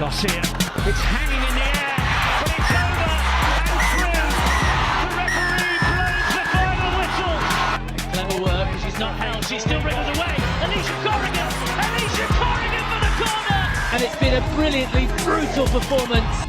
Garcia, it's hanging in the air, but it's over and through. The referee blows the final whistle. Clever work, because she's not held, she still wriggles away. Alicia Corrigan for the corner. And it's been a brilliantly brutal performance.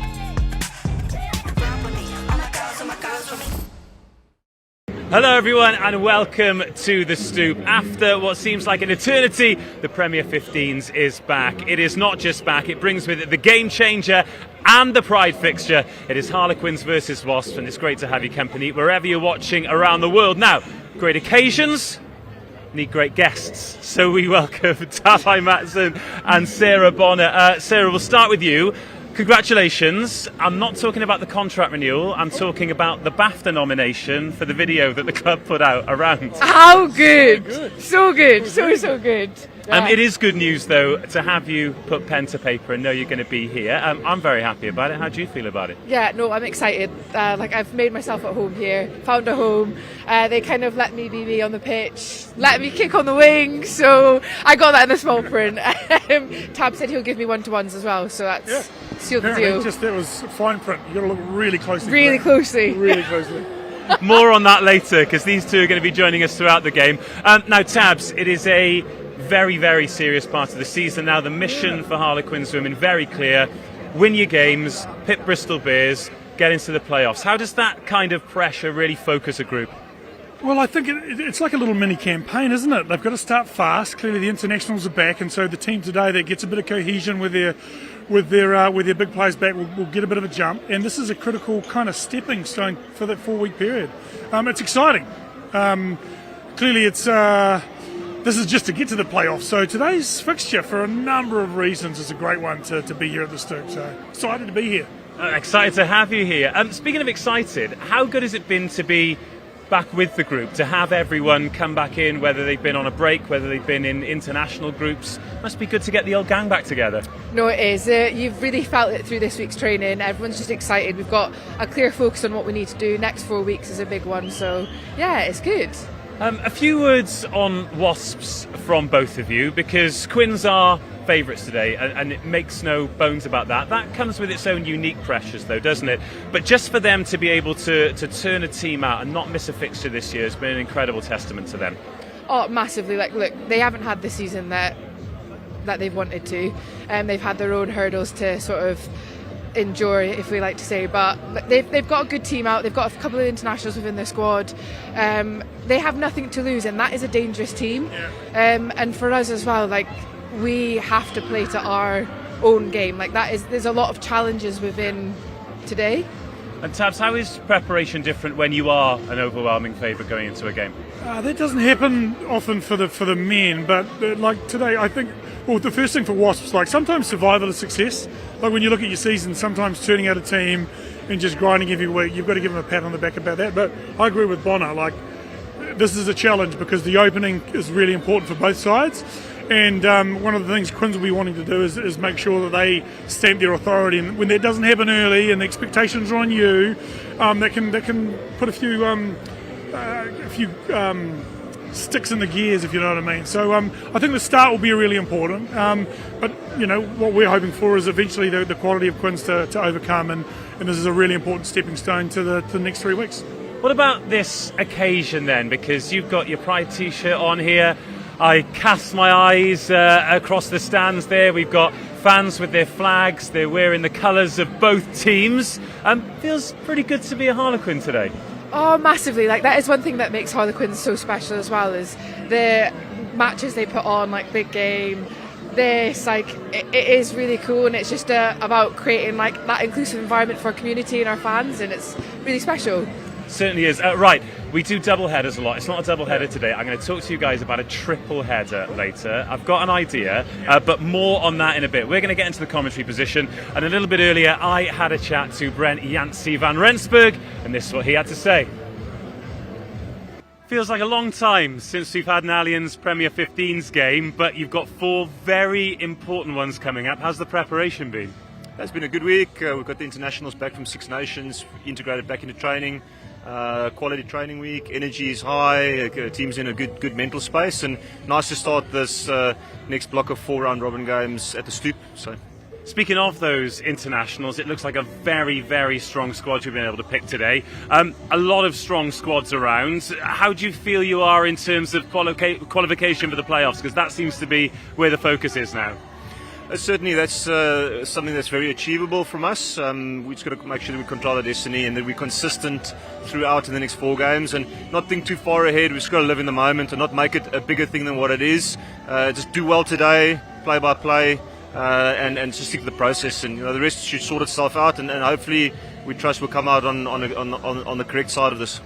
Hello everyone and welcome to the Stoop. After what seems like an eternity, the Premier 15s is back. It is not just back, it brings with it the game changer and the pride fixture. It is Harlequins versus Wasps, and it's great to have your company wherever you're watching around the world. Now, great occasions need great guests, so we welcome Tafai Matson and Sarah Bonner. Sarah, we'll start with you. Congratulations. I'm not talking about the contract renewal, I'm talking about the BAFTA nomination for the video that the club put out around. How good! So good, so good. Yeah. It is good news though to have you put pen to paper and know you're going to be here. I'm very happy about it. How do you feel about it? Yeah, no, I'm excited. I've made myself at home here, found a home. They kind of let me be me on the pitch, let me kick on the wing, so I got that in the small print. Tab said he'll give me one-to-ones as well, so that's sealed the deal. That was fine print. You've got to look really closely. Really closely. Really closely. More on that later, because these two are going to be joining us throughout the game. Now, Tabs, it is a very, very serious part of the season now. The mission for Harlequins Women, very clear. Win your games, pit Bristol Bears, get into the playoffs. How does that kind of pressure really focus a group? Well, I think it's like a little mini campaign, isn't it? They've got to start fast. Clearly, the internationals are back, and so the team today that gets a bit of cohesion with their big players back will get a bit of a jump. And this is a critical kind of stepping stone for that 4-week period. It's exciting. Clearly, this is just to get to the playoffs. So today's fixture, for a number of reasons, is a great one to be here at the Stoop. So excited to be here. Excited to have you here. Speaking of excited, how good has it been to be back with the group, to have everyone come back in, whether they've been on a break, whether they've been in international groups? Must be good to get the old gang back together. No, it is. You've really felt it through this week's training. Everyone's just excited. We've got a clear focus on what we need to do. Next 4 weeks is a big one, so yeah, it's good. A few words on Wasps from both of you, because Quins are favourites today, and it makes no bones about that. That comes with its own unique pressures though, doesn't it? But just for them to be able to turn a team out and not miss a fixture this year has been an incredible testament to them. Oh, massively. Look, they haven't had the season that they've wanted to, and they've had their own hurdles to sort of enjoy, if we like to say, but they've got a good team out. They've got a couple of internationals within their squad. They have nothing to lose, and that is a dangerous team. And for us as well, we have to play to our own game. There's a lot of challenges within today. And Tabs, how is preparation different when you are an overwhelming favourite going into a game? That doesn't happen often for the men, but like today, I think. Well, the first thing for Wasps, sometimes survival is success. Like when you look at your season, sometimes turning out a team and just grinding every week, you've got to give them a pat on the back about that. But I agree with Bonner. This is a challenge because the opening is really important for both sides. And one of the things Quins will be wanting to do is make sure that they stamp their authority. And when that doesn't happen early and the expectations are on you, that can put a few sticks in the gears, if you know what I mean. So I think the start will be really important. But what we're hoping for is eventually the quality of Quins to overcome, and this is a really important stepping stone to the next 3 weeks. What about this occasion then? Because you've got your Pride t-shirt on here. I cast my eyes across the stands there. We've got fans with their flags. They're wearing the colours of both teams. Feels pretty good to be a Harlequin today. Oh, massively. That is one thing that makes Harlequins so special as well, is the matches they put on, big game. It is really cool, and it's just about creating that inclusive environment for our community and our fans, and it's really special. Certainly is. Right, we do double headers a lot. It's not a double header today. I'm going to talk to you guys about a triple header later. I've got an idea, but more on that in a bit. We're going to get into the commentary position, and a little bit earlier I had a chat to Brent Yancey van Rensburg, and this is what he had to say. Feels like a long time since we've had an Allianz Premier 15s game, but you've got 4 very important ones coming up. How's the preparation been? It's been a good week. We've got the internationals back from 6 Nations, integrated back into training. Quality training week, energy is high, team's in a good mental space, and nice to start this next block of 4 round robin games at the Stoop. So Speaking of those internationals, it looks like a very, very strong squad you've been able to pick today. A lot of strong squads around. How do you feel you are in terms of qualification for the playoffs? Because that seems to be where the focus is now. Certainly, that's something that's very achievable from us. We've just got to make sure that we control our destiny and that we're consistent throughout in the next 4 games and not think too far ahead. We've just got to live in the moment and not make it a bigger thing than what it is. Just do well today, play by play, and just stick to the process. And the rest should sort itself out. And hopefully, we trust we'll come out on the correct side of this.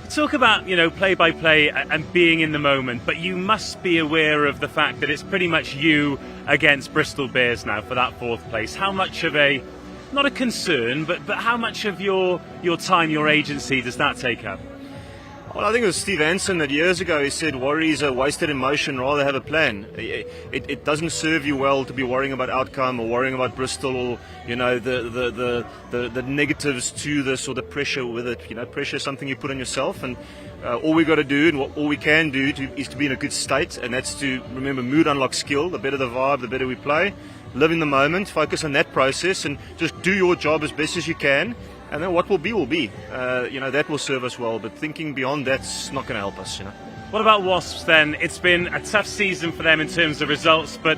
Talk about, play by play and being in the moment, but you must be aware of the fact that it's pretty much you against Bristol Bears now for that 4th place. How much of not a concern, but how much of your time, your agency does that take up? Well, I think it was Steve Anson that years ago he said worry is a wasted emotion, rather have a plan. It doesn't serve you well to be worrying about outcome or worrying about Bristol or the negatives to this or the pressure with it. Pressure is something you put on yourself, and all we got to do and all we can do is to be in a good state, and that's to remember mood unlocks skill. The better the vibe, the better we play. Live in the moment, focus on that process, and just do your job as best as you can. And then what will be, will be. That will serve us well. But thinking beyond that's not going to help us. What about Wasps then? It's been a tough season for them in terms of results, but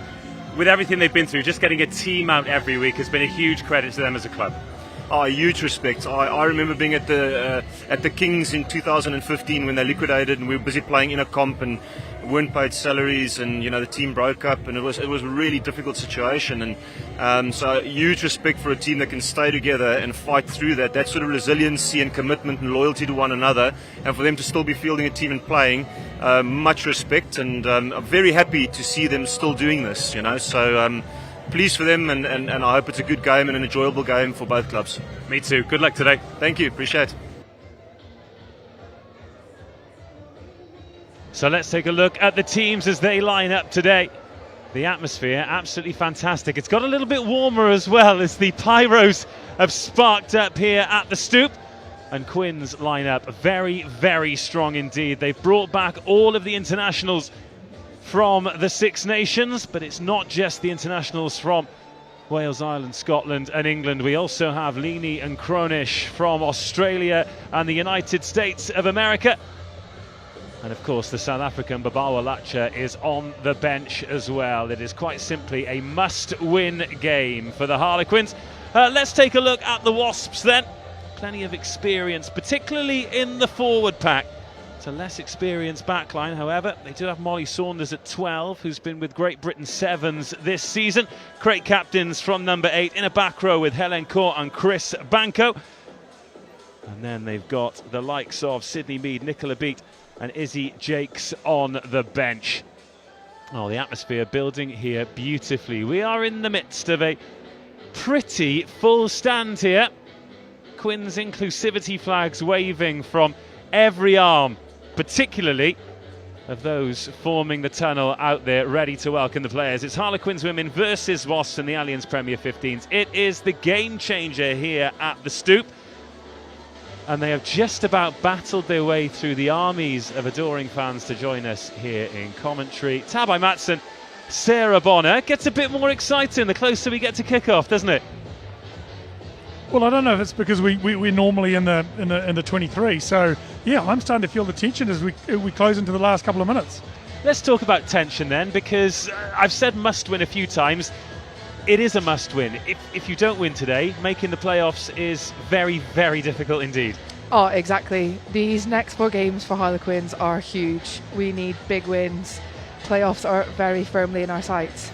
with everything they've been through, just getting a team out every week has been a huge credit to them as a club. Oh, huge respect. I remember being at the Kings in 2015 when they liquidated, and we were busy playing in a comp and weren't paid salaries, and the team broke up, and it was a really difficult situation. And so huge respect for a team that can stay together and fight through that sort of resiliency and commitment and loyalty to one another, and for them to still be fielding a team and playing. Much respect, and I'm very happy to see them still doing this. So. Pleased for them, and I hope it's a good game and an enjoyable game for both clubs. Me too. Good luck today. Thank you. Appreciate it. So let's take a look at the teams as they line up today. The atmosphere, absolutely fantastic. It's got a little bit warmer as well as the pyros have sparked up here at the Stoop. And Quinn's line up very, very strong indeed. They've brought back all of the internationals from the Six Nations, but it's not just the internationals from Wales, Ireland, Scotland and England. We also have Leaney and Cronish from Australia and the United States of America. And of course the South African Babawa Lacha is on the bench as well. It is quite simply a must-win game for the Harlequins. Let's take a look at the Wasps then. Plenty of experience, particularly in the forward pack. It's a less experienced backline, however. They do have Molly Saunders at 12, who's been with Great Britain Sevens this season. Great captains from number 8 in a back row with Helen Kaur and Chris Banco. And then they've got the likes of Sydney Mead, Nicola Beat and Izzy Jakes on the bench. Oh, the atmosphere building here beautifully. We are in the midst of a pretty full stand here. Quinn's inclusivity flags waving from every arm, particularly of those forming the tunnel out there ready to welcome the players. It's Harlequins Women versus Wasps in the Allianz Premier 15s. It is the game changer here at the Stoop. And they have just about battled their way through the armies of adoring fans to join us here in commentary. Tabai Matson, Sarah Bonner. Gets a bit more exciting the closer we get to kick-off, doesn't it? Well, I don't know if it's because we're normally in the 23. So yeah, I'm starting to feel the tension as we close into the last couple of minutes. Let's talk about tension then, because I've said must win a few times. It is a must win. If you don't win today, making the playoffs is very, very difficult indeed. Oh, exactly. These next 4 games for Harlequins are huge. We need big wins. Playoffs are very firmly in our sights.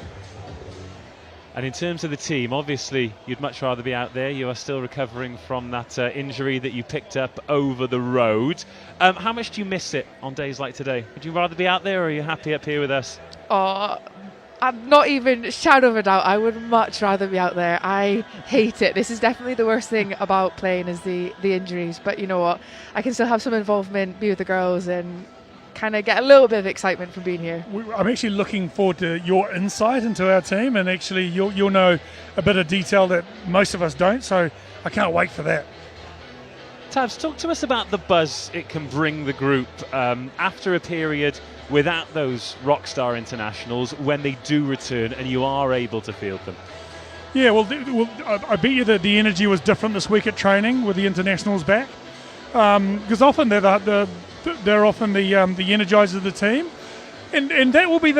And in terms of the team, obviously you'd much rather be out there. You are still recovering from that injury that you picked up over the road. How much do you miss it on days like today? Would you rather be out there, or are you happy up here with us? Oh, I'm not even a shadow of a doubt. I would much rather be out there. I hate it. This is definitely the worst thing about playing is the injuries. But you know what? I can still have some involvement, be with the girls, and kind of get a little bit of excitement from being here. I'm actually looking forward to your insight into our team, and actually you'll know a bit of detail that most of us don't, so I can't wait for that. Tabs, talk to us about the buzz it can bring the group after a period without those rockstar internationals when they do return and you are able to field them. Yeah, well, I bet you that the energy was different this week at training with the internationals back, because often they're often the energizers of the team, and that will be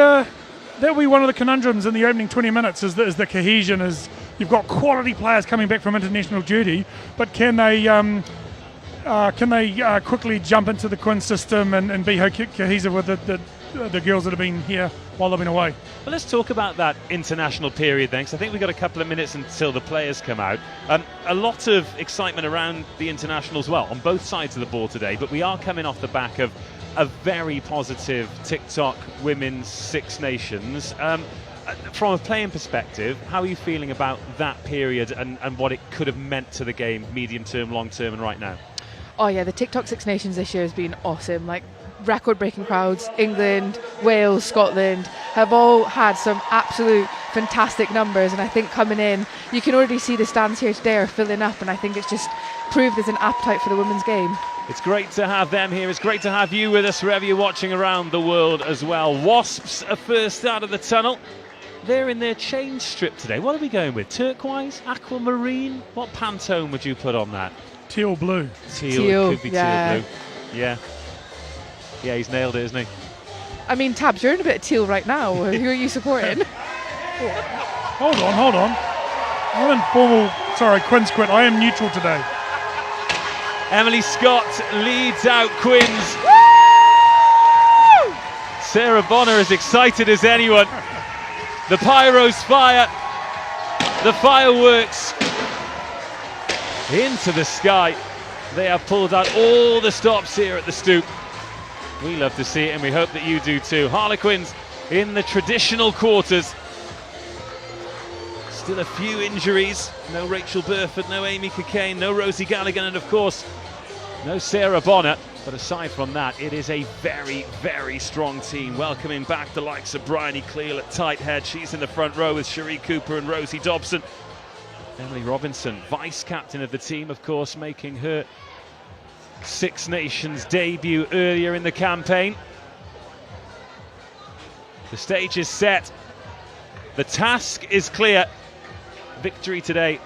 one of the conundrums in the opening 20 minutes is the cohesion. Is you've got quality players coming back from international duty, but can they quickly jump into the Quinn system and be cohesive with the girls that have been here while they've been away? Well, let's talk about that international period then, because I think we've got a couple of minutes until the players come out. A lot of excitement around the internationals, well, on both sides of the ball today, but we are coming off the back of a very positive TikTok Women's Six Nations. From a playing perspective, how are you feeling about that period and what it could have meant to the game, medium term, long term, and right now? Oh yeah, the TikTok Six Nations this year has been awesome. Like, record-breaking crowds. England, Wales, Scotland have all had some absolute fantastic numbers, and I think coming in, you can already see the stands here today are filling up, and I think it's just proved there's an appetite for the women's game. It's great to have them here. It's great to have you with us wherever you're watching around the world as well. Wasps are first out of the tunnel. They're in their change strip today. What are we going with? Turquoise? Aquamarine? What Pantone would you put on that? Teal blue. Teal. It could be teal blue. Yeah. Yeah, he's nailed it, isn't he? I mean, Tabs, you're in a bit of teal right now. Who are you supporting? Hold on. I'm in formal. Sorry, Quinn's quit. I am neutral today. Emily Scott leads out Quins. Sarah Bonner as excited as anyone. The pyros fire. The fireworks into the sky. They have pulled out all the stops here at the Stoop. We love to see it, and we hope that you do too. Harlequins in the traditional quarters. Still a few injuries. No Rachel Burford, no Amy Cockayne, no Rosie Galligan, and of course, no Sarah Bonner. But aside from that, it is a very, very strong team. Welcoming back the likes of Bryony Cleal at tight head. She's in the front row with Cherie Cooper and Rosie Dobson. Emily Robinson, vice-captain of the team, of course, making her Six Nations debut earlier in the campaign. The stage is set. The task is clear. Victory today,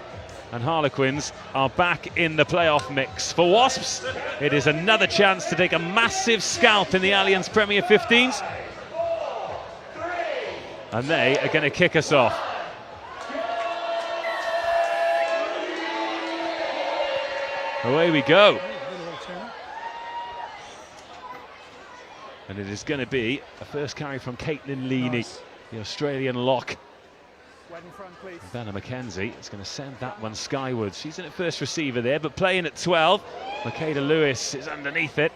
and Harlequins are back in the playoff mix. For Wasps, it is another chance to take a massive scalp in the Allianz Premier 15s. And they are going to kick us off. Away we go. And it is going to be a first carry from Caitlin Leaney, the Australian lock. Vanna McKenzie is going to send that one skywards. She's in at first receiver there, but playing at 12. Makeda Lewis is underneath it.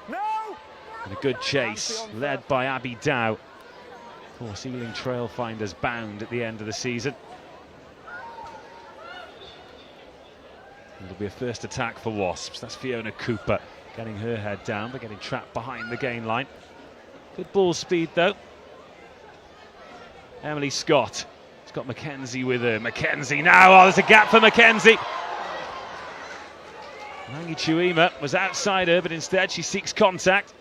And a good chase, led by Abby Dow. Of course, Ealing Trailfinders bound at the end of the season. It'll be a first attack for Wasps. That's Fiona Cooper getting her head down, but getting trapped behind the gain line. Good ball speed though. Emily Scott. She's got Mackenzie with her. Mackenzie now. Oh, there's a gap for Mackenzie. Mangi Chuima was outside her, but instead she seeks contact.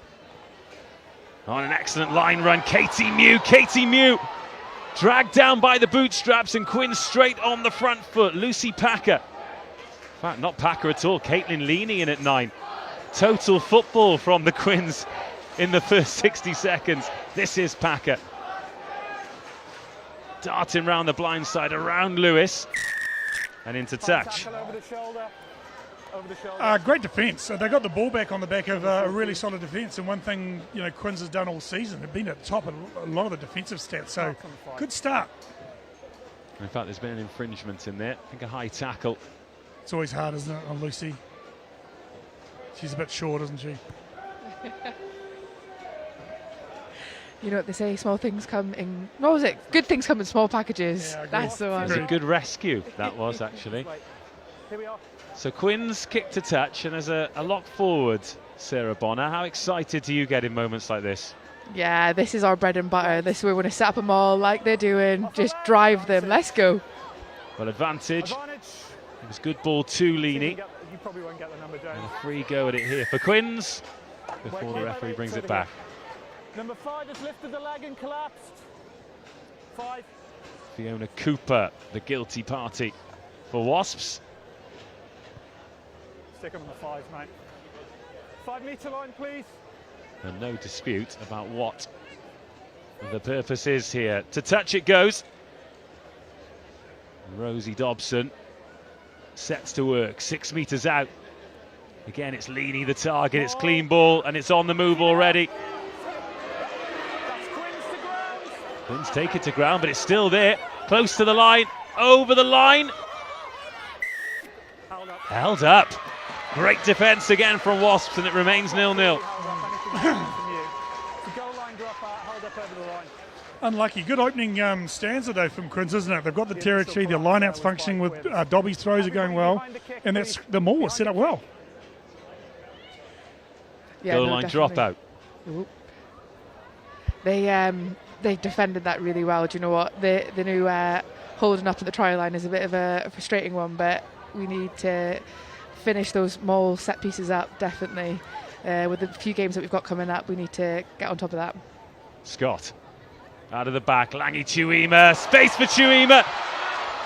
On an excellent line run, Katie Mew dragged down by the bootstraps, and Quinn straight on the front foot. Lucy Packer. In fact, not Packer at all. Caitlin Leaney in at 9. Total football from the Quins in the first 60 seconds. This is Packer. Darting round the blind side, around Lewis, and into touch. Great defence. They got the ball back on the back of a really solid defence, and one thing Quins has done all season, they've been at the top of a lot of the defensive stats, so good start. In fact, there's been an infringement in there. I think a high tackle. It's always hard, isn't it, on Lucy? She's a bit short, isn't she? You know what they say, small things come in... What was it? Good things come in small packages. Yeah, that's the one. It was a good rescue, that was actually. So Quins kick to touch, and as a lock forward, Sarah Bonner. How excited do you get in moments like this? Yeah, this is our bread and butter. This is where we want to set up them all like they're doing. Just drive them. Let's go. Well, advantage. It was good ball to Leaney. And a free go at it here for Quins before the referee brings it back. Number 5 has lifted the leg and collapsed. 5. Fiona Cooper, the guilty party for Wasps. Stick 'em on the 5, mate. 5 metre line, please. And no dispute about what the purpose is here. To touch it goes. Rosie Dobson sets to work, 6 metres out. Again, it's Leaney the target, it's clean ball, and it's on the move already. Quinn's take it to ground, but it's still there. Close to the line, over the line. Held up. Great defence again from Wasps, and it remains 0-0. Unlucky. Good opening stanza though from Quins, isn't it? They've got the territory, their line-out's functioning with Dobby's throws are going well, and that's the maul was set up well. Yeah, Goal line dropout. They defended that really well. Do you know what? The new holding up at the try line is a bit of a frustrating one, but we need to finish those maul set pieces up, definitely. With the few games that we've got coming up, we need to get on top of that. Scott out of the back, Langi Chuima, space for Chuima.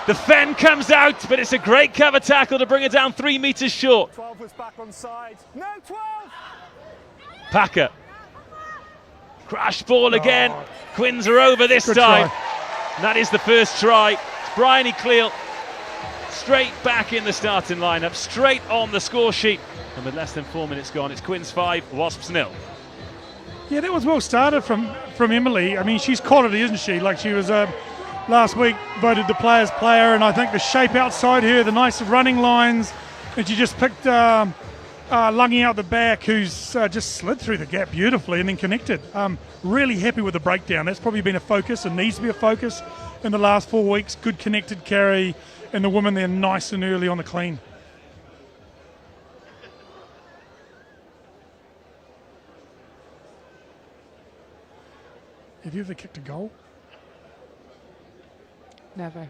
The fen comes out, but it's a great cover tackle to bring it down 3 metres short. 12 was back on side. No, 12! Packer. Crash ball again. Quins are over this Good time. try. And that is the first try. It's Bryony Cleal straight back in the starting lineup, straight on the score sheet. And with less than 4 minutes gone, it's Quins 5, Wasps 0. Yeah, that was well started from Emily. I mean, she's quality, isn't she? Like she was last week voted the player's player, and I think the shape outside her, the nice running lines, and she just picked Lungy out the back, who's just slid through the gap beautifully and then connected. Really happy with the breakdown. That's probably been a focus and needs to be a focus in the last 4 weeks. Good connected carry, and the women there nice and early on the clean. Have you ever kicked a goal? Never.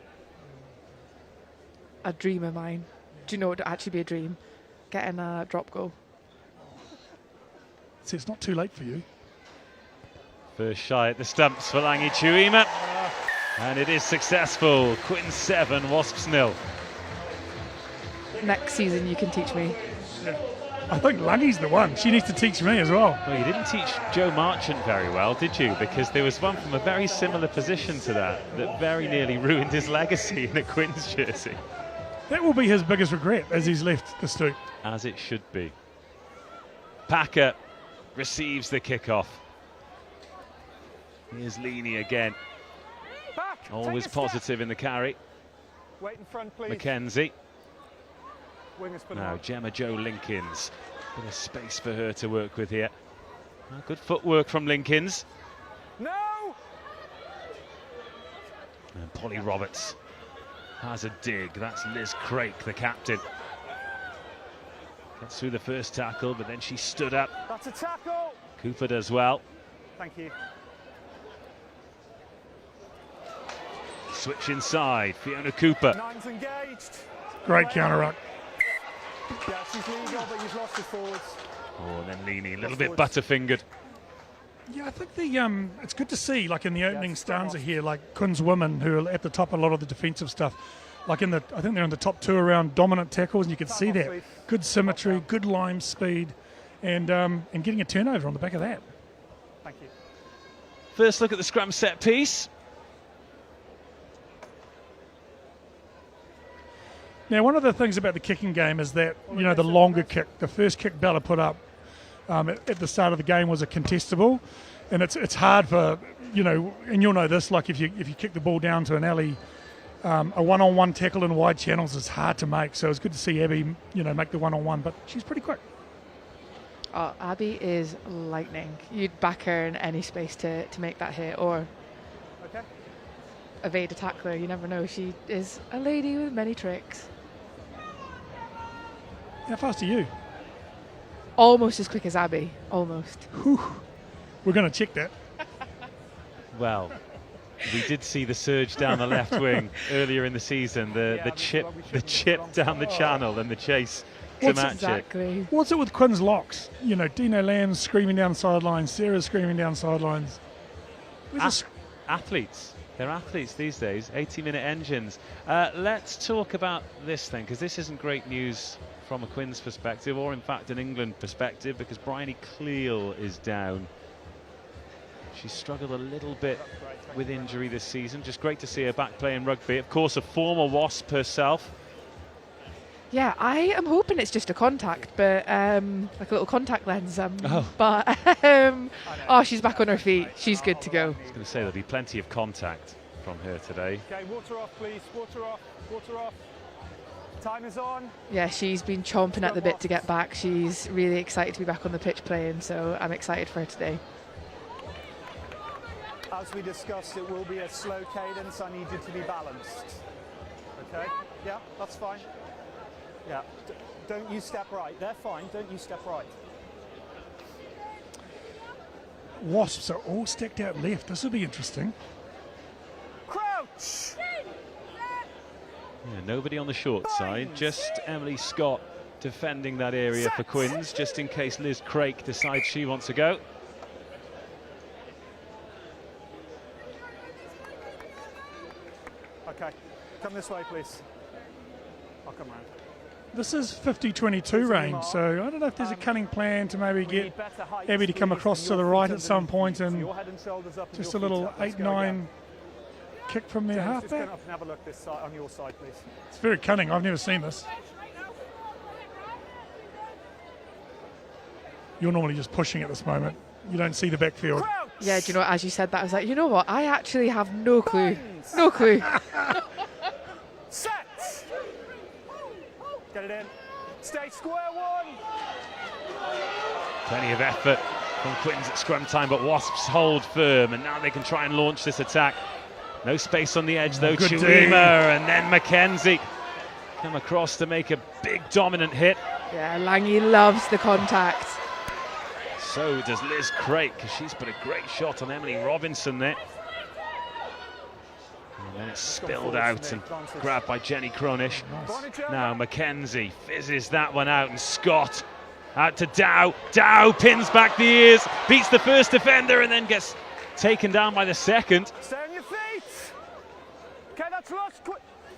A dream of mine. Do you know what would actually be a dream? Getting a drop goal. See, it's not too late for you. First shy at the stumps for Langi Chuima. And it is successful. Quins 7, Wasps 0. Next season you can teach me. Yeah. I think Lungy's the one. She needs to teach me as well. Well, you didn't teach Joe Marchant very well, did you? Because there was one from a very similar position to that very nearly ruined his legacy in a Quins jersey. That will be his biggest regret as he's left the Stoop. As it should be. Packer receives the kickoff. Here's Leaney again. Back. Always positive in the carry. Wait in front, please. Mackenzie. Wingers put Now on. Gemma Jo Linkins. Bit of space for her to work with here. Good footwork from Linkins. No! And Polly Roberts has a dig. That's Liz Craik, the captain. Gets through the first tackle, but then she stood up. That's a tackle. Cooper does well. Thank you. Switch inside. Fiona Cooper. Nine's engaged. Great counter-ruck. Yeah, she's legal, but you've lost her forwards. Oh, and then Leaney, a little bit butterfingered. Yeah, I think it's good to see, like in the opening stanza here, like Quins Women, who are at the top of a lot of the defensive stuff. Like I think they're in the top 2 around dominant tackles, and you can see that. Good symmetry, good line speed, and getting a turnover on the back of that. Thank you. First look at the scrum set piece. Now, one of the things about the kicking game is that, you know, the longer kick, the first kick Bella put up at the start of the game was a contestable, and it's hard for, you know, and you'll know this, like if you kick the ball down to an alley, a one-on-one tackle in wide channels is hard to make. So it's good to see Abby, you know, make the one-on-one, but she's pretty quick. Oh, Abby is lightning. You'd back her in any space to make that hit or Okay. evade a tackler. You never know. She is a lady with many tricks. How fast are you? Almost as quick as Abby. Almost. Whew. We're going to check that. Well, we did see the surge down the left wing earlier in the season. The chip down the channel and the chase to match Exactly. What's it with Quins locks? You know, Dino Lamb's screaming down sidelines, Sarah's screaming down sidelines. it. Athletes. They're athletes these days, 80-minute engines. Let's talk about this then, because this isn't great news from a Quins perspective, or in fact an England perspective, because Bryony Cleal is down. She's struggled a little bit with injury this season. Just great to see her back playing rugby. Of course, a former Wasp herself. Yeah, I am hoping it's just a contact, but like a little contact lens. But she's back on her feet. She's good to go. I was going to say there'll be plenty of contact from her today. Okay, water off, please. Water off. Water off. Time is on. Yeah, she's been chomping at the bit to get back. She's really excited to be back on the pitch playing, so I'm excited for her today. As we discussed, it will be a slow cadence. I need you to be balanced. Okay? Yeah, that's fine. Yeah, don't you step right. They're fine. Don't you step right. Wasps are all stacked out left. This will be interesting. Crouch! Yeah, nobody on the short side, just Emily Scott defending that area for Quins, just in case Liz Craik decides she wants to go. Okay, come this way, please. I'll come round. This is 50-22 range, so I don't know if there's a cunning plan to maybe get Abby to come across to the right at some point and just a little 8-9 kick from their halfback. Just get up and have a look this side, on your side, please. It's very cunning. I've never seen this. You're normally just pushing at this moment. You don't see the backfield. Yeah, do you know what, as you said that, I was like, you know what, I actually have no clue. No clue. Set! Get it in. Stay square one. Plenty of effort from Quins at scrum time, but Wasps hold firm, and now they can try and launch this attack. No space on the edge though. Chuima and then Mackenzie come across to make a big dominant hit. Yeah, Langy loves the contact. So does Liz Craik, because she's put a great shot on Emily Robinson there. And then it's spilled out and grabbed by Jenny Cronish. Now Mackenzie fizzes that one out, and Scott out to Dow. Dow pins back the ears, beats the first defender, and then gets taken down by the second. Stay on your feet. Okay, that's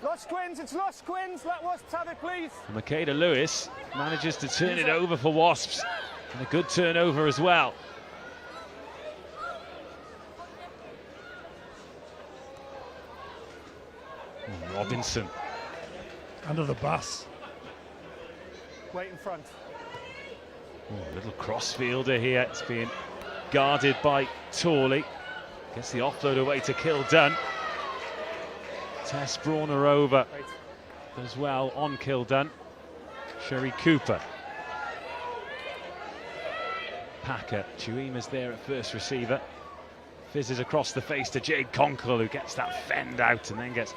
lost Quins. It's lost Quins. Let Wasps have it, please. And Makeda Lewis manages to turn it over for Wasps. And a good turnover as well. Robinson. Under the bus. Wait in front. Little crossfielder here. It's being guarded by Torley. Gets the offload away to Kildun. Tess Brawner over as well on Kildun. Sherry Cooper. Packer. Chuima's there at first receiver. Fizzes across the face to Jade Conkle, who gets that fend out and then gets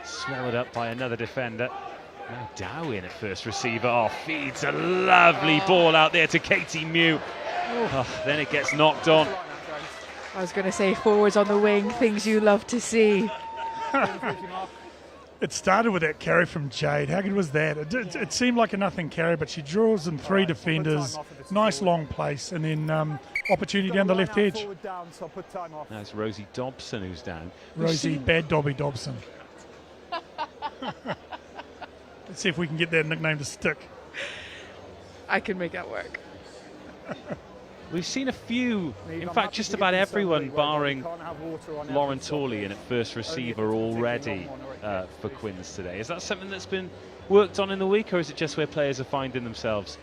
swallowed up by another defender. Now Dow in at first receiver. Oh, feeds a lovely ball out there to Katie Mew. Oh, then it gets knocked on. I was going to say forwards on the wing, things you love to see. It started with that carry from Jade. How good was that? It seemed like a nothing carry, but she draws in three defenders. Nice long place, and then opportunity down the left edge. Now it's Rosie Dobson who's down. Rosie Bad Dobby Dobson. Let's see if we can get that nickname to stick. I can make that work. We've seen a few, in fact just about everyone barring Lauren Torley in at first receiver already for Quins today. Is that something that's been worked on in the week, or is it just where players are finding themselves?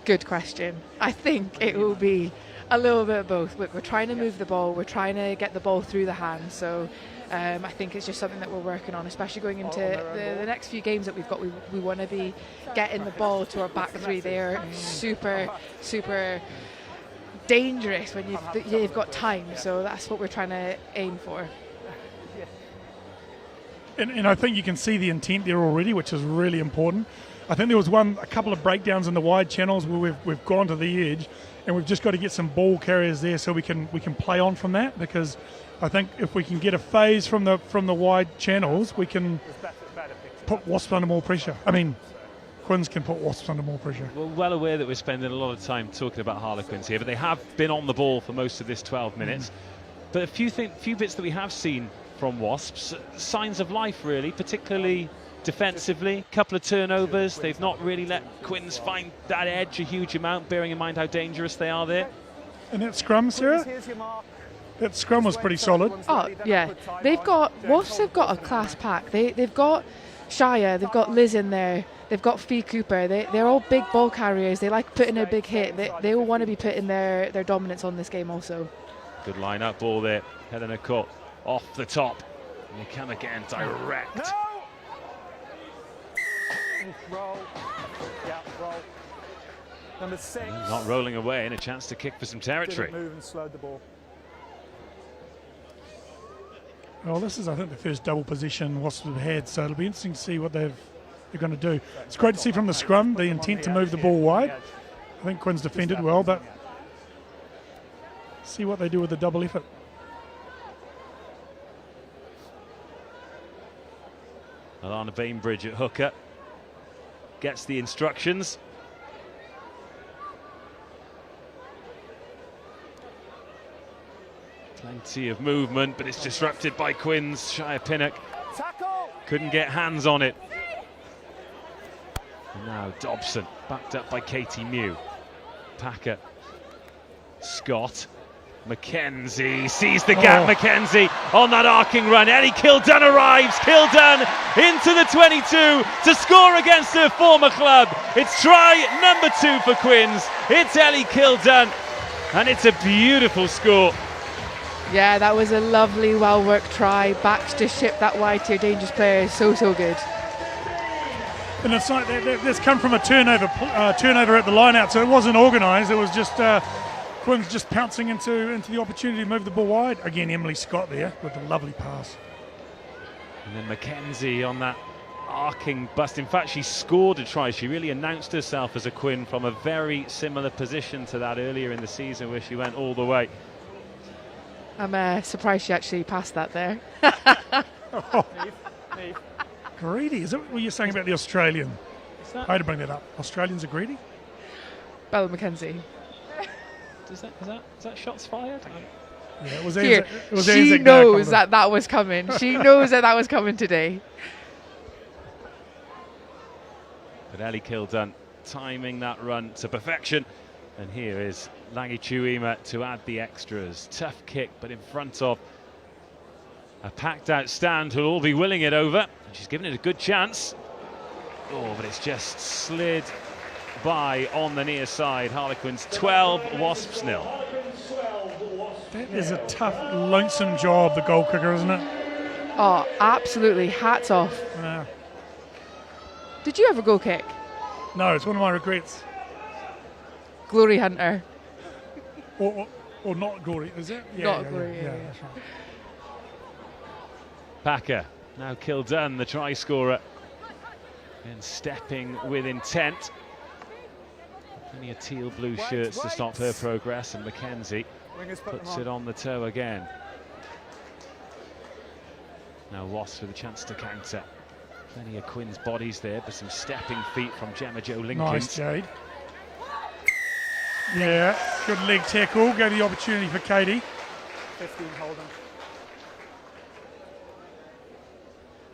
Good question. I think it will be a little bit of both. Look, we're trying to move the ball, we're trying to get the ball through the hands, so I think it's just something that we're working on, especially going into the next few games that we've got. We want to be getting the ball to our back three. They're super, super dangerous when you've got time, so that's what we're trying to aim for. And I think you can see the intent there already, which is really important. I think there was a couple of breakdowns in the wide channels where we've gone to the edge, and we've just got to get some ball carriers there so we can play on from that, because I think if we can get a phase from the wide channels, we can put Wasps under more pressure. I mean, Quins can put Wasps under more pressure. We're well aware that we're spending a lot of time talking about Harlequins here, but they have been on the ball for most of this 12 minutes. But a few bits that we have seen from Wasps, signs of life really, particularly defensively. Couple of turnovers, they've not really let Quins find that edge a huge amount, bearing in mind how dangerous they are there. And that scrum, Sarah? That scrum was pretty solid. Oh, yeah. Wasps have got a class pack. They've got Shia, they've got Liz in there, they've got Fee Cooper. They're all big ball carriers. They like putting a big hit. They all want to be putting their dominance on this game also. Good line-up ball there. Helena caught off the top. And they come again direct. No! Roll. Yeah, roll. Number 6. Not rolling away, and a chance to kick for some territory. Didn't move and slowed the ball. Well, this is, I think, the first double possession Wasps have had, so it'll be interesting to see what they're going to do. It's great to see from the scrum the intent to move the ball wide. I think Quins defended well, but see what they do with the double effort. Alana Bainbridge at hooker gets the instructions. Plenty of movement, but it's disrupted by Quins. Shia Pinnock couldn't get hands on it. And now Dobson, backed up by Katie Mew. Packer, Scott, Mackenzie sees the gap. Mackenzie on that arcing run. Ellie Kildun arrives. Kildun into the 22 to score against her former club. It's try number 2 for Quins. It's Ellie Kildun, and it's a beautiful score. Yeah, that was a lovely, well-worked try. Backs to ship that wide to your dangerous player. So good. And it's like that's come from a turnover at the line-out, so it wasn't organised. It was just Quins just pouncing into the opportunity to move the ball wide. Again, Emily Scott there with a lovely pass. And then Mackenzie on that arcing bust. In fact, she scored a try. She really announced herself as a Quinn from a very similar position to that earlier in the season where she went all the way. I'm surprised she actually passed that there. Greedy, is it what you're saying about the Australian? I had to bring that up. Australians are greedy? Bella Mackenzie. Is that shots fired? Yeah, it was Here, it was she Anzac knows Day, that was coming. She knows that was coming today. But Ellie Kildun timing that run to perfection. And here is Langi Chuima to add the extras. Tough kick, but in front of a packed out stand who'll all be willing it over. And she's given it a good chance. Oh, but it's just slid by on the near side. Harlequins 12, Wasps 0. That is a tough, lonesome job, the goal kicker, isn't it? Oh, absolutely. Hats off. Yeah. Did you ever goal kick? No, it's one of my regrets. Glory Hunter. Or not glory, is it? Yeah, Not glory, yeah. That's right. Packer, now Kildun, the try scorer. And stepping with intent. Plenty of teal blue shirts to stop her progress, and Mackenzie puts it on the toe again. Now Wasps with a chance to counter. Plenty of Quinn's bodies there, but some stepping feet from Gemma Jo Lincoln. Nice, Jade. Yeah, good leg tackle, gave the opportunity for Katie. 15 Holden.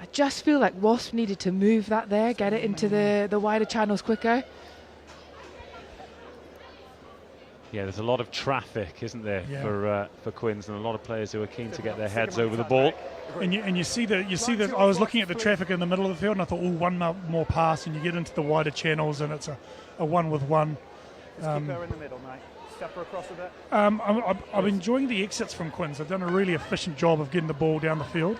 I just feel like Wasp needed to move that there, get it into the wider channels quicker. Yeah, there's a lot of traffic, isn't there, for Quins, and a lot of players who are keen to get their heads over the ball. And you see that I was looking at the traffic in the middle of the field, and I thought, one more pass, and you get into the wider channels, and it's a 1-with-1. Just keep her in the middle, mate. Step her across a bit. I'm enjoying the exits from Quins. They've done a really efficient job of getting the ball down the field.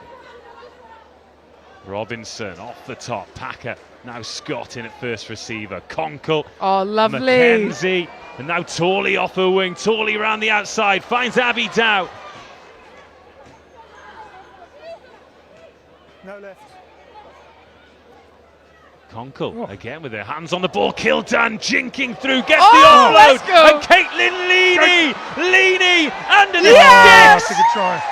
Robinson off the top. Packer, now Scott in at first receiver. Conkle. Oh, lovely. Mackenzie. And now Torley off her wing. Torley around the outside. Finds Abby Dow. No lift. Conkle again with her hands on the ball. Kildun jinking through. Gets Oh, the offload. let's go. And Caitlin Leaney under the Yes! stick. That's a good try.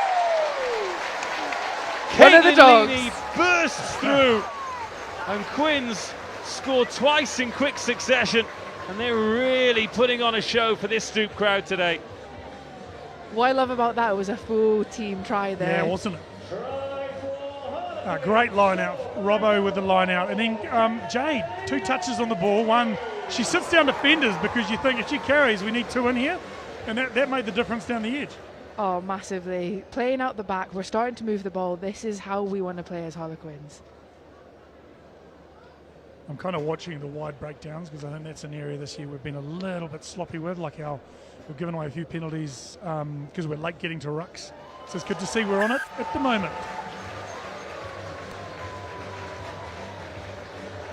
One of the dogs. Leaney bursts through, and Quins scored twice in quick succession, and they're really putting on a show for this Stoop crowd today. What I love about that was a full team try there. Yeah, wasn't it? Great line out. Robbo with the line out. And then Jade, 2 touches on the ball. One, she sits down defenders because you think if she carries, we need 2 in here. And that made the difference down the edge. Oh, massively. Playing out the back, we're starting to move the ball. This is how we want to play as Harlequins. I'm kind of watching the wide breakdowns because I think that's an area this year we've been a little bit sloppy with, like how we've given away a few penalties because we're late getting to rucks. So it's good to see we're on it at the moment.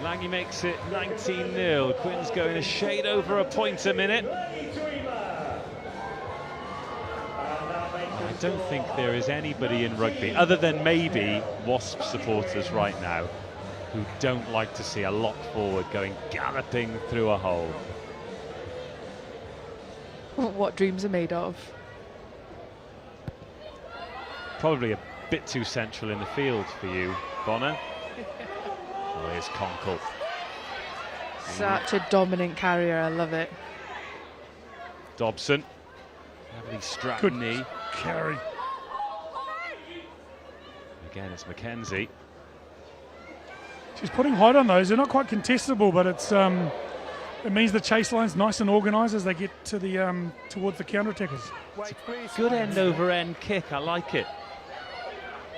Lange makes it 19-0. Quins going a shade over a point a minute. I don't think there is anybody in rugby, other than maybe Wasps supporters right now, who don't like to see a lock forward going galloping through a hole. What dreams are made of. Probably a bit too central in the field for you, Bonner. Oh, here's Conkle. Such a dominant carrier, I love it. Dobson. Heavily strapped Good knee. carry. Again, it's Mackenzie. She's putting height on those. They're not quite contestable, but it's it means the chase line's nice and organised as they get to the towards the counter-attackers. Wait, please. Good end-over-end kick, I like it.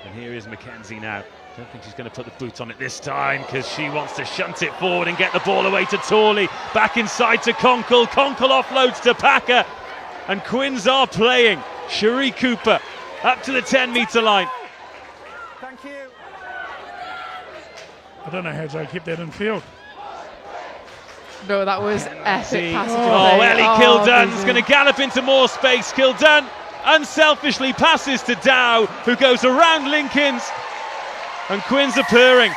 And here is Mackenzie now. Don't think she's going to put the boot on it this time because she wants to shunt it forward and get the ball away to Torley. Back inside to Conkle. Conkle offloads to Packer. And Quins are playing. Cherie Cooper up to the 10-metre line. Thank you. I don't know how Joe kept that in field. No, that was epic passage. Oh, Ellie Kildunn's amazing. going to gallop into more space. Kildunn unselfishly passes to Dow, who goes around Lincolns. And Quins are purring.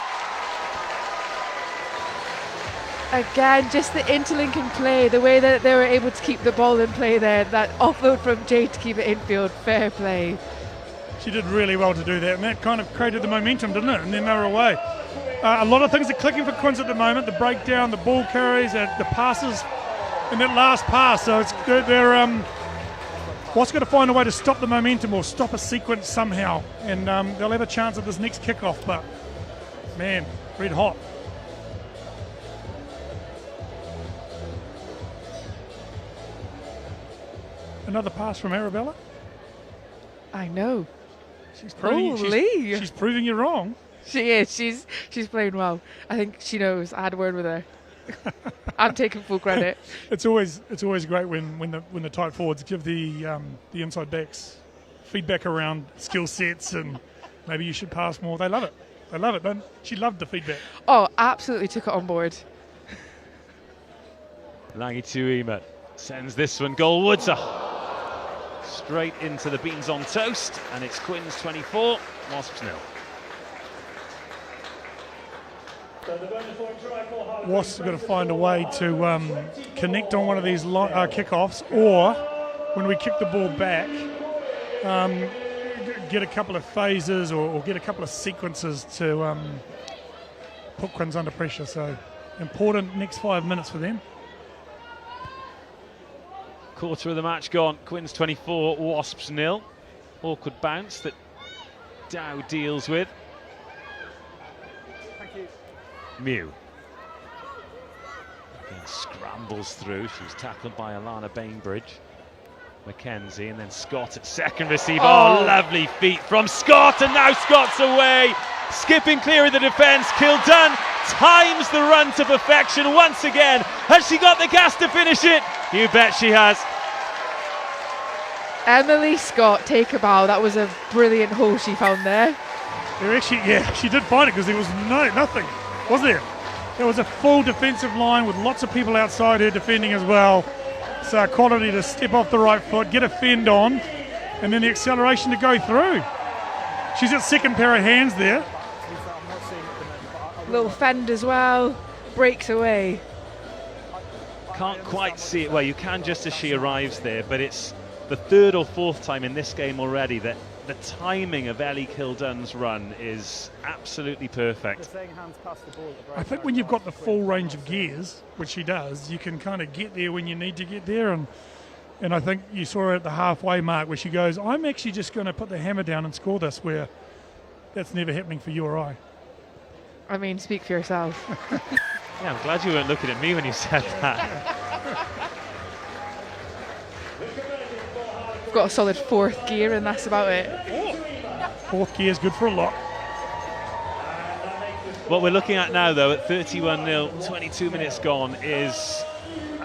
Again, just the interlinking play, the way that they were able to keep the ball in play there, that offload from Jade to keep it infield, fair play. She did really well to do that, and that kind of created the momentum, didn't it? And then they were away. A lot of things are clicking for Quins at the moment. The breakdown, the ball carries, the passes, and that last pass. So it's good. They're Wasps got to find a way to stop the momentum or stop a sequence somehow, and they'll have a chance at this next kickoff. But man, red hot. Another pass from Arabella. I know. She's proving, Holy. she's proving you wrong. She is. She's playing well. I think she knows. I had a word with her. I'm taking full credit. It's always great when the tight forwards give the inside backs feedback around skill sets and maybe you should pass more. They love it. They love it. She loved the feedback. Oh, absolutely took it on board. Lange Tuima sends this one goalwards. Straight into the beans on toast, and it's Quins 24, Wasps 0. Wasps are going to find a way to connect on one of these kickoffs, or when we kick the ball back, get a couple of phases or get a couple of sequences to put Quins under pressure. So important next 5 minutes for them. Quarter of the match gone. Quins 24, Wasps 0. Awkward bounce that Dow deals with. Thank you. Mew. Again, scrambles through. She was tackled by Alana Bainbridge. Mackenzie, and then Scott at second receive. Oh, lovely feet from Scott, and now Scott's away. Skipping clear of the defence. Kildunn times the run to perfection once again. Has she got the gas to finish it? You bet she has. Emily Scott, take a bow. That was a brilliant hole she found there. She did find it because there was nothing, was there? There was a full defensive line with lots of people outside her defending as well. So quality to step off the right foot, get a fend on, and then the acceleration to go through. She's got second pair of hands there. Little fend as well, breaks away. Can't quite see it. Well, you can just as she arrives there, but it's the third or fourth time in this game already that the timing of Ellie Kildunn's run is absolutely perfect. I think when you've got the full range of gears, which she does, you can kind of get there when you need to get there, and And I think you saw her at the halfway mark where she goes, I'm actually just going to put the hammer down and score this, where that's never happening for you or I. I mean, speak for yourself. Yeah, I'm glad you weren't looking at me when you said that. I've got a solid 4th gear and that's about it. 4th gear is good for a lot. What we're looking at now, though, at 31-0, 22 minutes gone, is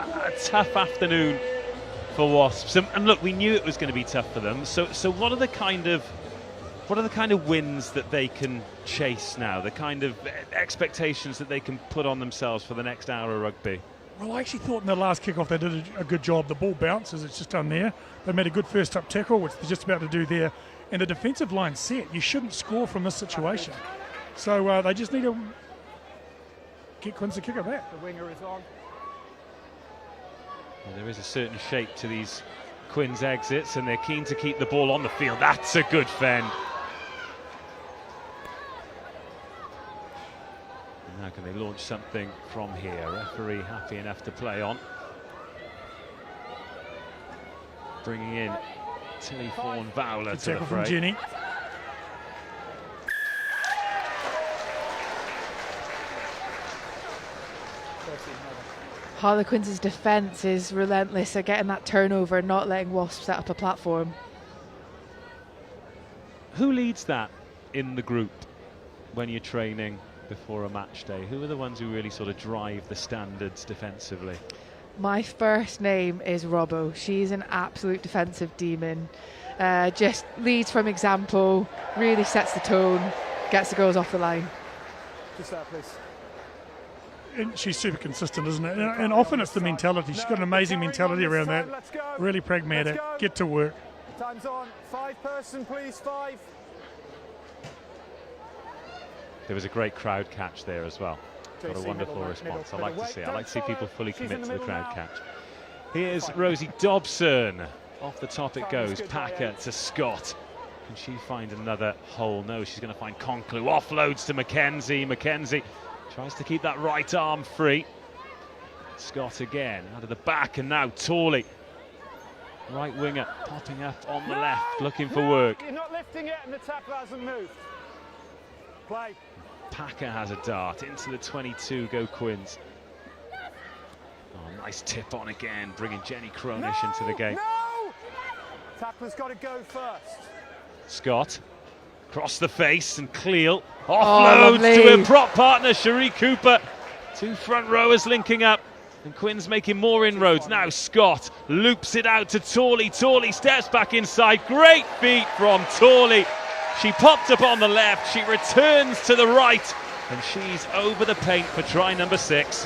a tough afternoon for Wasps. And look, we knew it was going to be tough for them. So what are the kind of wins that they can chase now? The kind of expectations that they can put on themselves for the next hour of rugby? Well, I actually thought in the last kick-off they did a good job. The ball bounces, it's just done there. They made a good first-up tackle, which they're just about to do there. And the defensive line set. You shouldn't score from this situation. So they just need to get Quins to kick it back. The winger is on. Well, there is a certain shape to these Quins exits, and they're keen to keep the ball on the field. That's a good fend. Now can they launch something from here? Referee happy enough to play on. Bringing in Tilly Vaughan-Vowler to the Tackle from fray. Jenny. Harlequins' defence is relentless at getting that turnover and not letting Wasps set up a platform. Who leads that in the group when you're training before a match day? Who are the ones who really sort of drive the standards defensively? My first name is Robbo. She's an absolute defensive demon. Just leads from example, really sets the tone, gets the girls off the line. Just that, please. And she's super consistent, isn't it? And often it's the mentality. She's got an amazing mentality around that. Really pragmatic. Get to work. Time's on. 5 person, please. 5. There was a great crowd catch there as well. Got a wonderful response. I like to see it. I like to see people fully commit to the crowd catch. Here's Rosie Dobson. Off the top it goes. Packer to Scott. Can she find another hole? No, she's going to find Conclu. Offloads to Mackenzie. Mackenzie tries to keep that right arm free. Scott again out of the back, and now Torley. Right winger popping up on the left, looking for work. You're not lifting it and the tackle hasn't moved. Play. Packer has a dart into the 22, go Quins. Oh, nice tip on again, bringing Jenny Cronish into the game. No! Tackler's got to go first. Scott, across the face, and Cleal offloads to her prop partner, Cherie Cooper. 2 front rowers linking up, and Quins making more inroads. Now Scott loops it out to Torley. Torley steps back inside. Great feet from Torley. She popped up on the left, she returns to the right, and she's over the paint for try number 6.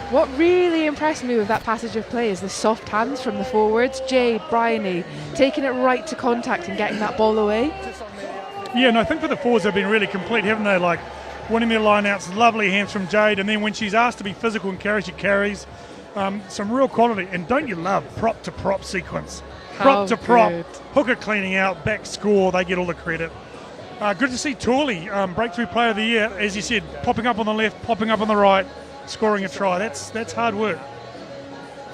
What really impressed me with that passage of play is the soft hands from the forwards. Jade, Bryony, taking it right to contact and getting that ball away. Yeah, and I think for the forwards they've been really complete, haven't they? Like winning their line-outs, lovely hands from Jade, and then when she's asked to be physical and carry, she carries. Some real quality, and don't you love prop-to-prop sequence? Prop to prop, hooker cleaning out, back score, they get all the credit. Good to see Torley, breakthrough player of the year, as you said, popping up on the left, popping up on the right, scoring a try. That's hard work.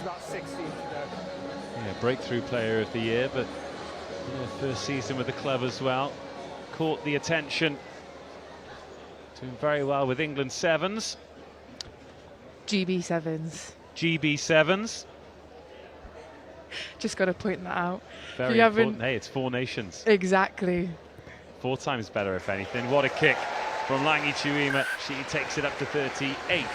About 16 to go. Yeah, breakthrough player of the year, but first season with the club as well. Caught the attention. Doing very well with England Sevens. GB Sevens. GB Sevens. Just got to point that out. Very important. Hey, it's 4 nations. Exactly. 4 times better, if anything. What a kick from Langi Chuima. She takes it up to 38.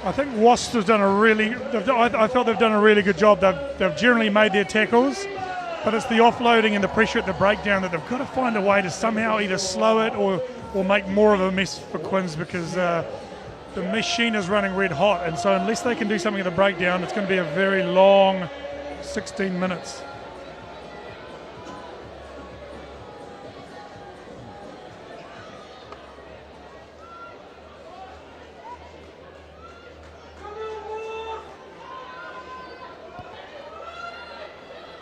I think Wasps have done I thought they've done a really good job. They've generally made their tackles, but it's the offloading and the pressure at the breakdown that they've got to find a way to somehow either slow it or make more of a mess for Quins, because the machine is running red hot, and so unless they can do something at the breakdown, it's going to be a very long 16 minutes.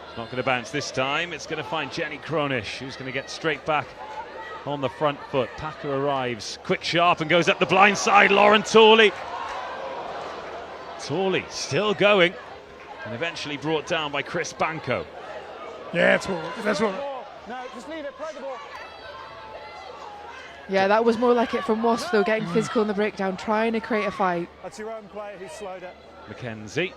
It's not going to bounce this time. It's going to find Jenny Cronish, who's going to get straight back on the front foot. Packer arrives quick, sharp, and goes up the blind side. Lauren Torley. Torley still going. and eventually brought down by Chris Banco. Yeah, that's what. No, just leave it, play the ball. Yeah, that was more like it from Wasps though, getting physical in the breakdown, trying to create a fight. That's your own player who slowed it. Mackenzie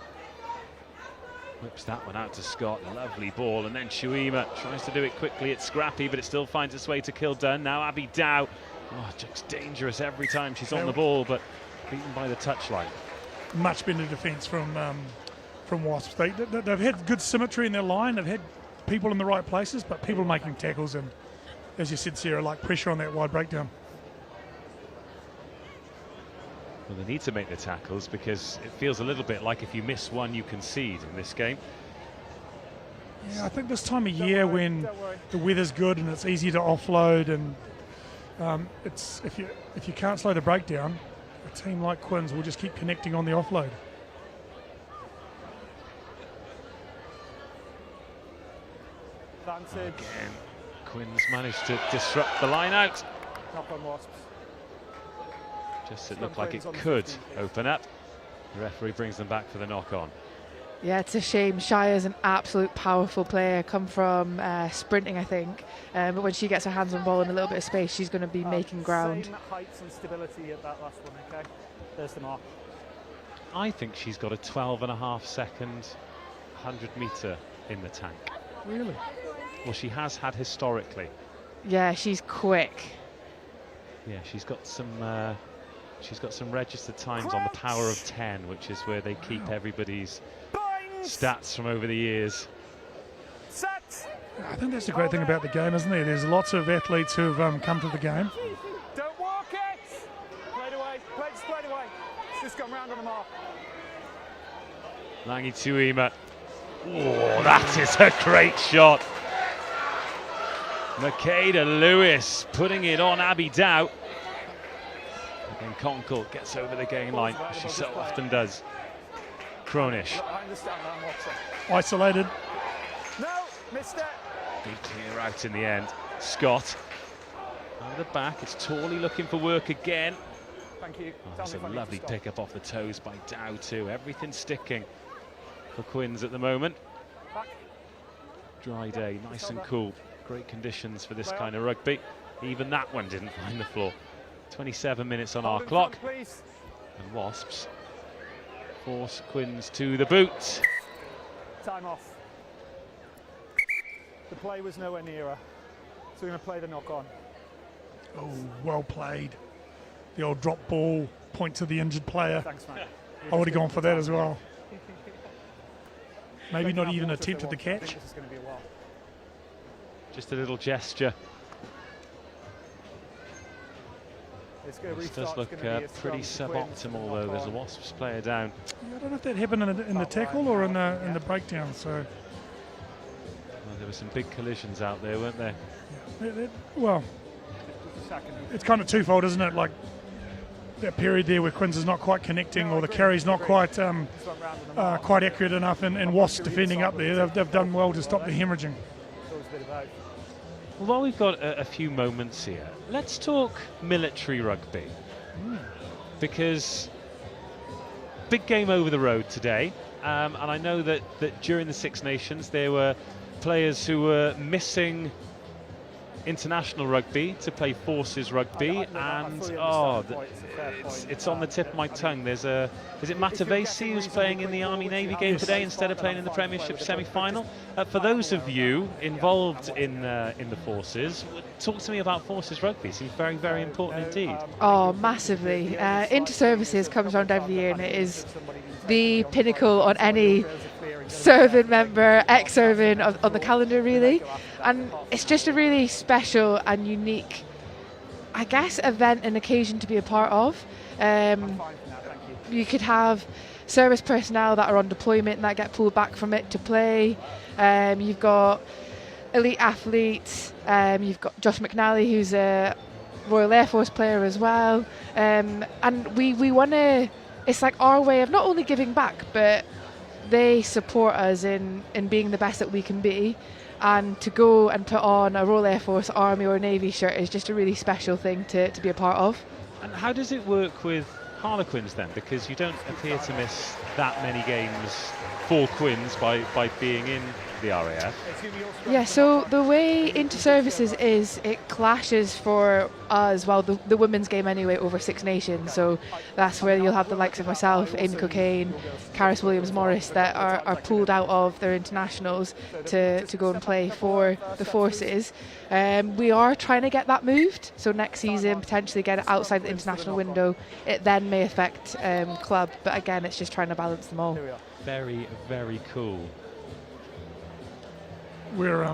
whips that one out to Scott. Lovely ball, and then Shuima tries to do it quickly. It's scrappy, but it still finds its way to Kildun. Now Abby Dow. Oh, just dangerous every time she's on the ball, but beaten by the touchline. Much better defence from Wasps. They've had good symmetry in their line. They've had people in the right places, but people making tackles and, as you said, Sarah, like pressure on that wide breakdown. Well, they need to make the tackles because it feels a little bit like if you miss one, you concede in this game. Yeah, I think this time of year when the weather's good and it's easy to offload, and it's if you can't slow the breakdown, a team like Quins will just keep connecting on the offload. Advantage. Again, Quins managed to disrupt the line out. Knock on Wasps. Just it looked like it could open up. The referee brings them back for the knock-on. Yeah, it's a shame. Shire's an absolute powerful player, come from sprinting, I think. But when she gets her hands on ball in a little bit of space, she's going to be making ground. Same heights and stability at that last one, okay? There's the mark. I think she's got a 12.5 second 100 metre in the tank. Really? Well, she has had historically. Yeah, she's quick. Yeah, she's got some registered times on the power of 10, which is where they keep everybody's stats from over the years. Set. I think that's the great thing about the game, isn't there? There's lots of athletes who've come to the game. Don't walk it. Played away. Played away. It's just gone round on the mark. Langi Tuima. Oh, that is a great shot. Makeda Lewis putting it on Abby Dow. And Conkle gets over the gain line, as she so often does. Cronish. I understand that, Watson. Isolated. No, missed it. Good clear out in the end. Scott. Over the back, it's Torley looking for work again. Thank you. Oh, that's a lovely pick up off the toes by Dow too. Everything sticking for Quins at the moment. Back. Dry day, nice and cool. Great conditions for this kind of rugby. Even that one didn't find the floor. 27 minutes on our clock. And Wasps force Quins to the boot. Time off. The play was nowhere near her. So we're going to play the knock on. Oh, well played. The old drop ball, point to the injured player. Thanks, mate. I would have gone for that as well. Maybe They not can even have water if attempted the they want. I catch. think this is going to be a while. Just a little gesture. It's going to This restart. does look It's going to be a pretty scrum for Quins, suboptimal though. There's a Wasps player down. Yeah, I don't know if that happened in the tackle or in the breakdown. So, Well, there were some big collisions out there, weren't there? well, Just a second. it's kind of twofold, isn't it? Like that period there where Quins is not quite connecting, or the carry's not quite Just went round on the mark. quite accurate enough, and Wasps defending up there. They've done well to stop the hemorrhaging. It's always a bit about. Well, while we've got a few moments here, let's talk military rugby. Because big game over the road today, and I know that during the Six Nations there were players who were missing international rugby to play forces rugby, and it's on the tip of my tongue. Is it Matavesi who's playing in the Army Navy game today instead of playing in the Premiership semi-final? For those of you involved in the forces, talk to me about forces rugby. It seems very, very important indeed. Oh, massively. Inter-services comes around every year, and it is the pinnacle on any serving member, ex-serving on the calendar, really. And it's just a really special and unique, I guess, event and occasion to be a part of. You could have service personnel that are on deployment and that get pulled back from it to play. You've got elite athletes. You've got Josh McNally, who's a Royal Air Force player as well. And we want to, it's like our way of not only giving back, but they support us in being the best that we can be. And to go and put on a Royal Air Force, Army or Navy shirt is just a really special thing to be a part of. And how does it work with Harlequins then, because you don't appear to miss that many games for Quins by being in the RAF. Yeah, so the way inter-services is, it clashes for us, well, the women's game anyway, over Six Nations. So that's where you'll have the likes of myself, Amy Cocaine, Caris Williams-Morris that are pulled out of their internationals to go and play for the forces. We are trying to get that moved, so next season potentially get it outside the international window. It then may affect club, but again, it's just trying to balance them all. Very, very cool. We're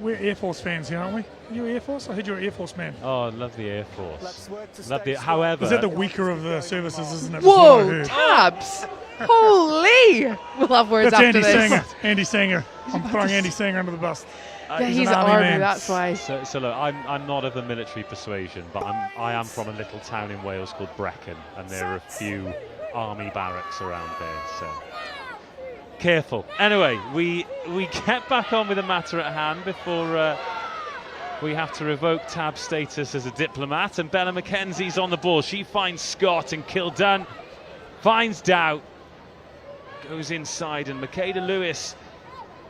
Air Force fans here, aren't we? Are you Air Force? I heard you're an Air Force man. Oh, I love the Air Force. Love the, however, Is that the weaker of the services, isn't it? Whoa, Tabs! Holy! We'll have words That's after Andy this. Sanger. Andy Sanger. I'm throwing Andy Sanger under the bus. Yeah, he's an army, man. that's why. So look, I'm not of a military persuasion, but I am from a little town in Wales called Brecon, and there are a few army barracks around there, so careful. Anyway, we get back on with the matter at hand before we have to revoke Tab's status as a diplomat, and Bella McKenzie's on the ball. She finds Scott, and Kildun finds Dow, goes inside, and Makeda Lewis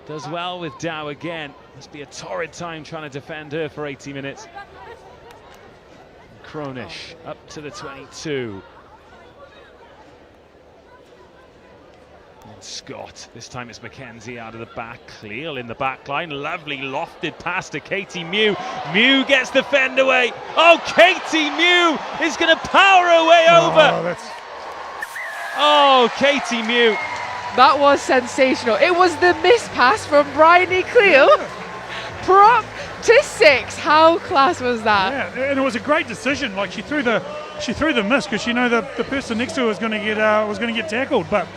does well with Dow again. Must be a torrid time trying to defend her for 80 minutes. Cronish up to the 22. And Scott, this time it's Mackenzie out of the back. Cleal in the back line. Lovely lofted pass to Katie Mew. Mew gets the fend away. Oh, Katie Mew is going to power her way over. Oh, Katie Mew. That was sensational. It was the miss pass from Bryony Cleal. Prop to 6. How class was that? Yeah, and it was a great decision. Like she threw the miss because she knew the person next to her was going to get tackled. But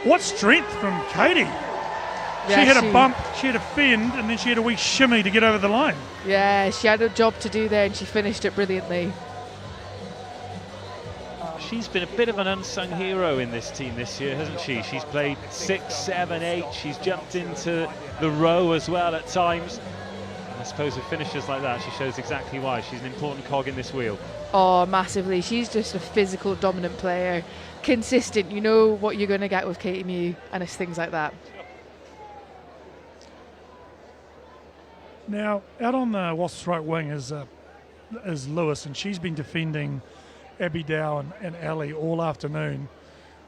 what strength from Katie! Yeah, she had a bump, she had a fend, and then she had a wee shimmy to get over the line. Yeah, she had a job to do there, and she finished it brilliantly. She's been a bit of an unsung hero in this team this year, hasn't she? She's played 6, 7, 8. She's jumped into the row as well at times. And I suppose with finishers like that, she shows exactly why. She's an important cog in this wheel. Oh, massively. She's just a physical, dominant player. Consistent. You know what you're going to get with Katie Mew, and it's things like that. Now, out on the Wasps' right wing is Lewis, and she's been defending Abby Dow and Ali all afternoon.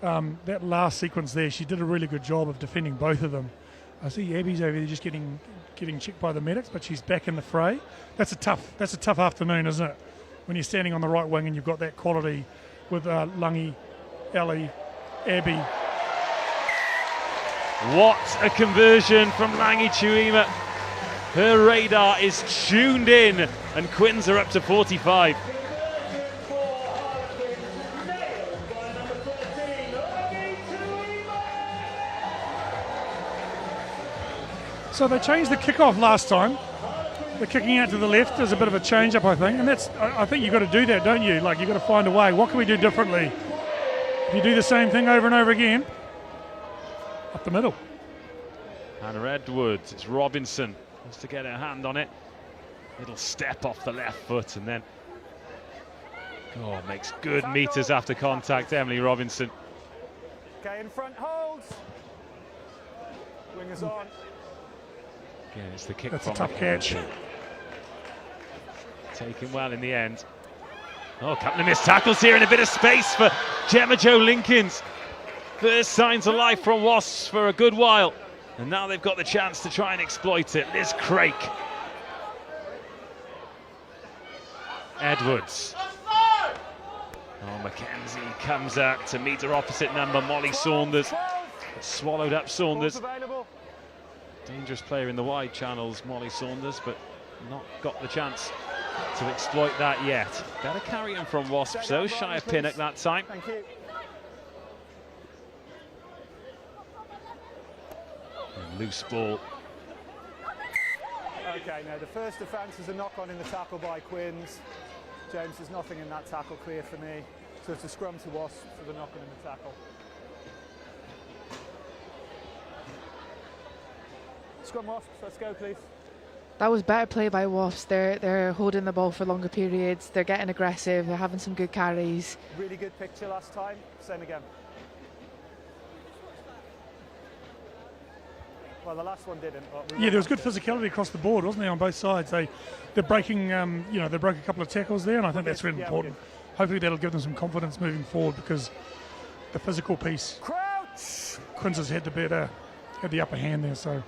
That last sequence there, she did a really good job of defending both of them. I see Abby's over there just getting checked by the medics, but she's back in the fray. That's a tough afternoon, isn't it? When you're standing on the right wing and you've got that quality with Lungi, Ali, Abby. What a conversion from Langi Chuima. Her radar is tuned in, and Quins are up to 45. So they changed the kickoff last time. The kicking out to the left is a bit of a change up, I think, and I think you've got to do that, don't you? Like, you've got to find a way. What can we do differently? If you do the same thing over and over again, up the middle. Hannah Edwards, it's Robinson, wants to get her hand on it. Little step off the left foot, and then makes good meters after contact, Emily Robinson. Okay, in front, holds. Wingers on. Again, it's the kick. That's a from tough catch. Taken well in the end. Oh, a couple of missed tackles here and a bit of space for Gemma Jo Linkins. First signs of life from Wasps for a good while. And now they've got the chance to try and exploit it. Liz Craik. Edwards. Oh, Mackenzie comes out to meet her opposite number, Molly Saunders. Swallowed up Saunders. Dangerous player in the wide channels, Molly Saunders, but not got the chance to exploit that yet. Better carrying from Wasps, though. Shia Pinnock that time. Thank you. And loose ball. Okay, now the first offence is a knock-on in the tackle by Quins. James, there's nothing in that tackle clear for me. So it's a scrum to Wasps for the knock-on in the tackle. Scrum Wasps, let's go please. That was better play by Wasps. They're holding the ball for longer periods. They're getting aggressive. They're having some good carries. Really good picture last time. Same again. Well, the last one didn't. Yeah, there was good physicality across the board, wasn't there, on both sides? They're breaking, they broke a couple of tackles there, and I think that's really important. Hopefully that'll give them some confidence moving forward, because the physical piece, Crouch! Quinns has had the upper hand there. So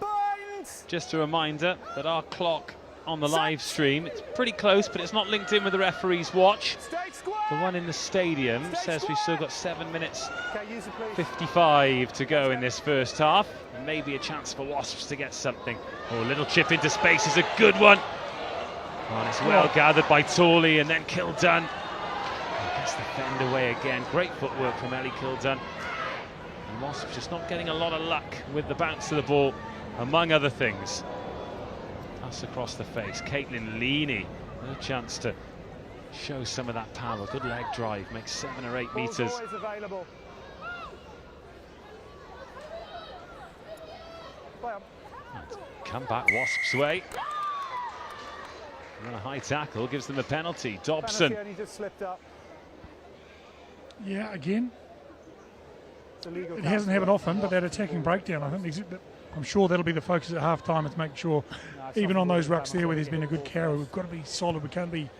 Bind! Just a reminder that our clock on the live stream, it's pretty close, but it's not linked in with the referee's watch. Stay square! The one in the stadium says we've still got 7 minutes Okay, use it, please. 55 to go in this first half, and maybe a chance for Wasps to get something. Oh, a little chip into space is a good one. Oh, and it's well gathered by Torley, and then Kildun gets the fend away again. Great footwork from Ellie Kildun. And Wasps just not getting a lot of luck with the bounce of the ball, among other things. Pass across the face. Caitlin Leaney, no chance to show some of that power. Good leg drive, makes 7 or 8 Ball's meters. always available. Play on. Come back Wasps' way. And a high tackle gives them a penalty. Dobson. Penalty only just slipped up. yeah, again, It's illegal. it hasn't happened often, but that attacking breakdown, I think I'm sure that'll be the focus at half time, is making sure even on those rucks there where there's been a good carry, we've got to be solid. We can't be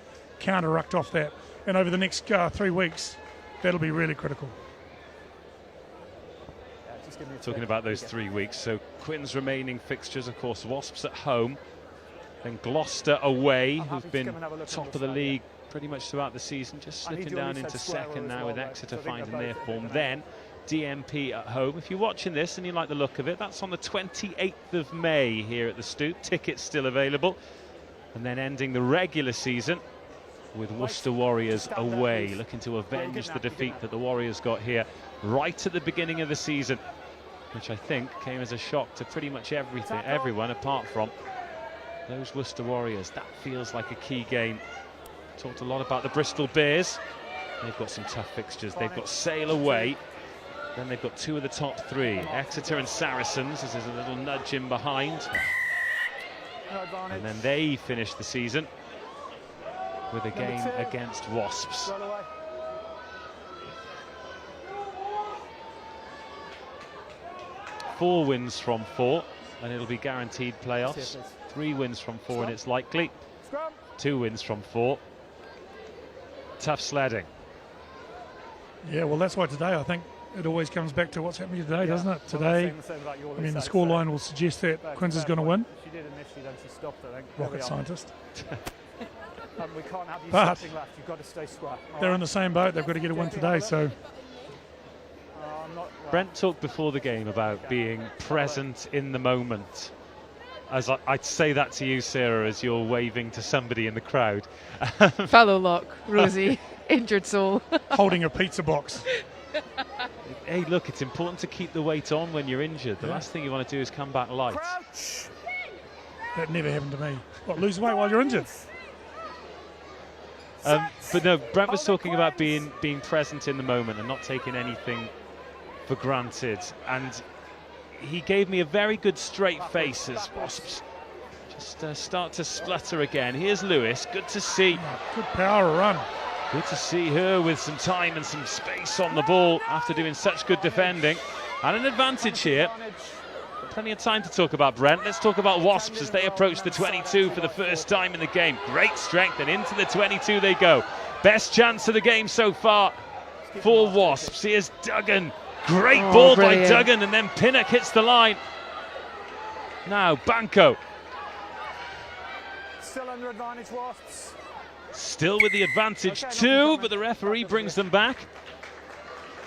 counter-rucked off that. And over the next 3 weeks, that'll be really critical. Yeah, just give me a Talking flick. about those 3 weeks, so Quinn's remaining fixtures, of course, Wasps at home, then Gloucester away, I'm happy who've to been come and have a look top at of the this league pretty much throughout the season, just I need slipping you all down you into said square second as now well, with though, Exeter so I think finding they're their both form. at the Then DMP at home. If you're watching this and you like the look of it, that's on the 28th of May here at the Stoop. Tickets still available. And then ending the regular season with Worcester Warriors away, looking to avenge the defeat that the Warriors got here right at the beginning of the season, which I think came as a shock to pretty much everyone apart from those Worcester Warriors. That feels like a key game. Talked a lot about the Bristol Bears. They've got some tough fixtures. They've got Sale away. Then they've got 2 of the top 3, Exeter and Saracens, as there's a little nudge in behind. No advantage. And then they finish the season with a game 2. against Wasps. Roll away. 4 wins from 4, and it'll be guaranteed That's playoffs. it, 3 wins from 4, and it's likely. Scrum. 2 wins from 4. Tough sledding. Yeah, well, that's why today I think it always comes back to what's happening today, Yeah. doesn't it? Well, Today, the same about you always I mean, the say, scoreline will suggest that fair- Quinns is fair going to point. win. She did initially, then she stopped, I think. There we Rocket are. scientist. We can't have you But stepping left. You've got to stay square. All They're right? in the same boat. They've got to get a win today. So I'm not, Brent talked before the game about being present in the moment. As I'd say that to you, Sarah, as you're waving to somebody in the crowd. Fellow lock, Rosie, injured soul. holding a pizza box. Hey, look, it's important to keep the weight on when you're injured. The Yeah. last thing you want to do is come back light. Crouch. That never happened to me. What, lose weight while you're injured? But no, Brent was talking about being present in the moment and not taking anything for granted. And he gave me a very good straight face as Wasps just start to splutter again. Here's Lewis. Good to see. Good power run. Good to see her with some time and some space on the ball after doing such good defending. And an advantage here. Plenty of time to talk about Brent. Let's talk about Wasps as they approach the 22 for the first time in the game. Great strength, and into the 22 they go. Best chance of the game so far for Wasps. Here's Duggan. Great ball by brilliant. Duggan, and then Pinnock hits the line. Now Banco Still under advantage, Wasps. still with the advantage Okay, too, nothing but the coming. referee Back brings up a them back.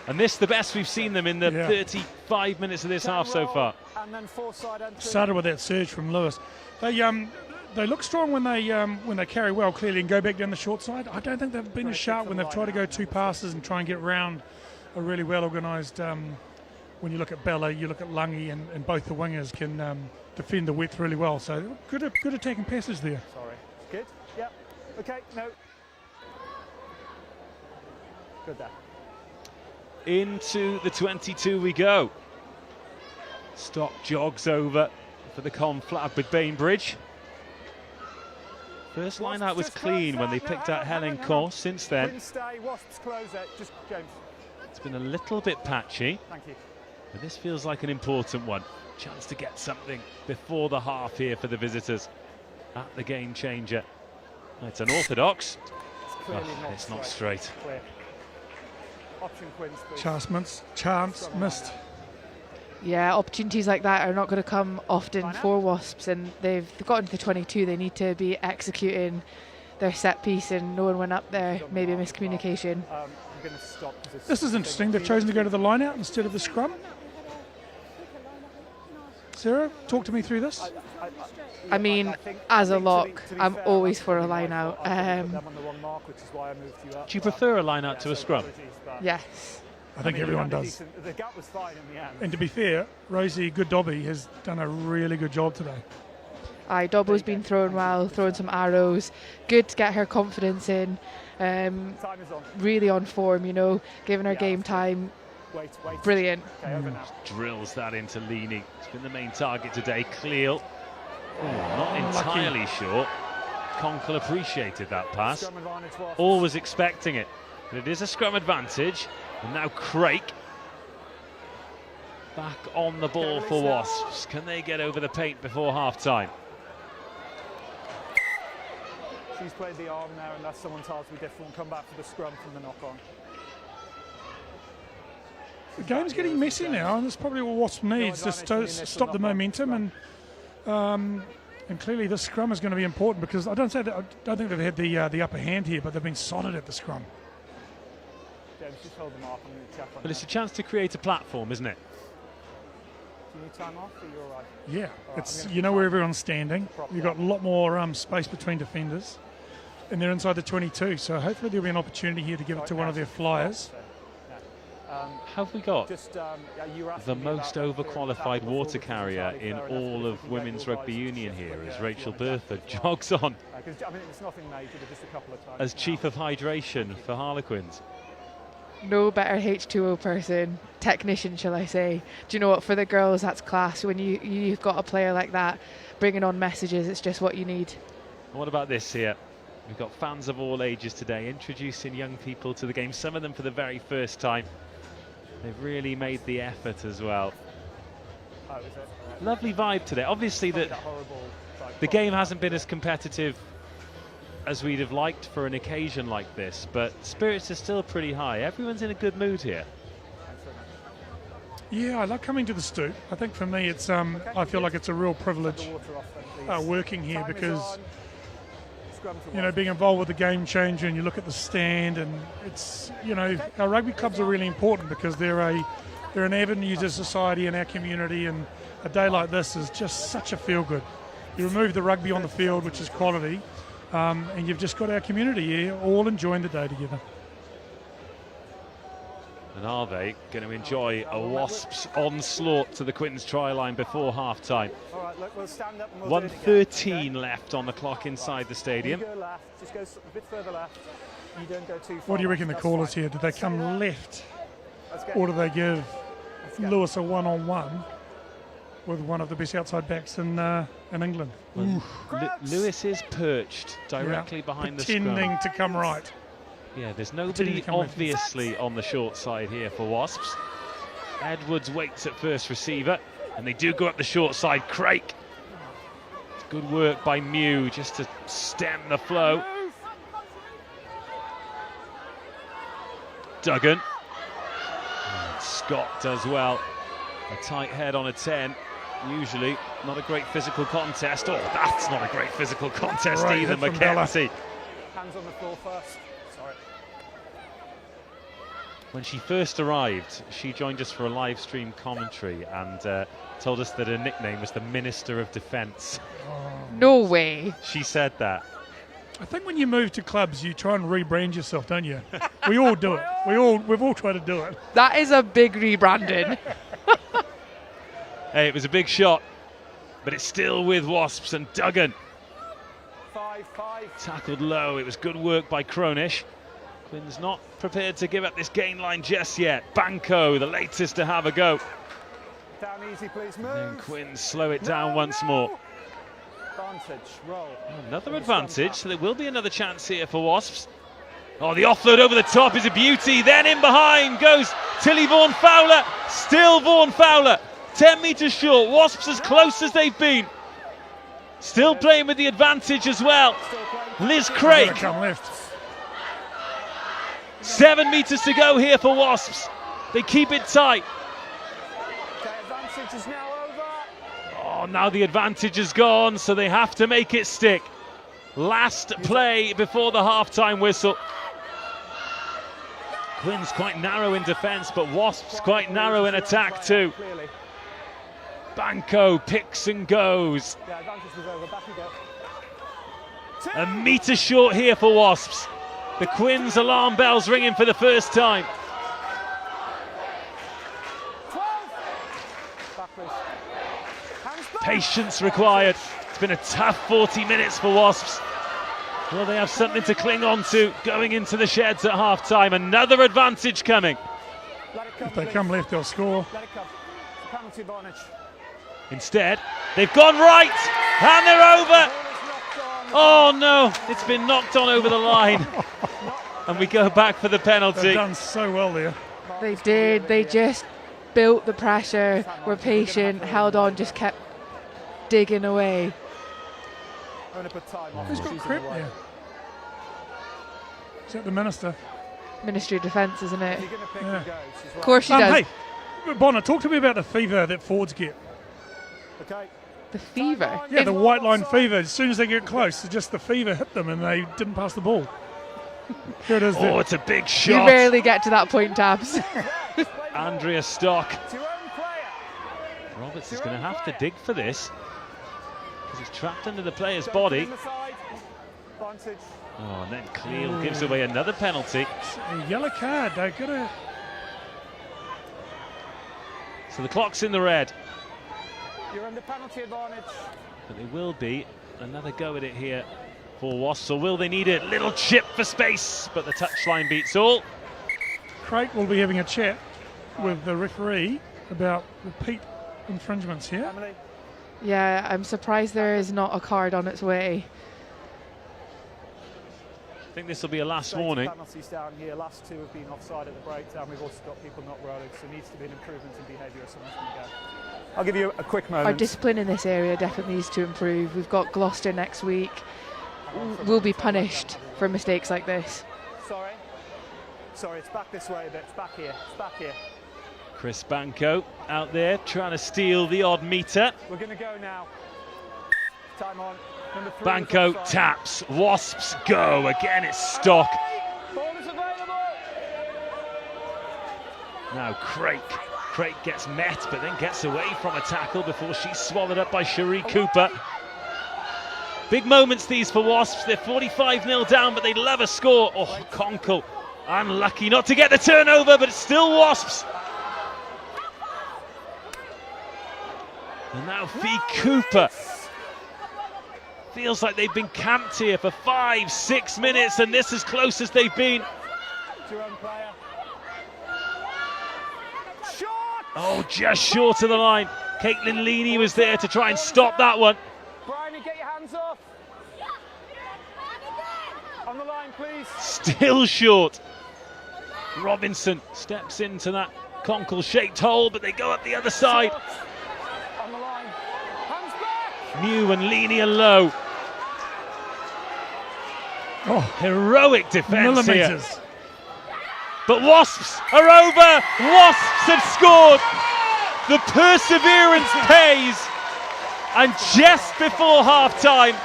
And this the best we've seen them in the Yeah. 35 minutes of this half so far. And then four-side entry. Started with that surge from Lewis. They look strong when they carry well clearly and go back down the short side. I don't think they've been as sharp when they've tried to go 2 passes and try and get round a really well organised. When you look at Bella, you look at Lungi, and both the wingers can defend the width really well. So good attacking passage there. Sorry. Good. Yep. Okay. No. Good there. Into the 22 we go. Stock jogs over for the conflab with Bainbridge. First line out was clean when they picked out Harlequins. Since then, Quins stay, Wasps close it. Just James. it's been a little bit patchy, Thank you. but this feels like an important one. Chance to get something before the half here for the visitors at the game changer. It's unorthodox. It's clearly not It's not straight. Clear. Option Quins, please. Chance missed. Yeah, opportunities like that are not going to come often for Wasps, and they've got into the 22. They need to be executing their set piece, and no one went up there. Maybe a miscommunication. I'm going to stop. This is interesting. They've chosen to go to the line out instead of the scrum. Sarah, talk to me through this. I mean, as a lock, I'm always for a line out. Do you prefer a line out to a scrum? Yes. I think everyone does. The gap was fine in the end. And to be fair, Rosie Goodobby has done a really good job today. Dobbo's been throwing well, throwing some arrows. Good to get her confidence in. Time is on. Really on form, you know, giving her game time. Wait. Brilliant. Okay, over now. Drills that into Leaney. It's been the main target today. Cleal. Not entirely sure. Conkle appreciated that pass. Scrum advantage, Wasps. Always expecting it. But it is a scrum advantage. And now Craik back on the ball for Wasps. Can they get over the paint before half-time? She's played the arm there, and that's someone tasked with different. Come back for the scrum from the knock-on. The game's getting messy now, and that's probably what Wasps needs, just to stop the momentum. And clearly this scrum is going to be important, because I don't think they've had the upper hand here, but they've been solid at the scrum. James, just hold them off. I'm going to check on But it's a chance to create a platform, isn't it? Do you need time off, or you're all right? Yeah, All right, it's I'm gonna you know where everyone's standing. prop You've got a lot more space between defenders, and they're inside the 22. So hopefully there'll be an opportunity here to give it to one of their flyers. Have we got Just, you were the asking me most about overqualified water carrier in all of women's rugby union here as Rachel Bertha jogs on I mean, it's nothing major, but just a couple of times. as chief of hydration for Harlequins. No better H2O person, technician, shall I say. Do you know what? For the girls, that's class. When you've got a player like that, bringing on messages, it's just what you need. What about this here? We've got fans of all ages today introducing young people to the game, some of them for the very first time. They've really made the effort as well. Oh, is it? Lovely vibe today. Obviously That horrible, the game hasn't been as competitive as we'd have liked for an occasion like this, but spirits are still pretty high. Everyone's in a good mood here. Yeah, I like coming to the Stoop. I think for me, it's I feel like it's a real privilege working here, because being involved with the game changer, and you look at the stand, and it's our rugby clubs are really important, because they're an avenue to society in our community, and a day like this is just such a feel good. You remove the rugby on the field, which is quality, and you've just got our community here all enjoying the day together. And are they going to enjoy a Wasps onslaught to the Quins try line before half-time? All right, look, we'll stand up and we'll do it again, 1:13 left on the clock inside the stadium. You go left, just go a bit further left. You don't go too far. What do you reckon the left, call that's is here? Do they come fine. left, Let's go. or do they give go. Lewis a one-on-one with one of the best outside backs in England? Lewis is perched directly behind the pretending scrum. to come right. Yeah, there's nobody obviously on the short side here for Wasps. Edwards waits at first receiver, and they do go up the short side. Craik. Good work by Mew just to stem the flow. Duggan. And Scott does well. A tight head on a 10. Usually not a great physical contest. Oh, that's not a great physical contest Right, either, hit from Bella. Mackenzie. Hands on the floor first. Sorry. When she first arrived, she joined us for a live stream commentary and told us that her nickname was the Minister of Defence. No way. She said that. I think when you move to clubs, you try and rebrand yourself, don't you? We all do it. We've all tried to do it. That is a big rebranding. Hey, it was a big shot, but it's still with Wasps, and Duggan 5-5. tackled low. It was good work by Cronish. Quins not prepared to give up this gain line just yet. Banco, the latest to have a go. Down easy, please. Move. And Quins slow it down once more. advantage. Roll. Another advantage, so there will be another chance here for Wasps. Oh, the offload over the top is a beauty. Then in behind goes Tilly Vaughan Fowler. Still Vaughan Fowler. 10 metres short. Wasps as close as they've been. Still playing with the advantage as well. Liz Craig. Come left. 7 metres to go here for Wasps. They keep it tight. Okay, advantage is now over. Oh, now the advantage is gone, so they have to make it stick. Last play before the half-time whistle. Quins quite narrow in defence, but Wasps quite narrow in attack too. Banco picks and goes. Yeah, advantage was over. Back you go. A metre short here for Wasps. The Quins alarm bells ringing for the first time. 12. Back, please. Hands back. Patience required. It's been a tough 40 minutes for Wasps. Well, they have something to cling on to going into the sheds at half-time. Another advantage coming. Let it come, If they please. come left, they'll score. Let it come. It's a penalty advantage. Instead, they've gone right, and they're over. Ball is knocked on. Oh no, it's been knocked on over the line. And we go back for the They've penalty. done so well there. They did. They just built the pressure, were patient, held on, just kept digging away. I'm going to put time off. Who's got She's in crip the way. there? Is that the minister? Ministry of Defence, isn't it? You're going to pick Yeah. who goes. She's right. Of course she does. Hey, Bonner, talk to me about the fever that forwards get. Okay. The fever. Yeah, If- the white line fever. As soon as they get close, just the fever hit them and they didn't pass the ball. Here it is. Oh, there. it's a big you shot. rarely get to that point, Tabs. Andrea Stock. It's your own player. Roberts is going to have to dig for this because he's trapped under the player's Don't body. put in the side. Advantage. Oh, and then Cleel gives away another penalty. A yellow card. They're gonna. So the clock's in the red. You're under penalty advantage. But there will be another go at it here for Wasps, or will they need a little chip for space? But the touchline beats all. Craig will be having a chat with the referee about repeat infringements here. Emily. Yeah, I'm surprised there is not a card on its way. I think this will be a last Straight warning. penalties down here. Last two have been offside at the breakdown. We've also got people not rolling, so there needs to be an improvement in behaviour or something's going to go. I'll give you a quick moment. Our discipline in this area definitely needs to improve. We've got Gloucester next week. We'll be punished for mistakes like this. Sorry. Sorry, it's back this way a bit. It's back here. It's back here. Chris Banco out there trying to steal the odd metre. We're going to go now. Time on. Number 3 Banco was offside. taps, Wasps go. Again, it's Stock. Ball is available. Now Craig gets met, but then gets away from a tackle before she's swallowed up by Cherie Cooper. Big moments these for Wasps. They're 45-0 down, but they love a score. Oh, Conkle, unlucky not to get the turnover, but it's still Wasps. And now Fee Cooper. Feels like they've been camped here for 5-6 minutes, and this as close as they've been. It's your own player. Shot! Oh, just short of the line. Caitlin Leaney was there to try and stop that one. Bryony, get your hands off. On the line, please. Still short. Robinson steps into that conkle-shaped hole, but they go up the other side. Shot. On the line. Hands back. Mew and Leaney are low. Oh, Heroic defence here. millimetres. But Wasps are over. Wasps have scored. The perseverance pays. And just before half-time,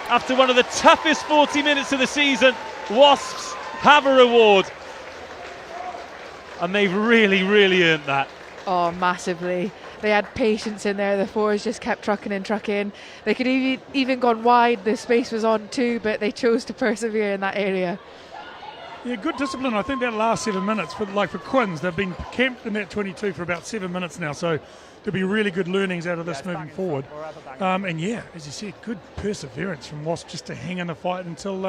after one of the toughest 40 minutes of the season, Wasps have a reward. And they've really, really earned that. Oh, massively. They had patience in there. The forwards just kept trucking and trucking. They could even gone wide. The space was on too, but they chose to persevere in that area. Yeah, good discipline. I think that last 7 minutes, for Quins, they've been camped in that 22 for about 7 minutes now, so there'll be really good learnings out of this it's moving banging forward. or rather banging. And yeah, as you said, good perseverance from Wasps just to hang in the fight until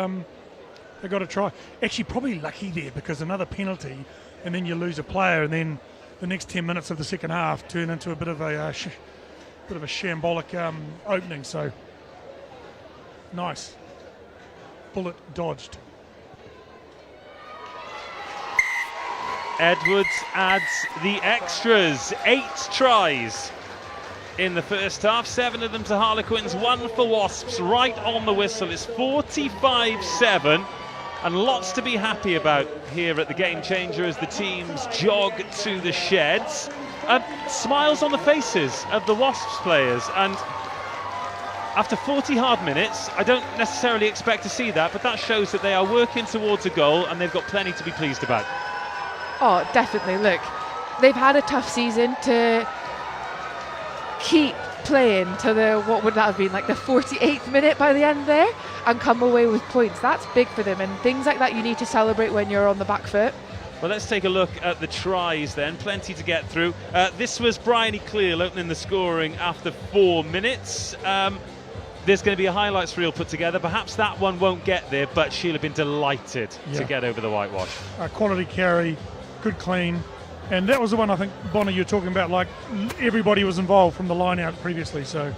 they got a try. Actually, probably lucky there because another penalty, and then you lose a player, and then the next 10 minutes of the second half turn into a bit of a shambolic opening. So Nice. Bullet dodged. Edwards adds the extras. 8 tries in the first half, 7 of them to Harlequins, 1 for Wasps, right on the whistle. It's 45-7, and lots to be happy about here at the Game Changer as the teams jog to the sheds. Smiles on the faces of the Wasps players, and after 40 hard minutes, I don't necessarily expect to see that, but that shows that they are working towards a goal and they've got plenty to be pleased about. Oh, definitely. Look, they've had a tough season. To keep playing to the, what would that have been, like the 48th minute by the end there, and come away with points. That's big for them, and things like that you need to celebrate when you're on the back foot. Well, let's take a look at the tries then. Plenty to get through. This was Bryony Cleal opening the scoring after 4 minutes. There's going to be a highlights reel put together. Perhaps that one won't get there, but she'll have been delighted to get over the whitewash. Quality carry, good clean. And that was the one, I think, Bonnie, you're talking about, like everybody was involved from the line out previously. So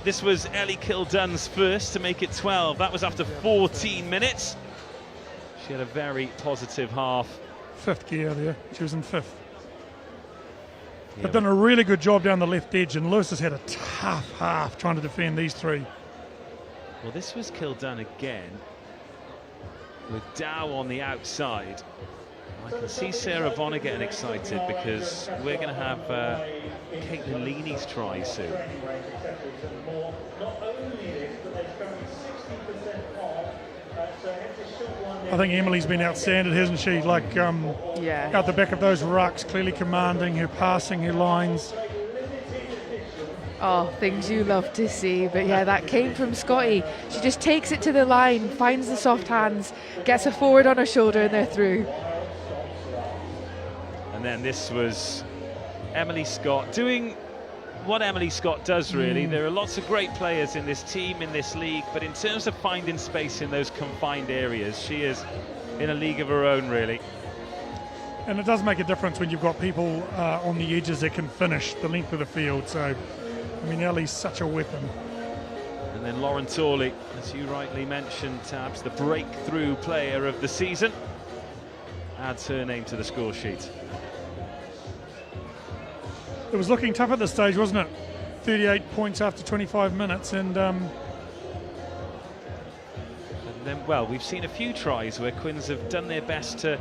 this was Ellie Kildunn's first to make it 12. That was after 14 minutes. She had a very positive half. 5th gear there. She was in 5th. They've done a really good job down the left edge, and Lewis has had a tough half trying to defend these 3. Well, this was Kildunn again, with Dow on the outside. I can see Sarah Vonner getting excited because we're going to have Caitlin Leaney's try soon. I think Emily's been outstanding, hasn't she? Like, out the back of those rucks, clearly commanding her passing, her lines. Oh, things you love to see. But yeah, that came from Scotty. She just takes it to the line, finds the soft hands, gets a forward on her shoulder, and they're through. And then this was Emily Scott doing what Emily Scott does, really. There are lots of great players in this team, in this league, but in terms of finding space in those confined areas, she is in a league of her own, really. And it does make a difference when you've got people on the edges that can finish the length of the field. So, I mean, Ellie's such a weapon. And then Lauren Torley, as you rightly mentioned, Tabs, the breakthrough player of the season, adds her name to the score sheet. It was looking tough at this stage, wasn't it? 38 points after 25 minutes, and then, well, we've seen a few tries where Quins have done their best to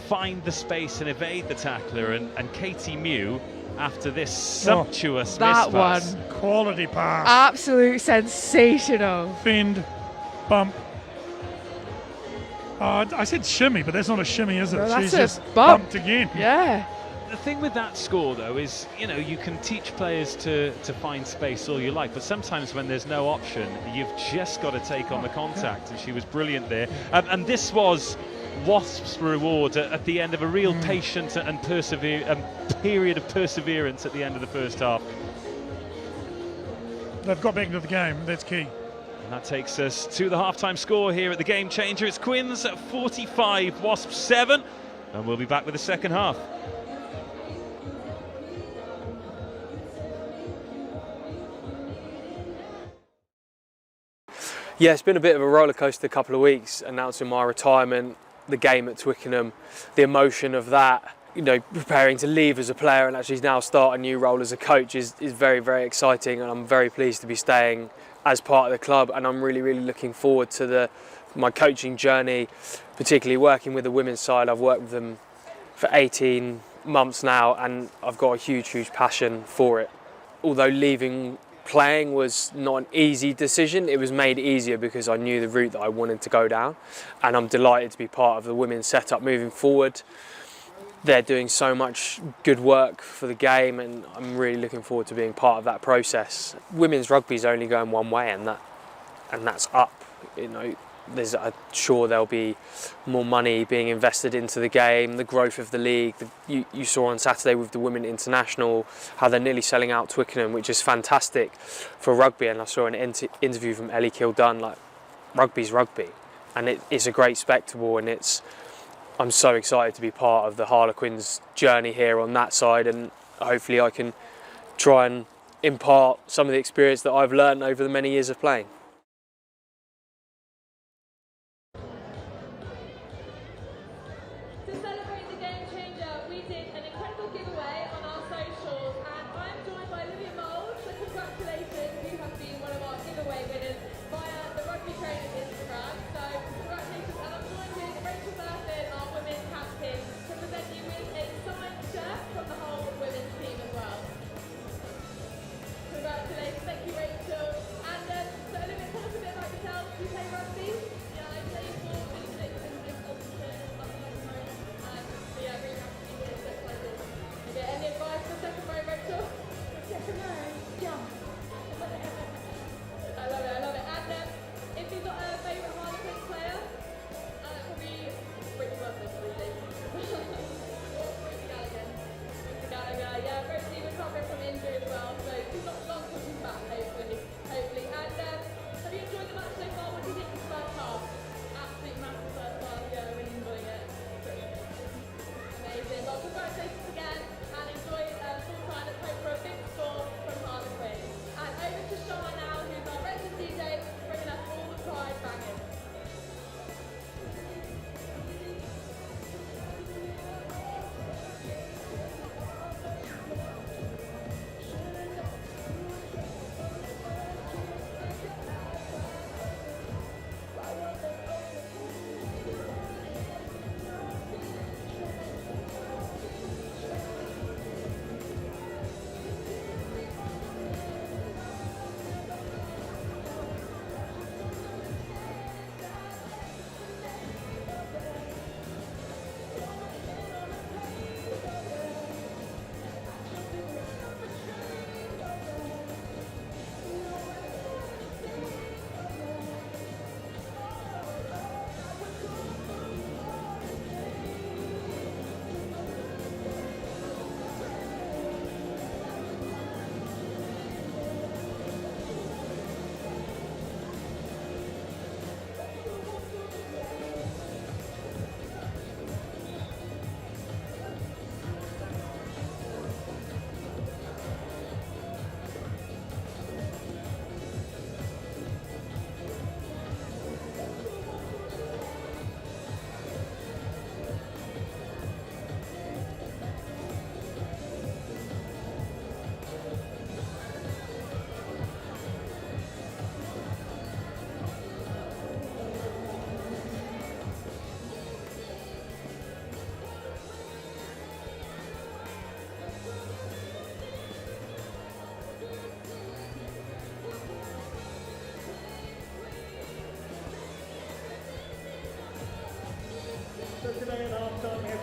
find the space and evade the tackler, and Katie Mew, after this sumptuous that miss-pass. one, quality pass. absolute sensational. Fend, bump. I said shimmy, but that's not a shimmy, is it? No, that's She's a just bump. bumped again. Yeah. The thing with that score, though, is, you know, you can teach players to find space all you like, but sometimes when there's no option, you've just got to take on the contact, and she was brilliant there. And this was Wasps' reward at the end of a real patient and period of perseverance at the end of the first half. They've got back into the game, that's key. And that takes us to the half-time score here at the Game Changer. It's Quins 45, Wasps 7, and we'll be back with the second half. Yeah, it's been a bit of a rollercoaster couple of weeks, announcing my retirement, the game at Twickenham, the emotion of that, you know, preparing to leave as a player and actually now start a new role as a coach is very, very exciting, and I'm very pleased to be staying as part of the club, and I'm really, really looking forward to my coaching journey, particularly working with the women's side. I've worked with them for 18 months now, and I've got a huge, huge passion for it. Although leaving playing was not an easy decision, it was made easier because I knew the route that I wanted to go down, and I'm delighted to be part of the women's setup moving forward. They're doing so much good work for the game, and I'm really looking forward to being part of that process. Women's rugby is only going one way, and that's up. You know, I'm sure there'll be more money being invested into the game, the growth of the league. You saw on Saturday with the Women International how they're nearly selling out Twickenham, which is fantastic for rugby. And I saw an interview from Ellie Kildunnn, like, rugby's rugby, and it's a great spectacle, and I'm so excited to be part of the Harlequins journey here on that side, and hopefully I can try and impart some of the experience that I've learned over the many years of playing.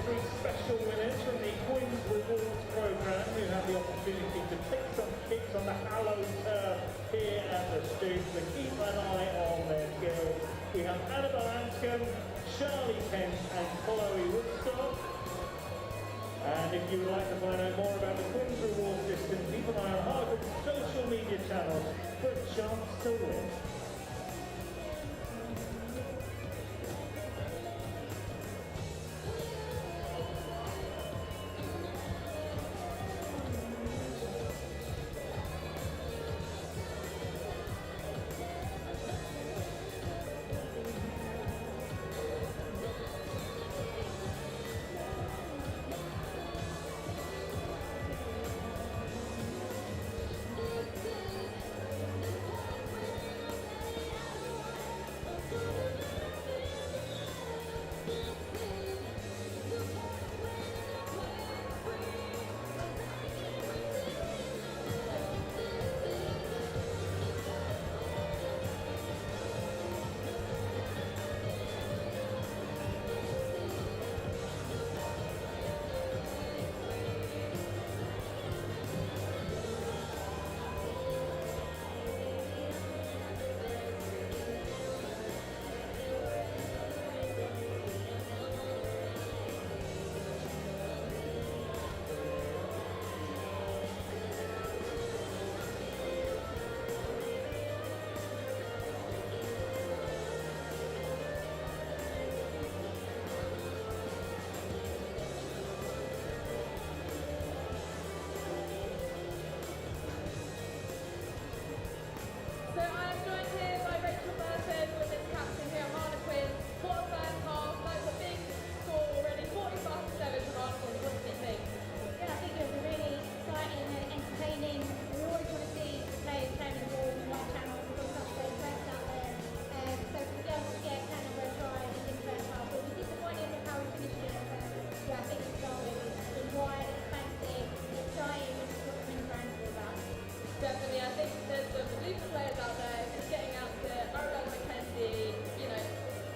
three special winners from the Queen's Rewards programme who have the opportunity to take some kicks on the hallowed turf here at the Stoop, so keep an eye on their skills. We have Annabelle Anscombe, Charlie Kent and Chloe Woodstock. And if you would like to find out more about the Queen's Rewards system, keep an eye on Harlequins' social media channels for a chance to win. So I am joined here by Rachel Burton, women's captain here at Harlequins. What a first half, that was a big score already, 45-7 for Harlequins. What did you think? Yeah, I think it was a really exciting and entertaining. We always want to see the players playing the ball in the right channel. We've got such great players out there. So for the girls to get kind of a try in the first half, we'll be disappointed with how we finished it. Yeah, I think to start with, it's been wide, expansive, exciting, which is what the men's brand is all about. Definitely, I think there's some decent players out there just getting out to Arabella McKenzie, you know,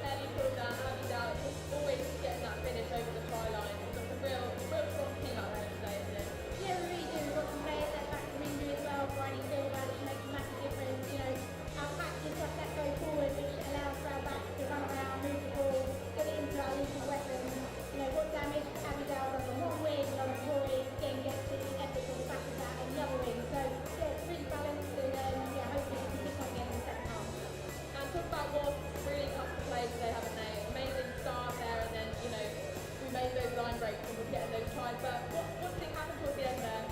Ellie Coulter, Abby Dow, just always getting that finish over the try line. It's a real strong team out there today, isn't it? Yeah, we really do. We've got some players that back from injury as well, riding field out, which makes a massive difference. You know, our practice like that go forward, which allows for our backs to run around, move the ball, get it into our lethal weapons. You know, what damage Abby Dow does on one wing, Lauren Corey again gets the effort on the back of that on the other wing. So yeah, it's really balanced and yeah, hopefully we can keep on getting in the second half. And talk about Wasps, really tough to play today, haven't they? Amazing start there, and then, you know, we made those line breaks and we're getting those tries. But what do you think happened towards the end there?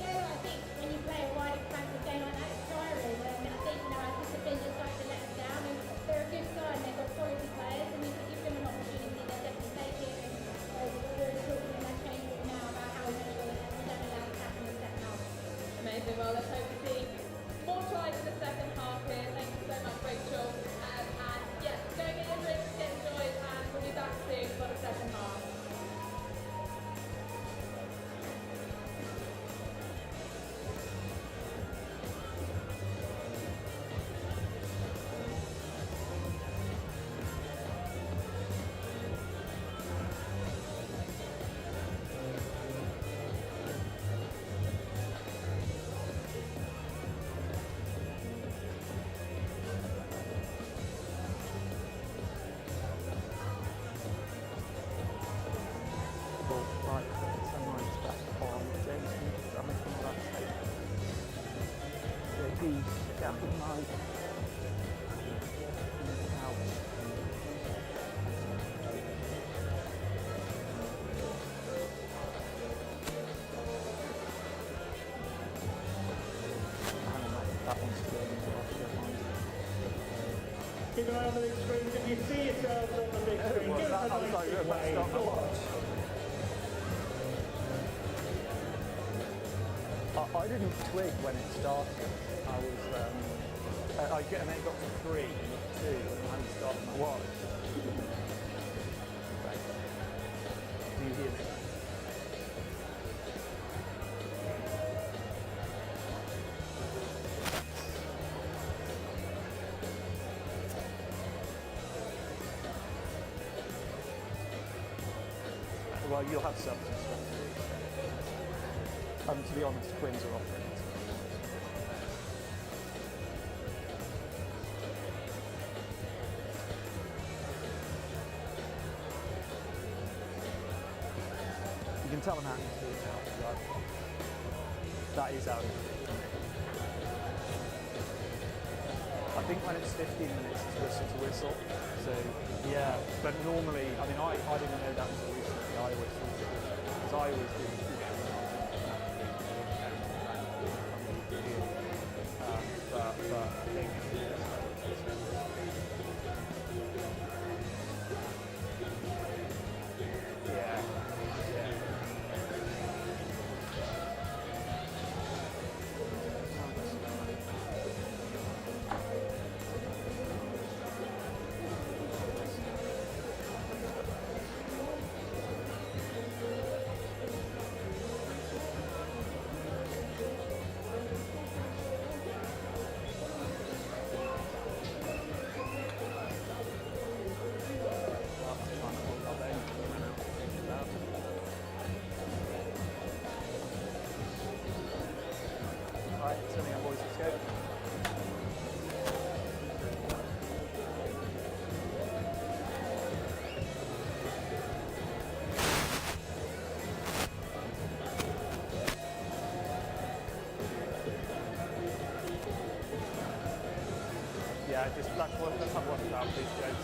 Yeah, I think when you play a wide expansive game like that, it's tiring. And I think, you know, our discipline just started to let us down. And they're a good side, and they've got quality players, and if you give them an opportunity, they'll definitely take it. And we're talking in that change room now about how we make sure that we don't allow it to happen in the second half. Amazing. Well, let's hope to see more tries in the second half here. Thank you so much, Rachel. And yeah, go get your drinks, get enjoyed, and we'll be back soon for the second half. Keep an eye on the big screens. If you see yourselves on the big screen, give us a nice big wave. I didn't twig when it started. I was, and then it got to 3 and 2 and I hadn't started my watch. Can you hear me? Well, you'll have subs and stuff. To be honest, Quins are offering it. You can tell them how to do it now. That is out. I think when it's 15 minutes, it's whistle to whistle. So, yeah, but normally, I mean, I didn't know that until recently. I always thought it was, because I always do, but I think, yeah. Right, turning up, boys, let's go. Yeah, just let's have one without these jokes.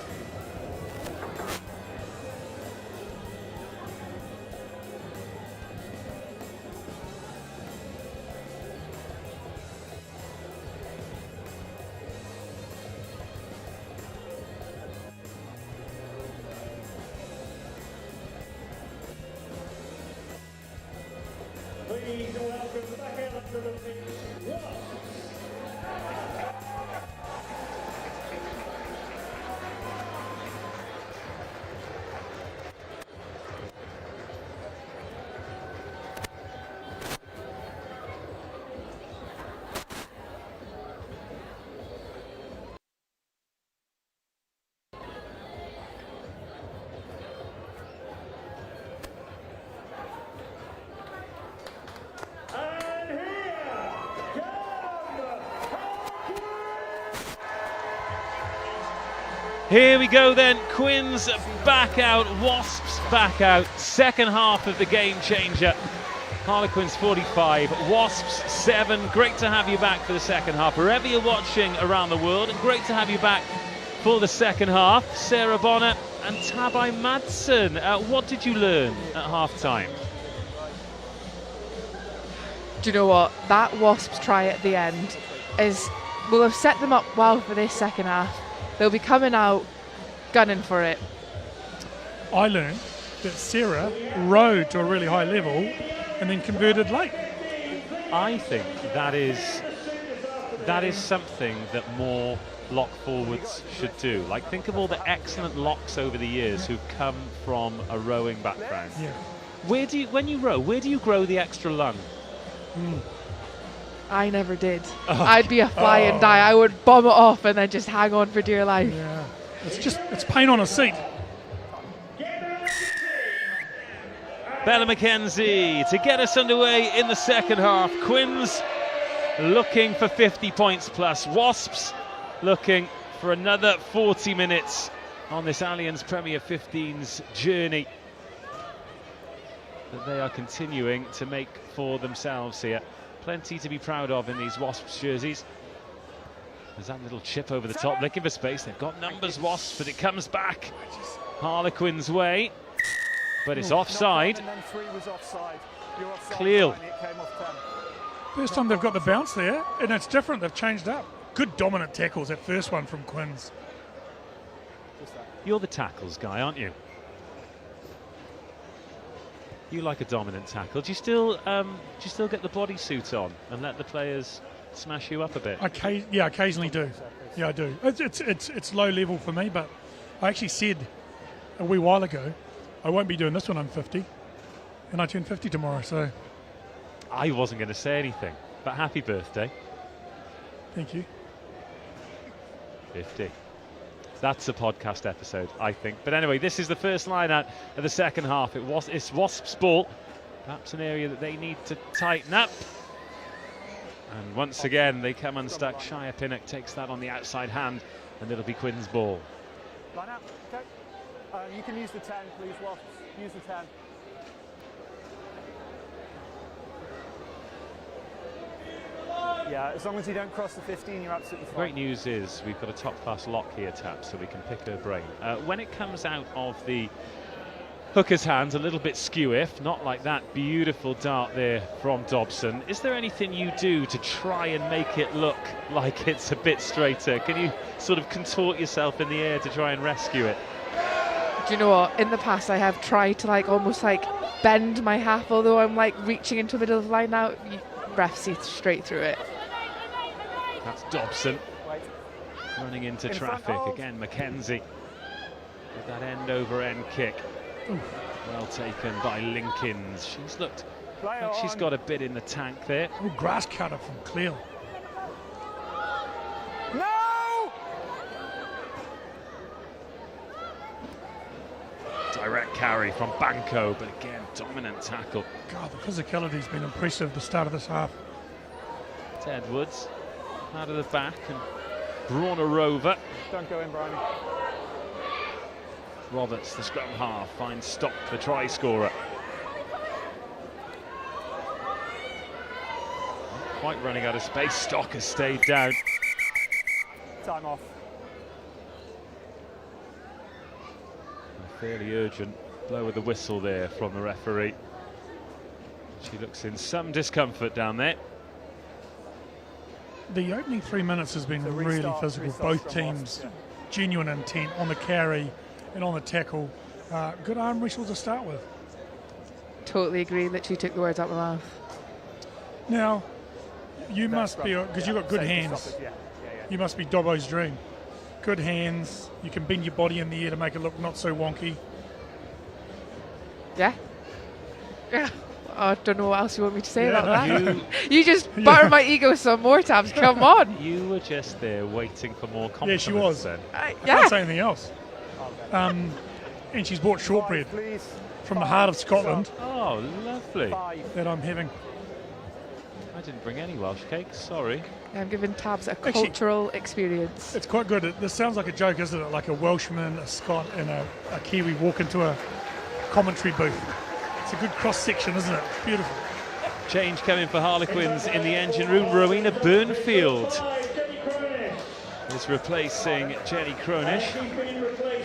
Please welcome back out to the pitch, Wasps. And here come Here we go then, Quins back out, Wasps back out, second half of the game changer. Harlequins 45, Wasps 7. Great to have you back for the second half, wherever you're watching around the world, and great to have you back for the second half. Sarah Bonner and Tabai Madsen, what did you learn at half-time? Do you know what? That Wasps try at the end will have set them up well for this second half. They'll be coming out gunning for it. I learned that Sarah rode to a really high level and then converted late. I think that is something that more lock forwards should do. Like, think of all the excellent locks over the years who've come from a rowing background. Yeah. When you row, where do you grow the extra lung? I never did. I'd be a fly and die. I would bomb it off and then just hang on for dear life. Yeah. It's pain on a seat. Bella McKenzie to get us underway in the second half. Quins looking for 50 points plus. Wasps looking for another 40 minutes on this Allianz Premier 15's journey that they are continuing to make for themselves here. Plenty to be proud of in these Wasps jerseys. There's that little chip over the top, looking for space. They've got numbers, Wasps, but it comes back Harlequins' way. But it's offside. And then 3 was offside. You're offside. Clear. It came off 10. First time they've got the bounce there, and it's different. They've changed up. Good dominant tackles, that first one from Quins. You're the tackles guy, aren't you? You like a dominant tackle. Do you still get the bodysuit on and let the players smash you up a bit? Yeah, occasionally do. Yeah, I do. It's low level for me, but I actually said a wee while ago I won't be doing this when I'm 50, and I turn 50 tomorrow. So I wasn't going to say anything, but happy birthday. thank you. 50. That's a podcast episode, I think. But anyway, this is the first line out of the second half. It's Wasps' ball. Perhaps an area that they need to tighten up. And once again, they come unstuck. Shia Pinnock takes that on the outside hand, and it'll be Quinn's ball. Line out, okay. You can use the 10, please, Wasps. Use the 10. Yeah, as long as you don't cross the 15, you're absolutely fine. Great news is we've got a top-class lock here, Tap, so we can pick her brain. When it comes out of the hooker's hands, a little bit skew-if, not like that beautiful dart there from Dobson. Is there anything you do to try and make it look like it's a bit straighter? Can you sort of contort yourself in the air to try and rescue it? Do you know what? In the past, I have tried to almost bend my half, although I'm reaching into the middle of the line now. Ref sees straight through it. That's Dobson running into In traffic. front of. Again, Mackenzie with that end-over-end kick. Well taken by Linkins. She's looked Play like she's on. got a bit in the tank there. Oh, grass cutter from Cleo. No! Direct carry from Banco, but again, dominant tackle. God, the physicality's been impressive at the start of this half. It's Edwards out of the back and drawn her over. Don't go in, Bryony. Roberts, the scrum half, finds Stock, the try scorer. Not quite running out of space. Stock has stayed down. Time off. A fairly urgent blow of the whistle there from the referee. She looks in some discomfort down there. The opening 3 minutes has been So really restart physical. from Both Wasps, teams, yeah. genuine intent on the carry and on the tackle. Good arm wrestle to start with. Totally agree. Literally took the words out of my mouth. Now, you That's must be, right. because Yeah, you've got good safety hands, stoppage, yeah. you must be Dobbo's dream. Good hands, you can bend your body in the air to make it look not so wonky. Yeah. Yeah. I don't know what else you want me to say Yeah, about no. that. You just butter my ego some more, Tabs. Come on. You were just there waiting for more Yeah, compliments. she was. Then. I Yeah. can't say anything else. And she's bought shortbread Five, please. from the heart of Scotland Oh, lovely. 5. that I'm having. I didn't bring any Welsh cakes, sorry. I'm giving Tabs a Actually- cultural experience. It's quite good. This sounds like a joke, isn't it? Like a Welshman, a Scot, and a Kiwi walk into a commentary booth. It's a good cross section, isn't it? It's beautiful. Change coming for Harlequins in the engine room. Rowena Burnfield is replacing Jenny Cronish.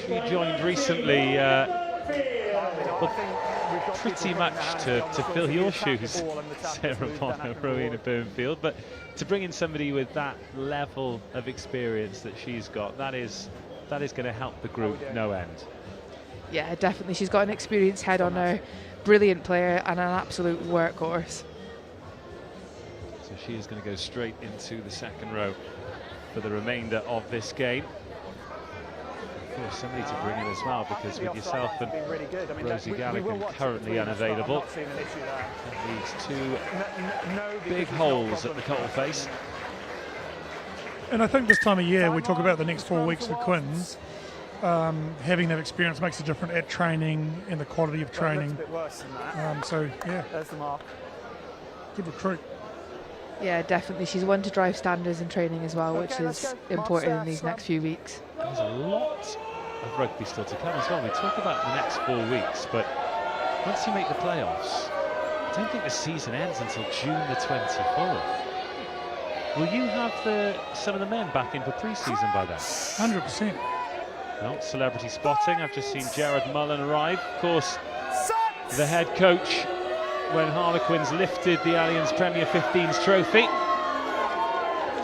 She joined recently, pretty much to fill your shoes, Sarah Bonner, Rowena Burnfield. But to bring in somebody with that level of experience that she's got, that is going to help the group no end. Yeah, definitely. She's got an experienced head on her. Brilliant player and an absolute workhorse. So she is going to go straight into the second row for the remainder of this game. Of course, somebody to bring in as well, because with yourself and Rosie Gallagher currently unavailable, that leaves two big holes at the coalface. And I think this time of year, we talk about the next 4 weeks for Quins. Having that experience makes a difference at training and the quality of training. A bit worse than that. So, yeah, There's the mark. good recruit. Yeah, definitely. She's one to drive standards in training as well, which Okay, let's is go. important in Mark, these scrum. next few weeks. There's a lot of rugby still to come as well. We talk about the next 4 weeks, but once you make the playoffs, I don't think the season ends until June the 24th. Will you have some of the men back in for pre-season by then? 100%. Well, celebrity spotting. I've just seen Jared Mullen arrive. Of course, the head coach when Harlequins lifted the Allianz Premier 15s trophy.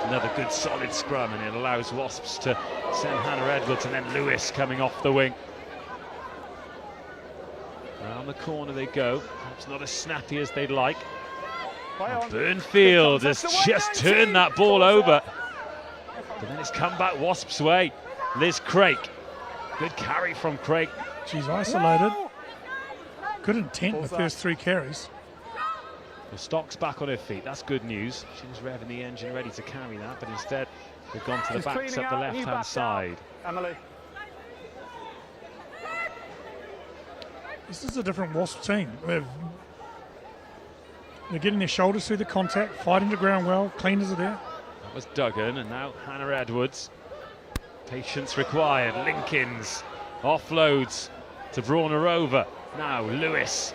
Another good solid scrum, and it allows Wasps to send Hannah Edwards and then Lewis coming off the wing. Around the corner they go. Perhaps not as snappy as they'd like. Burnfield has just turned that ball over. But then it's come back Wasps' way. Liz Craik. Good carry from Craik. She's isolated. Good intent in the first 3 carries. Well, Stock's back on her feet. That's good news. She was revving the engine ready to carry that, but instead they've gone to the backs up the left-hand side. Emily. This is a different Wasp team. They're getting their shoulders through the contact, fighting the ground well, cleaners are there. That was Duggan, and now Hannah Edwards. Patience required. Linkins offloads to Brawner over. Now Lewis.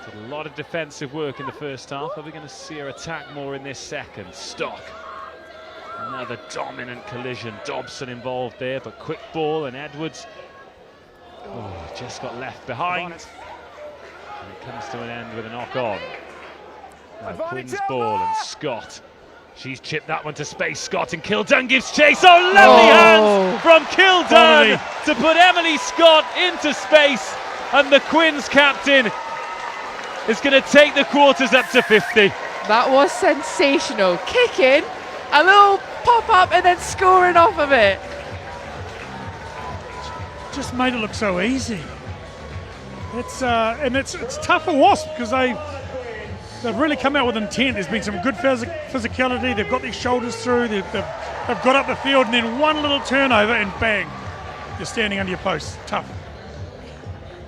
Did a lot of defensive work in the first half. Are we going to see her attack more in this second? Stock. Another dominant collision. Dobson involved there, but quick ball, and Edwards just got left behind. And it comes to an end with a knock on. Now Quinn's ball, and Scott. She's chipped that one to space. Scott, and Kildun gives chase. Oh, lovely hands from Kildun to put Emily Scott into space. And the Quins captain is going to take the quarters up to 50. That was sensational. Kicking, a little pop up, and then scoring off of it. Just made it look so easy. It's tough for Wasps because they've really come out with intent. There's been some good physicality. They've got their shoulders through. They've got up the field, and then one little turnover, and bang, you're standing under your post. Tough.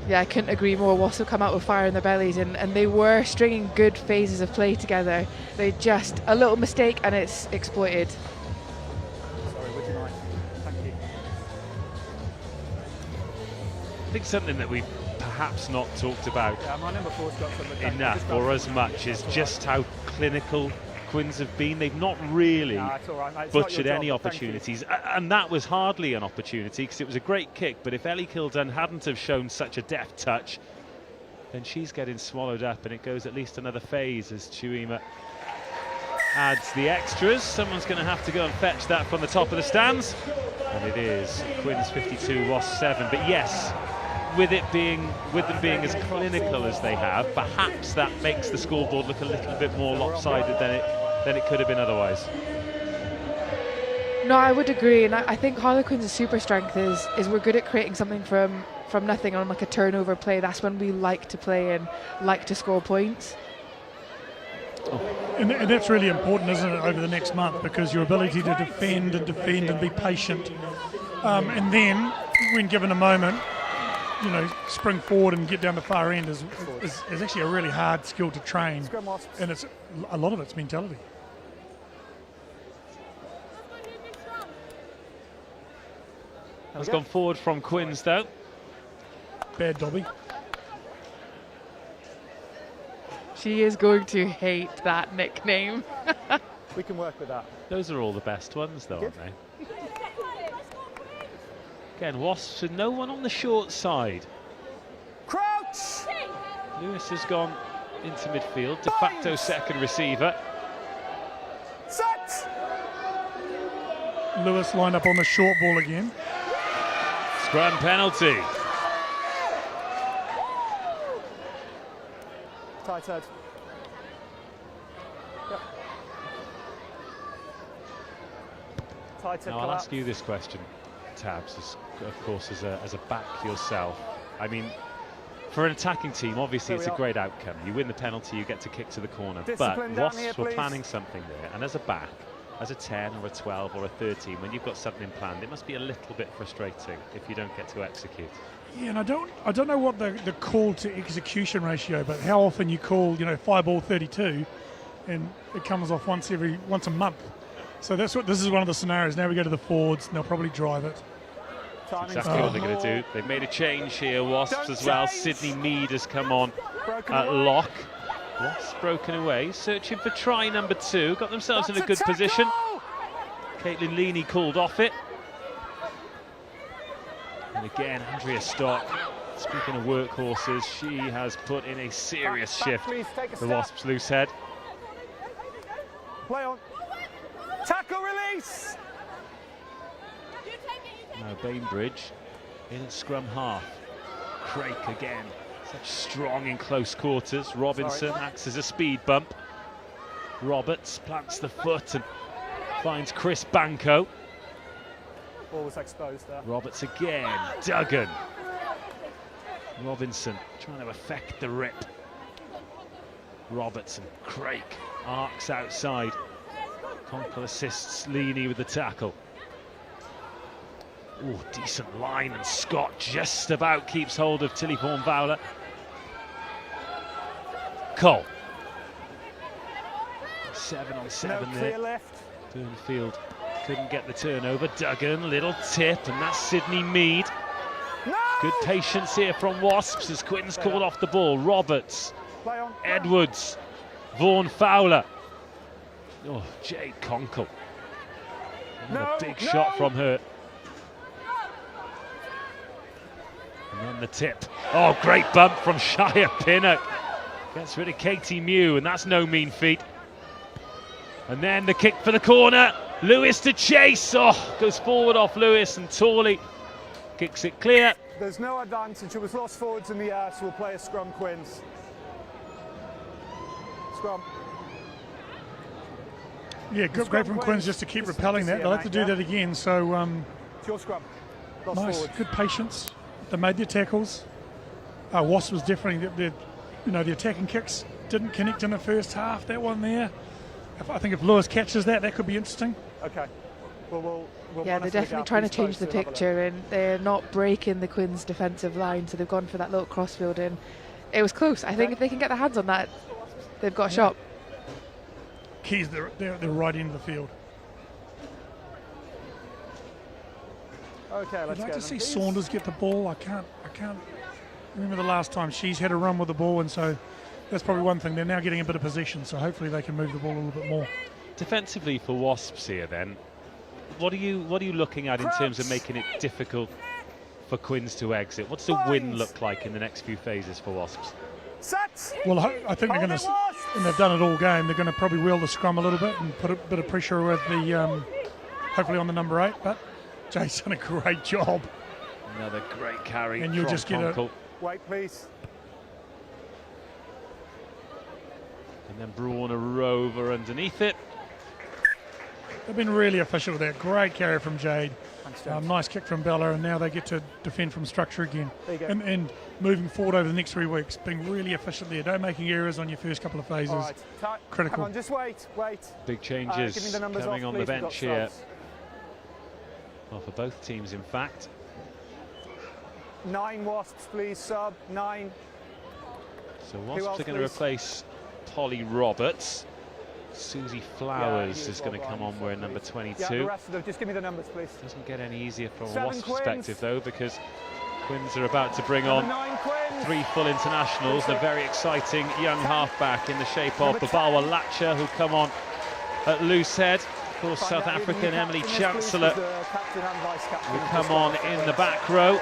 Yeah, I couldn't agree more. Wasps have come out with fire in their bellies, and they were stringing good phases of play together. They just a little mistake, and it's exploited. Sorry, would you mind? Thank you. I think something that we've perhaps not talked about My number 4's got some enough or as much is just how clinical Quins have been. They've not really it's all right, mate. It's not butchered your any job, but thank you. opportunities, and that was hardly an opportunity because it was a great kick, but if Ellie Kildun hadn't have shown such a deft touch, then she's getting swallowed up, and it goes at least another phase as Chuima adds the extras. Someone's going to have to go and fetch that from the top of the stands, and it is Quins 52, Wasps 7. But yes, with them being as clinical as they have, perhaps that makes the scoreboard look a little bit more lopsided than it could have been otherwise. No, I would agree, and I think Harlequins' super strength is we're good at creating something from nothing on like a turnover play. That's when we like to play and like to score points. And that's really important, isn't it, over the next month, because your ability to defend and be patient, and then when given a moment, spring forward and get down the far end is actually a really hard skill to train, and it's a lot of it's mentality. Has gone forward from Quins though. Bad Dobby. She is going to hate that nickname. We can work with that. Those are all the best ones though, aren't they? Again, Wasps with no one on the short side. Crouch! Lewis has gone into midfield, de facto second receiver. Set! Lewis lined up on the short ball again. Scrum penalty. Tight head. Yep. Tight head. Now I'll ask you this question, Tabs, of course, as a back yourself. I mean, for an attacking team, obviously it's a great outcome. You win the penalty, you get to kick to the corner. Discipline But down here, Wasps were please. planning something there, and as a back, as a 10 or a 12 or a 13, when you've got something planned, it must be a little bit frustrating if you don't get to execute. Yeah, and I don't know what the call to execution ratio, but how often you call 5 ball 32, and it comes off once a month. So this is one of the scenarios. Now we go to the forwards, and they'll probably drive it. That's exactly what they're going to do. They've made a change here, Wasps as well. Sydney Mead has come on at lock. Wasps broken away, searching for try number 2. Got themselves in a good position. Caitlin Leaney called off it. And again, Andrea Stock, speaking of workhorses, she has put in a serious shift. The Wasps' loose head. Play on. Tackle release! Now Bainbridge in at scrum half. Craik again, such strong in close quarters. Robinson acts as a speed bump. Roberts plants the foot and finds Chris Banco. Ball was exposed there. Roberts again, Duggan. Robinson trying to affect the rip. Robertson, Craik arcs outside. Conkle assists Leaney with the tackle. Oh, decent line, and Scott just about keeps hold of Tilly Vaughan-Fowler. Cole. 7 on 7 No there. clear left. Burnfield couldn't get the turnover. Duggan, little tip, and that's Sydney Mead. No! Good patience here from Wasps as Quinn's called off the ball. Roberts, Play on. Edwards, Vaughan-Fowler. Oh, Jade Conkle. No, A big no! shot from her. And then the tip. Oh, great bump from Shia Pinnock. Gets rid of Katie Mew, and that's no mean feat. And then the kick for the corner. Lewis to chase. Oh, goes forward off Lewis, and Torley kicks it clear. There's no advantage. It was lost forwards in the air, so we'll play a scrum, Quins. Scrum. Yeah, good, great from Quins just to keep repelling that. They'll have to do that again. So It's your scrum. Lost nice, forwards. good patience. They made their tackles. Wasps was definitely the attacking kicks didn't connect in the first half. That one there. I think if Lewis catches that, that could be interesting. Okay. We'll Yeah, they're monitor the definitely gap. trying to Who's change the close? We'll have a look. picture, and they're not breaking the Quins' defensive line, so they've gone for that little crossfield in. It was close. I think if they can get their hands on that, they've got a shot. Keys, they're right end of the field. Okay, I'd let's like go to then, see please. Saunders get the ball. I can't remember the last time she's had a run with the ball, and so that's probably one thing. They're now getting a bit of possession, so hopefully they can move the ball a little bit more. Defensively for Wasps here, then, what are you looking at in terms of making it difficult for Quins to exit? What's the win look like in the next few phases for Wasps? Set! Well, I think they're going to, and they've done it all game. They're going to probably wheel the scrum a little bit and put a bit of pressure with the, hopefully on the number 8. But Jay's done a great job. Another great carry And you'll from just get a- Conkle. Wait, please. And then Braun over underneath it. They've been really efficient with that. Great carry from Jade. Thanks, James. Nice kick from Bella, and now they get to defend from structure again. There you go. And moving forward over the next 3 weeks, being really efficient there. Don't making errors on your first couple of phases. All right. Critical. Hang on, just wait. Big Give me changes the numbers coming off, on please. the We've got bench here. subs. Well, for both teams, in fact. 9 Wasps, please, sub. 9. So else, Wasps are going to please? replace Polly Roberts. Susie Flowers he is is going to well come blind, on. We're in so number please. 22. Yeah, the rest of them, just give me the numbers, please. Doesn't get any easier from a 7 Wasps Quins. perspective, though, because Quins are about to bring Number on 9 Quins. 3 full internationals. A very exciting young halfback in the shape of Number Babawa 10. Latcher, who come on at loose head. Of course, Find South out who the new African Emily captain is, please, Chancellor with the captain and vice captain will of come the on Stars. in the back row.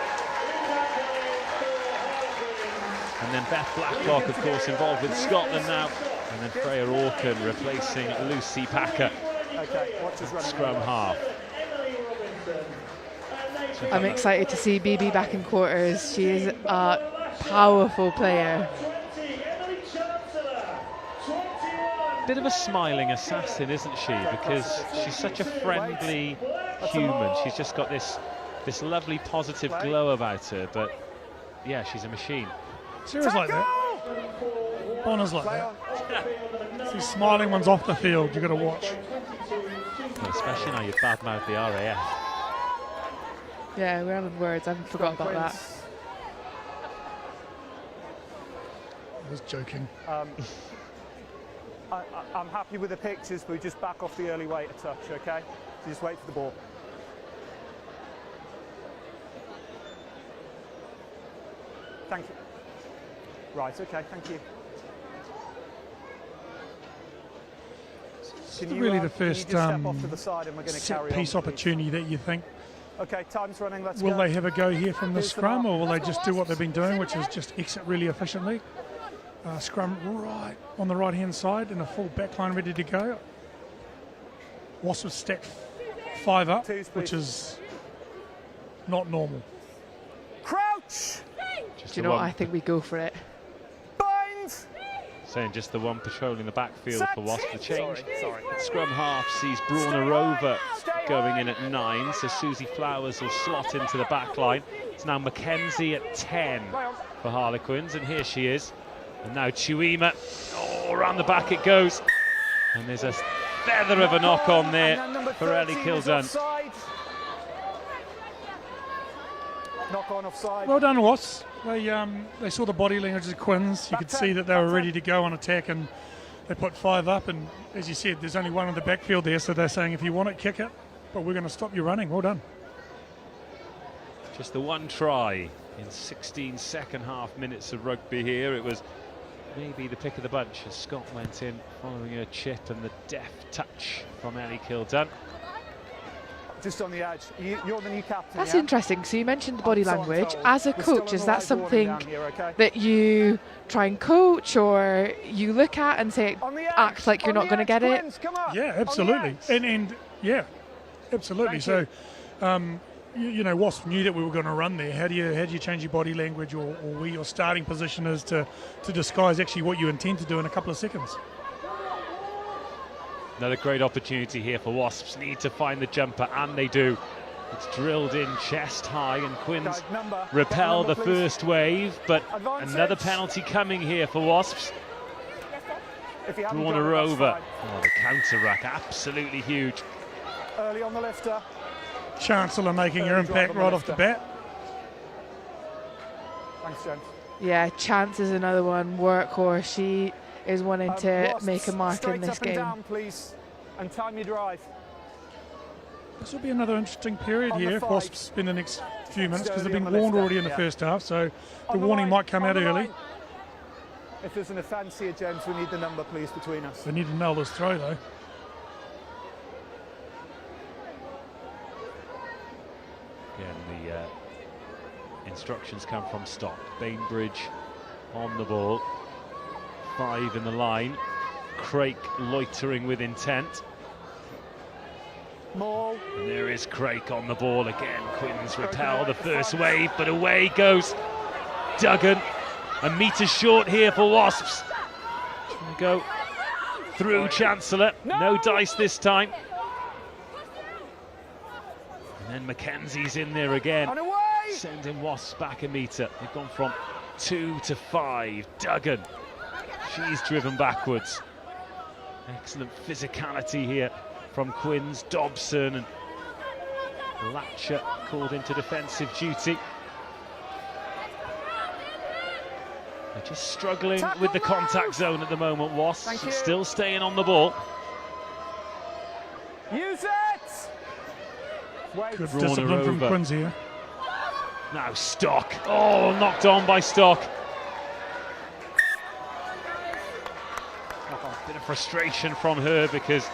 And then Beth Blacklock, of course, involved with Scotland now. And then Freya Orkin replacing Lucy Packer, Okay, watch us running. scrum half. I'm excited to see BB back in quarters. She is a powerful player. Bit of a smiling assassin, isn't she? Because she's such a friendly human. She's just got this lovely positive glow about her. But yeah, she's a machine. Serious like that. Bonner's like Play that. on. These smiling ones off the field, you've got to watch. Well, especially now you badmouth the RAF. Yeah, we're out of words. I forgot about that. Quins. I was joking. I'm happy with the pictures, but we just back off the early weight a touch, okay? So just wait for the ball. Thank you. Right, okay, thank you. This is really the can you first just step off to the side and we're going to set carry piece on, please? opportunity that you think. Okay, time's running, let's Will go. they have a go here from the Here's the scrum, mark. or will they just do what they've been doing, which is just exit really efficiently? Scrum right on the right-hand side and a full back line ready to go. Wasps have stacked 5 up, Twos, which please. is not normal. Crouch! Just Do you the know what? one, I think we go for it. Bind! saying just the one patrolling the backfield for Wasps. The change. Sorry. Scrum half sees Brorna Rover going in at 9, so Susie Flowers will slot into the back line. It's now Mackenzie at 10 for Harlequins, and here she is. And now Chuima, around the back it goes. And there's a feather of a knock on there for Ellie Kildown. Knock on offside. Well done, Wasps. They saw the body language of Quins. You could see that they were ready to go on attack, and they put 5 up. And as you said, there's only one in the backfield there, so they're saying if you want it, kick it. But we're going to stop you running. Well done. Just the one try in 16 second half minutes of rugby here. It was maybe the pick of the bunch as Scott went in following a chip and the deft touch from Ellie Kildun. Just on the edge. You're the new captain. That's yeah? interesting. So you mentioned the body So I'm language. told. As a We're still coach, on is the that live warning something down here, okay? that you try and coach, or you look at and say, On the edge, act like you're on not the going to edge, get it? Quins, come on, Yeah, on the absolutely. edge. And yeah, absolutely. Thank So, you know, Wasp knew that we were going to run there. How do you change your body language or where your starting position is to disguise actually what you intend to do in a couple of seconds? Another great opportunity here for Wasps. Need to find the jumper, and they do. It's drilled in chest high, and Quins Number. repel Number, the please. first wave, but Advantage. another penalty coming here for Wasps. If you haven't Drawn got her it, that's over. fine. Oh, the counter rack, absolutely huge. Early on the lifter. Chancellor making her Early impact drive on the right off the lifter. bat. Thanks, James. Yeah, Chance is another one. Workhorse. She is wanting to Wasps, make a mark straight in this up and game. down, please, and time your drive. This will be another interesting period On the here. five. Wasps in the next few minutes because they've Sturdy been on the warned lifter, already in the yeah. first half, so the On warning line, might come on out the early. line. If there's an offence here, James, we need the number, please, between us. They need to nail this throw though. Again, the instructions come from Stock. Bainbridge on the ball. 5 in the line. Craik loitering with intent. Maul. And there is Craik on the ball again. Quins repel the first wave, but away goes Duggan. A metre short here for Wasps. Trying to go through Chancellor. No dice this time. And then Mackenzie's in there again. And away! Sending Wasps back a metre. They've gone from 2 to 5. Duggan. She's driven backwards. Excellent physicality here from Quins, Dobson, and Latcher called into defensive duty. They're just struggling with the contact zone at the moment, Wasps. Thank you. Still staying on the ball. Use it! Wait. Good Drawn her discipline from over. Quins here. Now Stock. Oh, knocked on by Stock. Bit of frustration from her because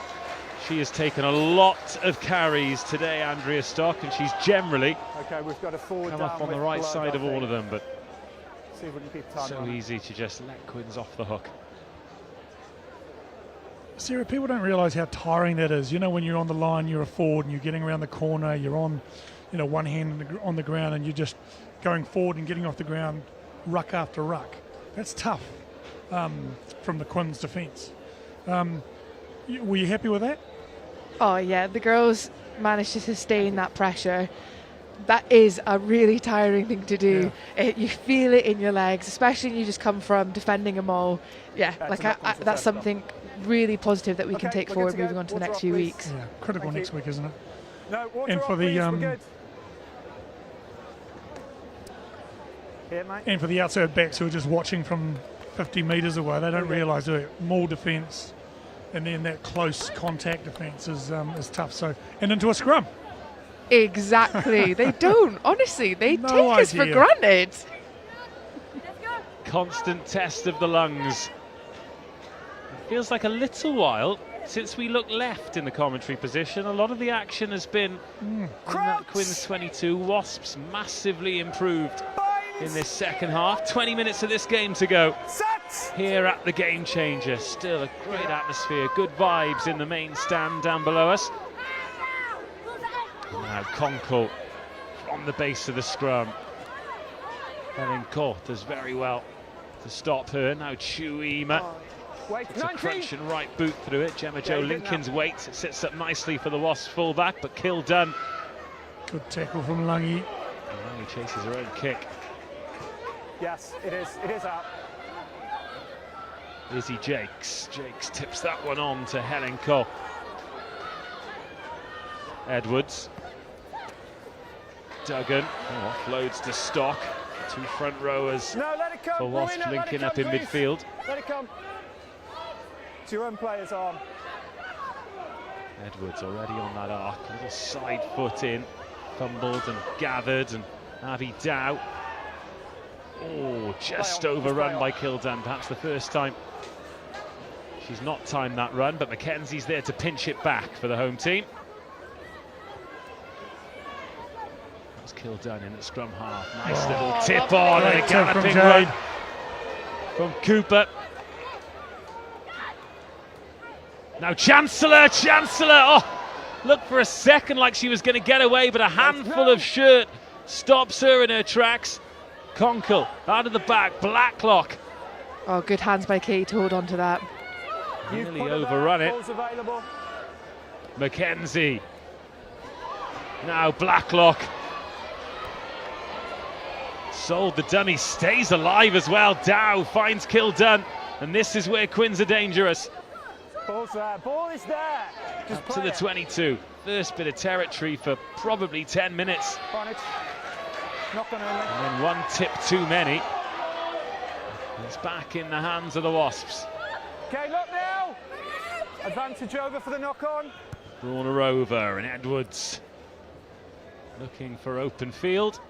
she has taken a lot of carries today, Andrea Stock, and she's generally Okay, we've got a forward come down up on the with right blood, side I of all think. of them, but See if we can keep time so on it. easy to just let Quins off the hook. Sarah, people don't realise how tiring that is. You know, when you're on the line, you're a forward and you're getting around the corner, you're on, you know, one hand on the ground and you're just going forward and getting off the ground ruck after ruck. That's tough from the Quins defence. Were you happy with that? Oh yeah, the girls managed to sustain that pressure. That is a really tiring thing to do. You feel it in your legs, especially when you just come from defending them all. Yeah, That's like enough points for that's Tesco. something really positive that we can Okay, take we're forward good to go. moving on to the Water next off, few please. weeks. Yeah, critical Thank next you. week, isn't it? No, water And off, for the, please, we're good. Here, mate. And for the outside backs who are just watching from 50 metres away, they don't realise that more defence and then that close contact defence is tough. So, and into a scrum. Exactly. They don't. Honestly, they No take us for idea. granted. Constant test of the lungs. It feels like a little while since we looked left in the commentary position. A lot of the action has been in that Quins 22. Wasps massively improved in this second half. 20 minutes of this game to go. Set! Here at the Game Changer. Still a great atmosphere, good vibes in the main stand down below us. Now Conkle from the base of the scrum. Helen Court does very well to stop her. Now Chuima. Wait, It's a 19! crunch and right boot through it. Gemma Jo you did Lincoln's weight. It sits up nicely for the Wasps fullback, but Kildun. Good tackle from Lungy. He chases her own kick. Yes, it is. It is out. Izzy Jakes tips that one on to Helen Cole. Duggan offloads to Stock. 2 front rowers No, let it come. for Wasps Marina, let it linking come, up in please. midfield. Let it come. It's your own player's arm. Edwards already on that arc, a little side foot in, fumbled and gathered, and Abby Dow. Oh, just overrun by Kildun, perhaps the first time she's not timed that run, but Mackenzie's there to pinch it back for the home team. That's Kildun in at scrum half. Nice little tip on and a galloping run from Cooper. Now Chancellor, oh, looked for a second like she was going to get away, but a handful of shirt stops her in her tracks. Conkle out of the back, Blacklock. Oh, good hands by Kate to hold on to that. Nearly overrun it. Balls available. Mackenzie. Now Blacklock. Sold the dummy, stays alive as well. Dow finds Kildun, and this is where Quins are dangerous. Ball's there. Ball is there. Just Up to play the it. 22. First bit of territory for probably 10 minutes. On it. Knock on only. And then one tip too many. It's back in the hands of the Wasps. Okay, look now. Advantage over for the knock-on. Brawner over and Edwards looking for open field.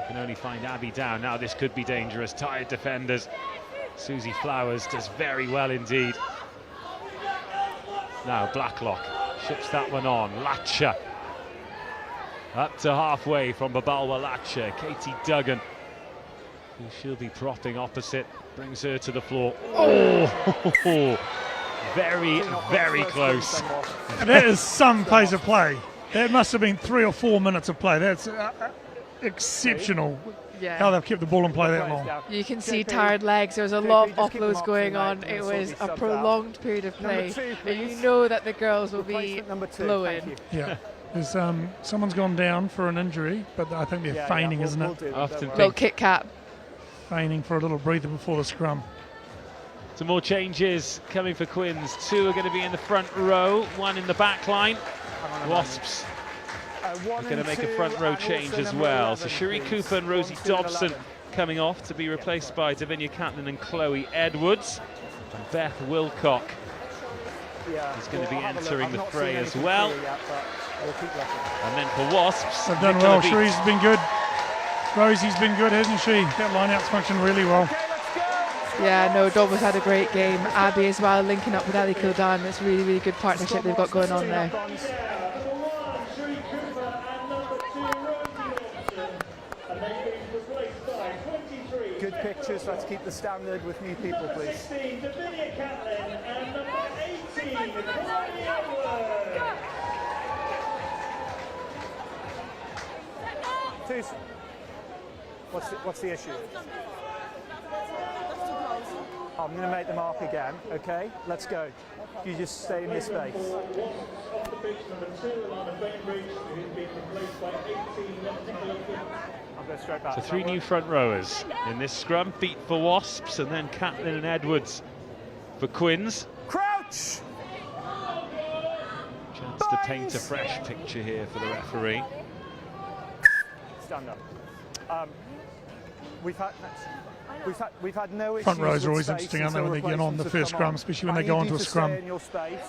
Can only find Abby Down. Now this could be dangerous. Tired defenders. Susie Flowers does very well indeed. Now Blacklock ships that one on. Latcher up to halfway from Babalwa Latcher. Katie Duggan, who she'll be propping opposite, brings her to the floor. Oh, very, very close. That is some pace of play. That must have been 3 or 4 minutes of play. That's exceptional. Yeah. How they've kept the ball in play that long. You can see tired legs. There was a lot of just keep them offloads up going tonight, on. and It we'll was sort a these subs prolonged period of play. Number 2, And please. you know that the girls will be Replacement number 2. blowing. Thank you. Yeah. There's someone's gone down for an injury, but I think they're feigning, we'll- isn't we'll it? do that, Often don't worry. Little Kit Kat. Feigning for a little breather before the scrum. Some more changes coming for Quins. 2 are going to be in the front row, 1 in the back line. Wasps are going to make a front row change as well. So Cherie Cooper and Rosie Dobson coming off to be replaced by Davinia Catlin and Chloe Edwards. And Beth Wilcock is going to be entering the fray as well. And then for Wasps, They've done well. Cherie's been good. Rosie's been good, hasn't she? That line-out's functioned really well. Yeah, no, Dobbo's had a great game. Abby as well, linking up with Ellie Kildun. It's really, really good partnership they've got going on there. Good pictures. Let's keep the standard with new people, please. What's the issue? I'm going to make the mark again, okay? Let's go. You just stay in your space. I'll go straight back. So 3 new front rowers in this scrum. Beat for Wasps, and then Catlin and Edwards for Quins. Crouch! Chance to paint a fresh picture here for the referee. Stand up. We've had no issues. Front rows are with always space interesting, aren't they, until when they get on the replacements first have come scrum, on. especially when I they go need onto you a to scrum. Stay in your space.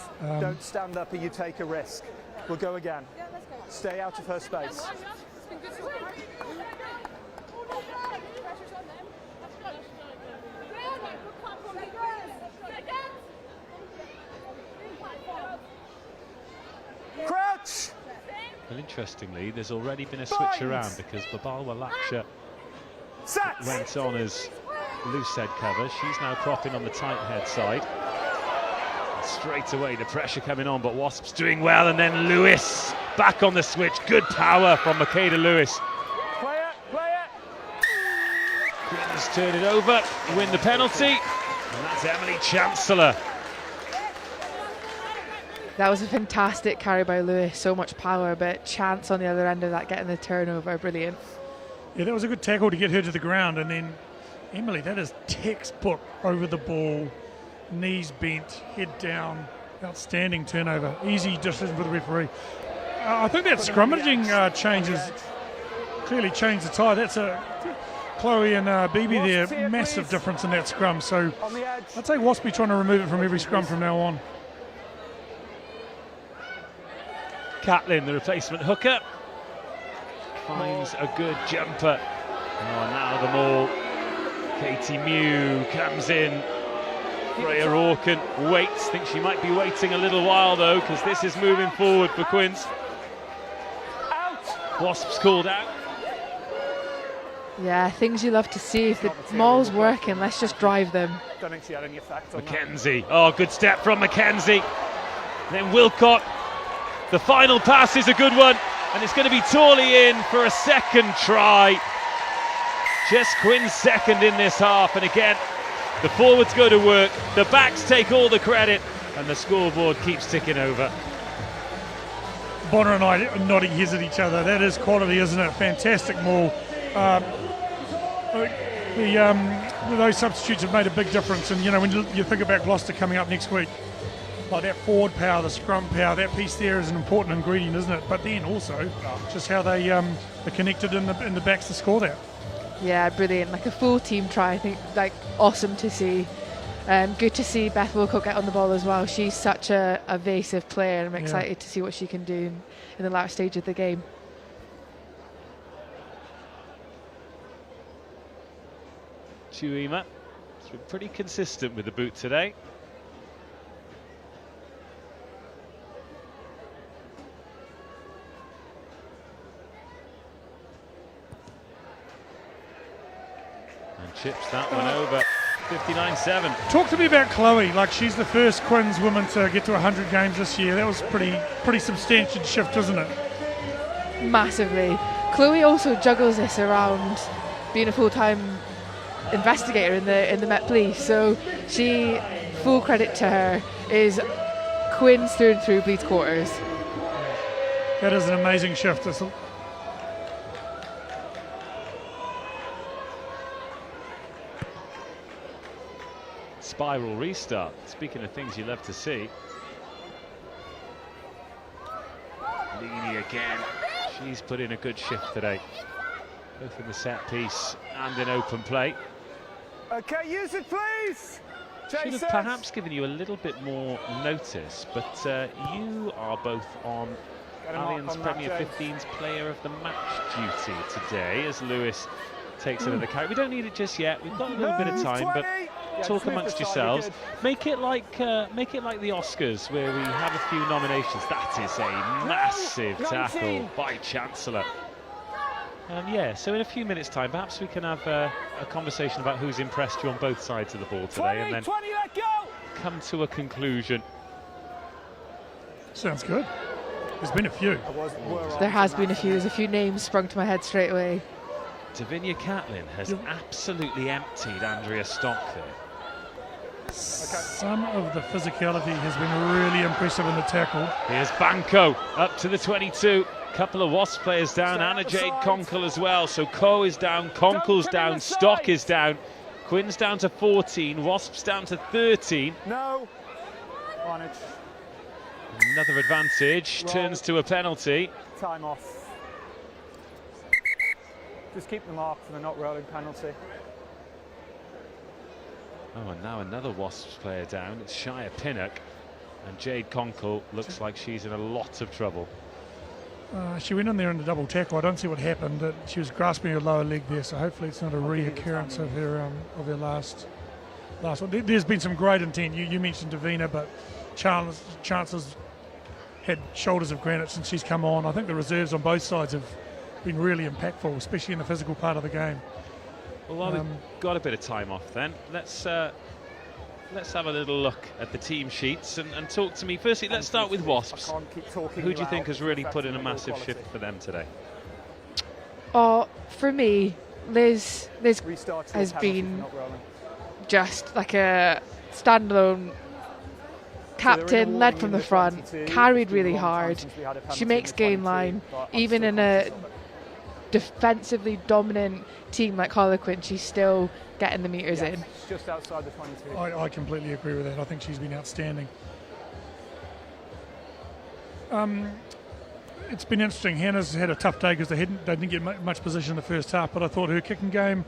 Don't stand up and you take a risk. We'll go again. Stay out of her space. Crouch! Well, interestingly, there's already been a switch around because Babalwa Latcher Set! went on as loose head cover. She's now propping on the tight head side. And straight away, the pressure coming on, but Wasps doing well, and then Lewis back on the switch. Good power from Makeda Lewis. Play it! Play it! Quins turn it over, win the penalty, and that's Emily Chancellor. That was a fantastic carry by Lewis. So much power, but Chance on the other end of that, getting the turnover. Brilliant. Yeah, that was a good tackle to get her to the ground, and then Emily, that is textbook over the ball, knees bent, head down, outstanding turnover. Easy decision for the referee. I think that scrummaging change is clearly changed the tide. That's a Chloe and Bibi there, massive difference in that scrum. So On the edge. I'd say Wasps be trying to remove it from every scrum from now on. Catlin, the replacement hooker, finds a good jumper. Oh, now the maul. Katie Mew comes in. Freya Orkin waits. Think she might be waiting a little while though, because this is moving forward for Quinns. Wasps called out. Yeah, things you love to see. If the maul's working, let's just drive them. Don't think she had any effect on Mackenzie. Oh, good step from Mackenzie. Then Wilcott. The final pass is a good one, and it's going to be Torley in for a second try. Just Quinn's second in this half, and again, the forwards go to work, the backs take all the credit, and the scoreboard keeps ticking over. Bonner and I are nodding heads at each other. That is quality, isn't it? Fantastic maul. Those substitutes have made a big difference, and when you think about Gloucester coming up next week, like that forward power, the scrum power, that piece there is an important ingredient, isn't it? But then also just how they are connected in the backs to score that. Yeah, brilliant. Like a full team try. I think awesome to see. Good to see Beth Wilcott get on the ball as well. She's such a evasive player, and I'm excited to see what she can do in the latter stage of the game. Chuima has been pretty consistent with the boot today. And chips that one over. 59-7. Talk to me about Chloe. Like, she's the first Quinns woman to get to 100 games this year. That was pretty substantial shift, isn't it? Massively. Chloe also juggles this around being a full-time investigator in the Met Police. So she, full credit to her, is Quinns through and through, bleeds quarters. That is an amazing shift. Spiral restart. Speaking of things you love to see. Leany again. She's put in a good shift today, both in the set piece and in open play. Okay, use it, please. Should have perhaps given you a little bit more notice, but you are both on Allianz Premier 15's Player of the Match duty today, as Lewis takes another carry. We don't need it just yet. We've got a little bit of time, but talk amongst yourselves. Make it like the Oscars, where we have a few nominations. That is a massive tackle by Chancellor. So in a few minutes' time, perhaps we can have a conversation about who's impressed you on both sides of the ball today, and then come to a conclusion. Sounds good. There's been a few. There has been a few. There's a few names sprung to my head straight away. Davinia Catlin has absolutely emptied Andrea Stock there. Some of the physicality has been really impressive in the tackle. Here's Banco up to the 22. Couple of Wasps players down, Anna Jade Conkle as well. So Coe is down, Conkle's down, Stock is down. Quinn's down to 14, Wasps down to 13. No. Another advantage, turns to a penalty. Time off. Just keep the mark for the not rolling penalty. Oh, and now another Wasps player down. It's Shia Pinnock, and Jade Conkle looks like she's in a lot of trouble. She went in there in the double tackle. I don't see what happened. She was grasping her lower leg there, so hopefully it's not a reoccurrence of her last one. There's been some great intent. You mentioned Davina, but Chancellor's had shoulders of granite since she's come on. I think the reserves on both sides have been really impactful, especially in the physical part of the game. Well, while we've got a bit of time off then, let's have a little look at the team sheets and talk to me. Firstly, let's start with Wasps. Who do you think has really put in a massive shift for them today? For me, Liz has been just like a standalone captain, led from the front, carried really hard. She makes game line, even in a defensively dominant team like Harlequins, she's still getting the meters in. Just outside the 22. I completely agree with that. I think she's been outstanding. it's been interesting. Hannah's had a tough day because they didn't get much position in the first half, but I thought her kicking game,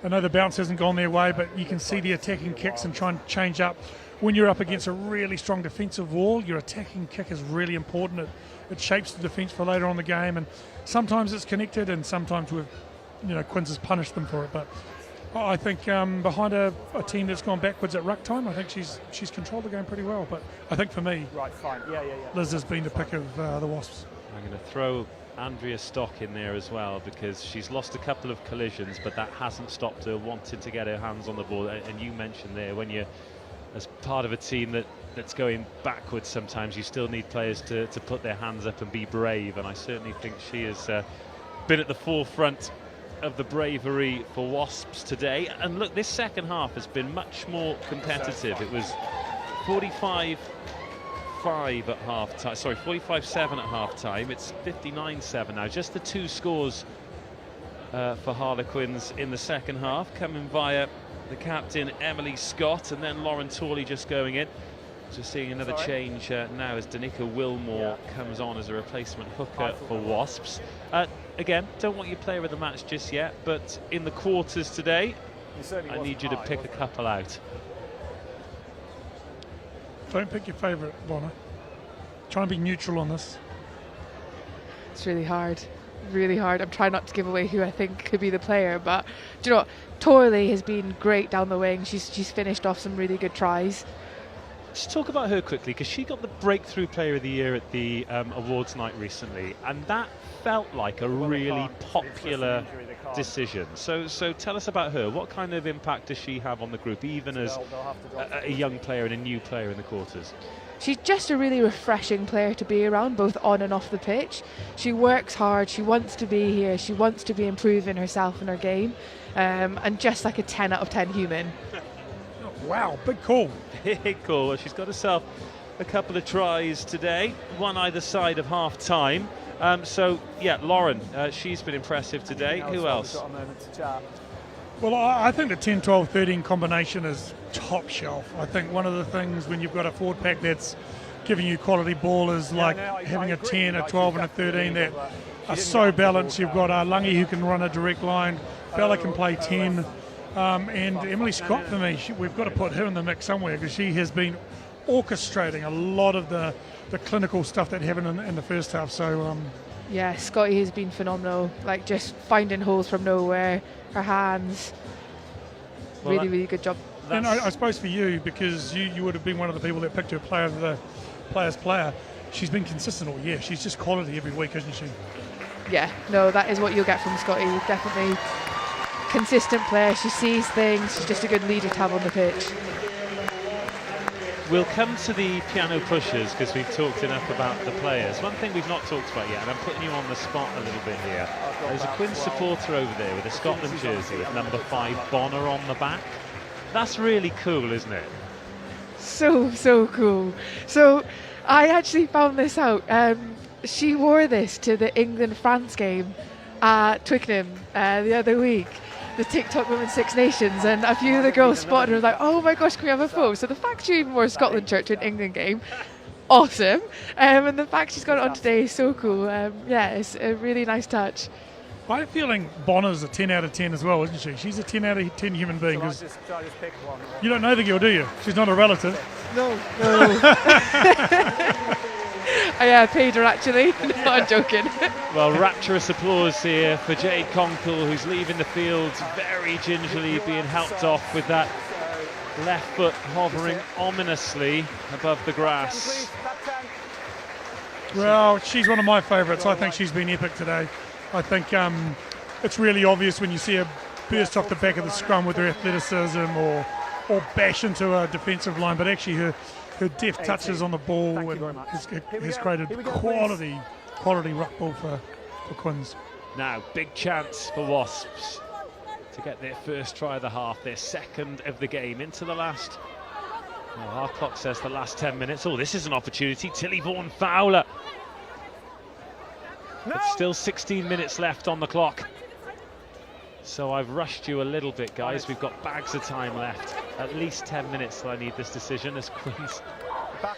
I know the bounce hasn't gone their way, but you can see the attacking kicks and try and change up. When you're up against a really strong defensive wall, your attacking kick is really important. It shapes the defence for later on in the game, and sometimes it's connected, and sometimes Quinns has punished them for it. But I think behind a team that's gone backwards at ruck time, I think she's controlled the game pretty well. But I think for me, Right, fine. Yeah. Liz has been the pick of the Wasps. I'm going to throw Andrea Stock in there as well, because she's lost a couple of collisions, but that hasn't stopped her wanting to get her hands on the ball. And you mentioned there, when you're as part of a team that's going backwards, sometimes you still need players to put their hands up and be brave, and I certainly think she has been at the forefront of the bravery for Wasps today. And look, this second half has been much more competitive. It was 45-5 at half time, sorry, 45-7 at half time. It's 59-7 now. Just the two scores for Harlequins in the second half, coming via the captain Emily Scott and then Lauren Torley just going in. Just seeing another change now as Danica Wilmore comes on as a replacement hooker for Wasps. Again, don't want your player of the match just yet, but in the quarters today, I need you to pick a couple out. Don't pick your favourite, Bonner. Try and be neutral on this. It's really hard. Really hard. I'm trying not to give away who I think could be the player, but do you know what? Torley has been great down the wing. She's finished off some really good tries. Let's talk about her quickly, because she got the Breakthrough Player of the Year at the awards night recently, and that felt like a really popular decision. So tell us about her. What kind of impact does she have on the group, even as a young player and a new player in the quarters? She's just a really refreshing player to be around, both on and off the pitch. She works hard, she wants to be here, she wants to be improving herself and her game, and just like a 10 out of 10 human. Wow, big call. Big call. Well, she's got herself a couple of tries today, one either side of half time. So, yeah, Lauren, she's been impressive today. Who else? Got a moment to chat. Well, I think the 10, 12, 13 combination is top shelf. I think one of the things when you've got a forward pack that's giving you quality ball is having a 10, a 12 and a 13 that are so balanced. You've got Lungi who can run a direct line, Bella can play 10, and Emily Scott for me, we've got to put her in the mix somewhere, because she has been orchestrating a lot of the clinical stuff that happened in the first half. So yeah, Scotty has been phenomenal, like just finding holes from nowhere, her hands. Well, really good job. And I suppose for you, because you would have been one of the people that picked her player of the player's player, she's been consistent all year. She's just quality every week, isn't she? Yeah, no, that is what you'll get from Scotty. Definitely consistent player. She sees things. She's just a good leader to have on the pitch. We'll come to the piano pushers, because we've talked enough about the players. One thing we've not talked about yet, and I'm putting you on the spot a little bit here, there's a Quinn supporter over there with a Scotland jersey with number 5 Bonner on the back. That's really cool, isn't it? So cool. So I actually found this out. She wore this to the England-France game at Twickenham the other week, the TikTok Women's Six Nations, and a few of the girls spotted her, was like, oh my gosh, can we have a photo? So the fact she even wore a Scotland shirt to an England game, awesome. And the fact she's got it on today is so cool. Yeah, it's a really nice touch. I'm feeling Bonner's a 10 out of 10 as well, isn't she? She's a 10 out of 10 human being. Shall I just pick one? You don't know the girl, do you? She's not a relative. No. I paid her actually. No, I'm joking. Well, rapturous applause here for Jade Conkle, who's leaving the field very gingerly, being helped off with that left foot hovering ominously above the grass. Well, she's one of my favourites. I think she's been epic today. I think it's really obvious when you see her burst off the back of the scrum with her athleticism or bash into a defensive line, but actually her deft touches on the ball has created quality ruck ball for Quinns. Now, big chance for Wasps to get their first try of the half, their second of the game, into the last. Well, our clock says the last 10 minutes. Oh, this is an opportunity. Tilly Vaughan Fowler. No. But still 16 minutes left on the clock. So I've rushed you a little bit, guys. We've got bags of time left. At least 10 minutes till I need this decision, as Quinns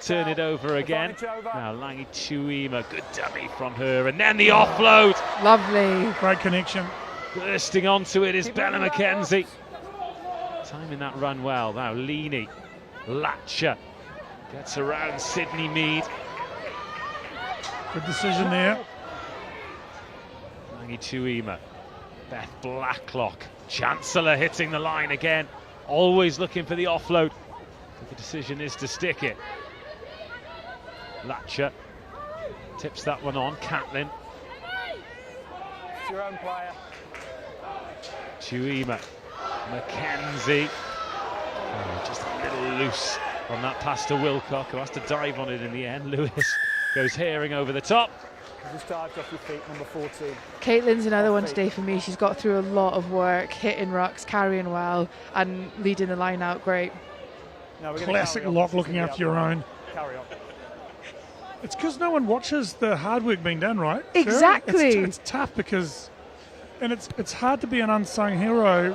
turn it out. over again. Advantage over. Now Langi Chuima, good dummy from her, and then the offload. Lovely. Great connection. Bursting onto it is Keep Bella running that, McKenzie. Wasps. Timing that run well. Now Leany, Latcher gets around Sydney Mead. Good decision there. Langi Chuima, Beth Blacklock, Chancellor hitting the line again. Always looking for the offload. But the decision is to stick it. Latcher tips that one on. Catlin. It's your own player. Chuima. Mackenzie. Oh, just a little loose on that pass to Wilcock, who has to dive on it in the end. Lewis goes herring over the top. Just dived off your feet, number 14. Caitlin's another one today for me. She's got through a lot of work, hitting rucks, carrying well, and leading the line out great. No, we're gonna Classic carry on. lock This is looking gonna be after your up. own. Carry on. It's because no one watches the hard work being done, right? Exactly. It's tough because, and it's hard to be an unsung hero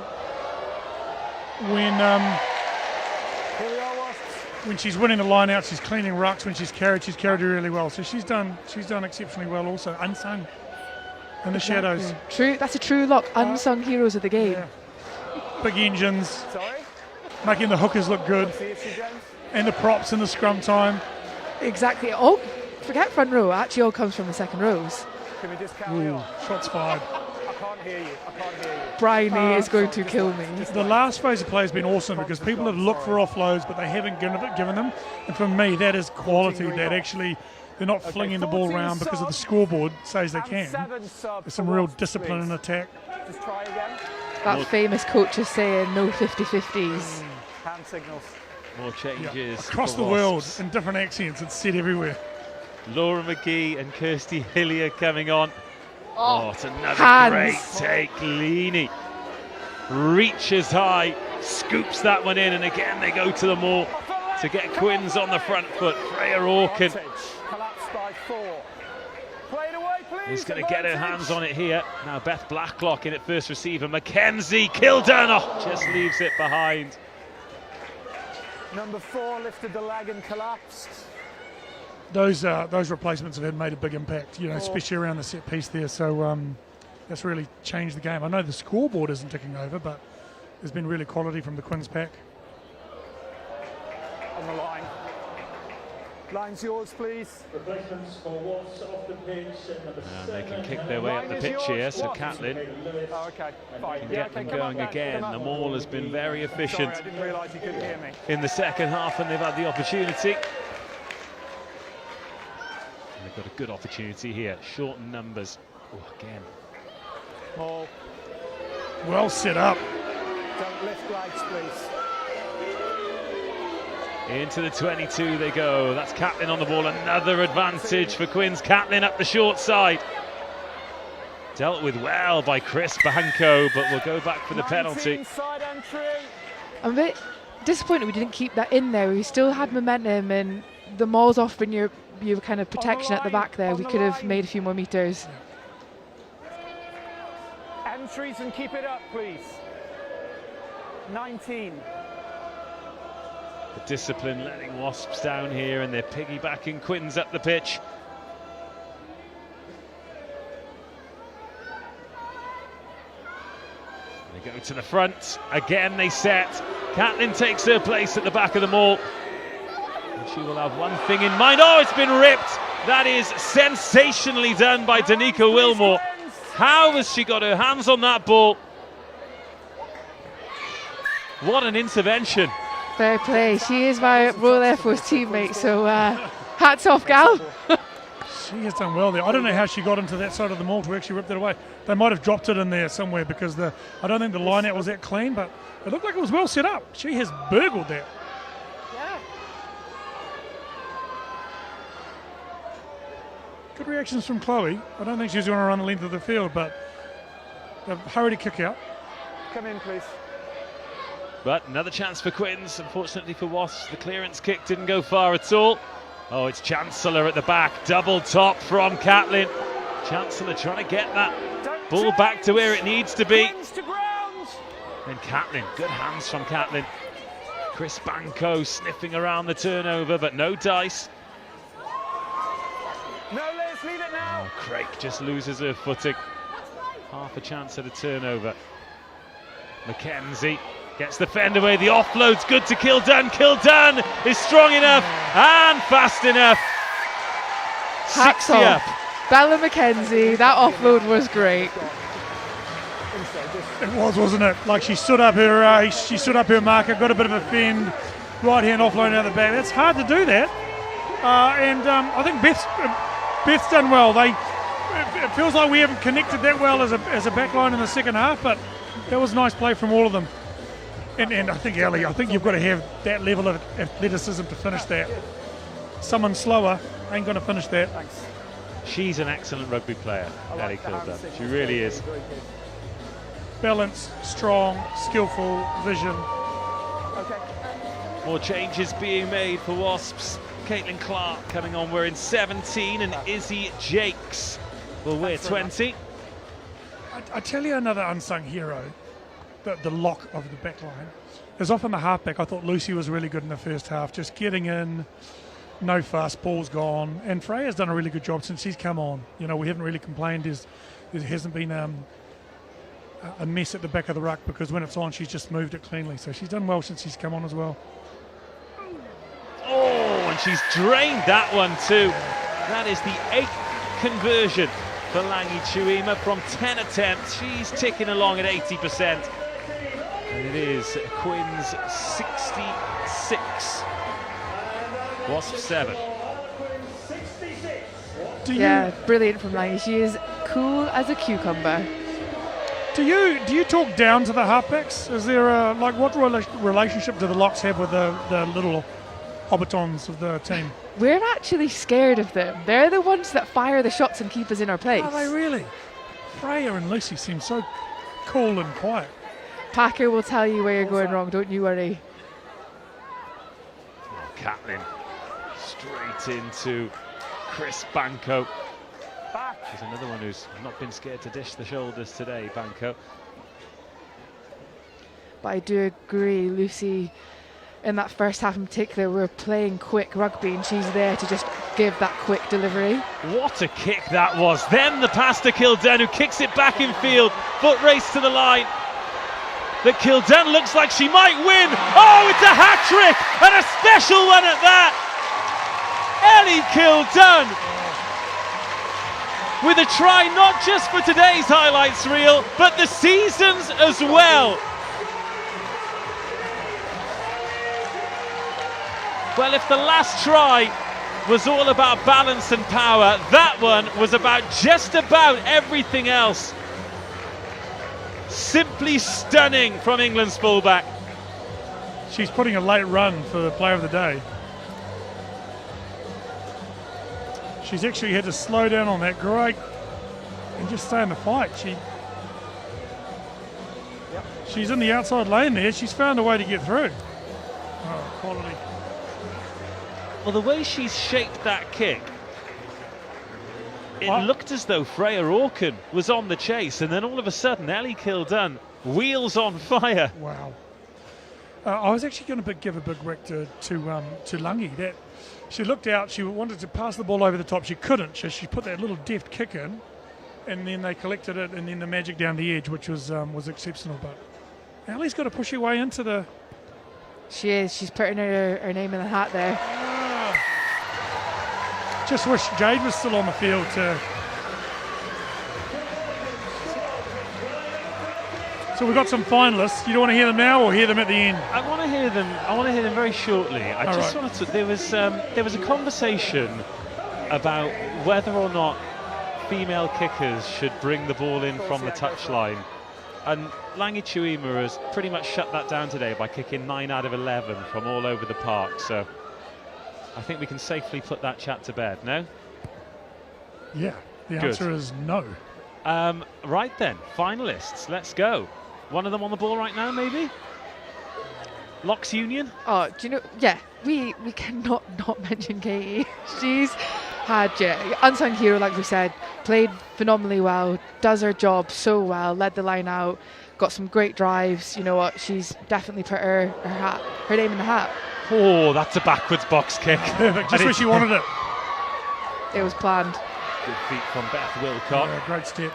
when Here we are, Wasps. when she's winning the line out, she's cleaning rucks. When she's carried it really well. So she's done exceptionally well. Also unsung in the shadows. True. That's a true lock. Unsung heroes of the game. Yeah. Big engines, Sorry. making the hookers look good, See if she James. and the props in the scrum time. Exactly. Oh, forget front row. Actually, all comes from the second rows. Can we just carry on? Shots fired. I can't hear you. I can't hear you. Bryony is going to kill me. The last phase of play has been awesome because people have looked for offloads, but they haven't given them. And for me, that is quality. That actually they're not flinging the ball 14 around because of the subs. scoreboard says they And can. 7 subs There's for some real Wasps, discipline in please. attack. Just try again. That famous coach is saying no 50-50s. Hand signals. More changes Across for the world Wasps. in different accents, it's said everywhere. Laura McGee and Kirsty Hillier coming on. Oh, it's another Hands. great take. Leany reaches high, scoops that one in, and again they go to the maul to get Quins on the front foot. Freya Orkin Advantage. Collapsed by 4. Play it away, please. is going to get her Advantage. hands on it here. Now Beth Blacklock in at first receiver. Mackenzie Kildern just leaves it behind. Number 4 lifted the leg and collapsed. Those replacements have made a big impact, especially around the set piece there. So that's really changed the game. I know the scoreboard isn't ticking over, but there's been really quality from the Quins pack. On the line. Line's yours, please. Replacements for Wasps off the pitch. And they can kick their way up the pitch here, so Catlin Oh, okay. Fine. can Yeah, get them okay, come up going then, again. come The up. maul has been very efficient Sorry, I didn't realise you couldn't hear me. in the second half, and they've had the opportunity. And they've got a good opportunity here. Shortened numbers. Oh, again. Maul. Well set up. Don't lift legs, please. Into the 22 they go. That's Catlin on the ball. Another advantage for Quins. Catlin up the short side. Dealt with well by Chris Banco, but we'll go back for the penalty. 19 side entry. I'm a bit disappointed we didn't keep that in there. We still had momentum, and the maul's offering your kind of protection at the back there. We could have made a few more meters. Entries and keep it up, please. 19. The discipline letting Wasps down here, and they're piggybacking Quins up the pitch. They go to the front. Again they set. Catlin takes her place at the back of the maul. And she will have one thing in mind. Oh, it's been ripped. That is sensationally done by Danica Wilmore. How has she got her hands on that ball? What an intervention. Fair play. She is my Royal Air Force teammate, so hats off, gal. She has done well there. I don't know how she got into that side of the maul to actually rip it away. They might have dropped it in there somewhere because I don't think the line out was that clean, but it looked like it was well set up. She has burgled that. Yeah. Good reactions from Chloe. I don't think she's going to run the length of the field, but they've hurried a kick out. Come in, please. But another chance for Quins. Unfortunately for Wasps, the clearance kick didn't go far at all. Oh, it's Chancellor at the back. Double top from Catlin. Chancellor trying to get that ball back to where it needs to be. Quins to ground. And Catlin, good hands from Catlin. Chris Banco sniffing around the turnover, but no dice. No, let's leave it now. Oh, Craig just loses her footing. Half a chance at a turnover. Mackenzie gets the fend away. The offload's good to Kildun. Kildun is strong enough and fast enough. Hats 60 off. up. Bella Mackenzie, that offload was great. It was, wasn't it? Like she stood up her race, she stood up her marker, got a bit of a fend, right hand offload out the back. That's hard to do that. I think Beth's done well. It feels like we haven't connected that well as a back line in the second half, but that was nice play from all of them. And I think, Ellie, you've got to have that level of athleticism to finish that. Someone slower ain't going to finish that. Thanks. She's an excellent rugby player, Ellie Kildun. She really is. Balance, strong, skillful, vision. Okay. More changes being made for Wasps. Caitlin Clark coming on wearing 17 and Izzy Jakes will wear 20. I tell you another unsung hero, the lock of the back line. Is often the halfback. I thought Lucy was really good in the first half, just getting in, no fuss, ball's gone. And Freya's done a really good job since she's come on. You know, we haven't really complained. There hasn't been a mess at the back of the ruck because when it's on, she's just moved it cleanly. So she's done well since she's come on as well. Oh, and she's drained that one too. That is the 8th conversion for Langi Chuima from 10 attempts. She's ticking along at 80%. And it is Quinn's 66. Wasp 7. Yeah, brilliant from Langy. She is cool as a cucumber. Do you talk down to the halfbacks? Is there what relationship do the locks have with the little hobbitons of the team? We're actually scared of them. They're the ones that fire the shots and keep us in our place. Are they really? Freya and Lucy seem so cool and quiet. Packer will tell you where you're going wrong, don't you worry. Catlin straight into Chris Banco. She's another one who's not been scared to dish the shoulders today, Banco. But I do agree, Lucy, in that first half in particular, we're playing quick rugby and she's there to just give that quick delivery. What a kick that was. Then the pass to Kildun, who kicks it back in field. Foot race to the line. That Kildun looks like she might win. Oh, it's a hat-trick, and a special one at that. Ellie Kildun with a try not just for today's highlights reel, but the season's as well. Well, if the last try was all about balance and power, that one was about just about everything else. Simply stunning from England's fullback. She's putting a late run for the player of the day. She's actually had to slow down on that great and just stay in the fight. She's in the outside lane there. She's found a way to get through. Oh, quality. Well, the way she's shaped that kick, it looked as though Freya Orkin was on the chase, and then all of a sudden Ellie Kildun wheels on fire. Wow. I was actually going to give a big rec to Langi. That she looked out, she wanted to pass the ball over the top, she couldn't, so she put that little deft kick in, and then they collected it, and then the magic down the edge, which was exceptional. But Ellie's got to push her way into the... She is. She's putting her name in the hat there. Just wish Jade was still on the field to... So we've got some finalists. You don't want to hear them now or hear them at the end? I want to hear them. I want to hear them very shortly. I just wanted to. There was a conversation about whether or not female kickers should bring the ball in from the touchline, and Langi Chuima has pretty much shut that down today by kicking 9 out of 11 from all over the park. So I think we can safely put that chat to bed. No? Yeah. The answer is no. Right then, finalists. Let's go. One of them on the ball right now, maybe? Locks Union? Oh, do you know? Yeah, we cannot not mention Katie. She's had unsung hero, like we said, played phenomenally well, does her job so well, led the line out, got some great drives. You know what? She's definitely put her name in the hat. Oh, that's a backwards box kick. Just where she wanted it. It was planned. Good feet from Beth Wilcott. Yeah, great step.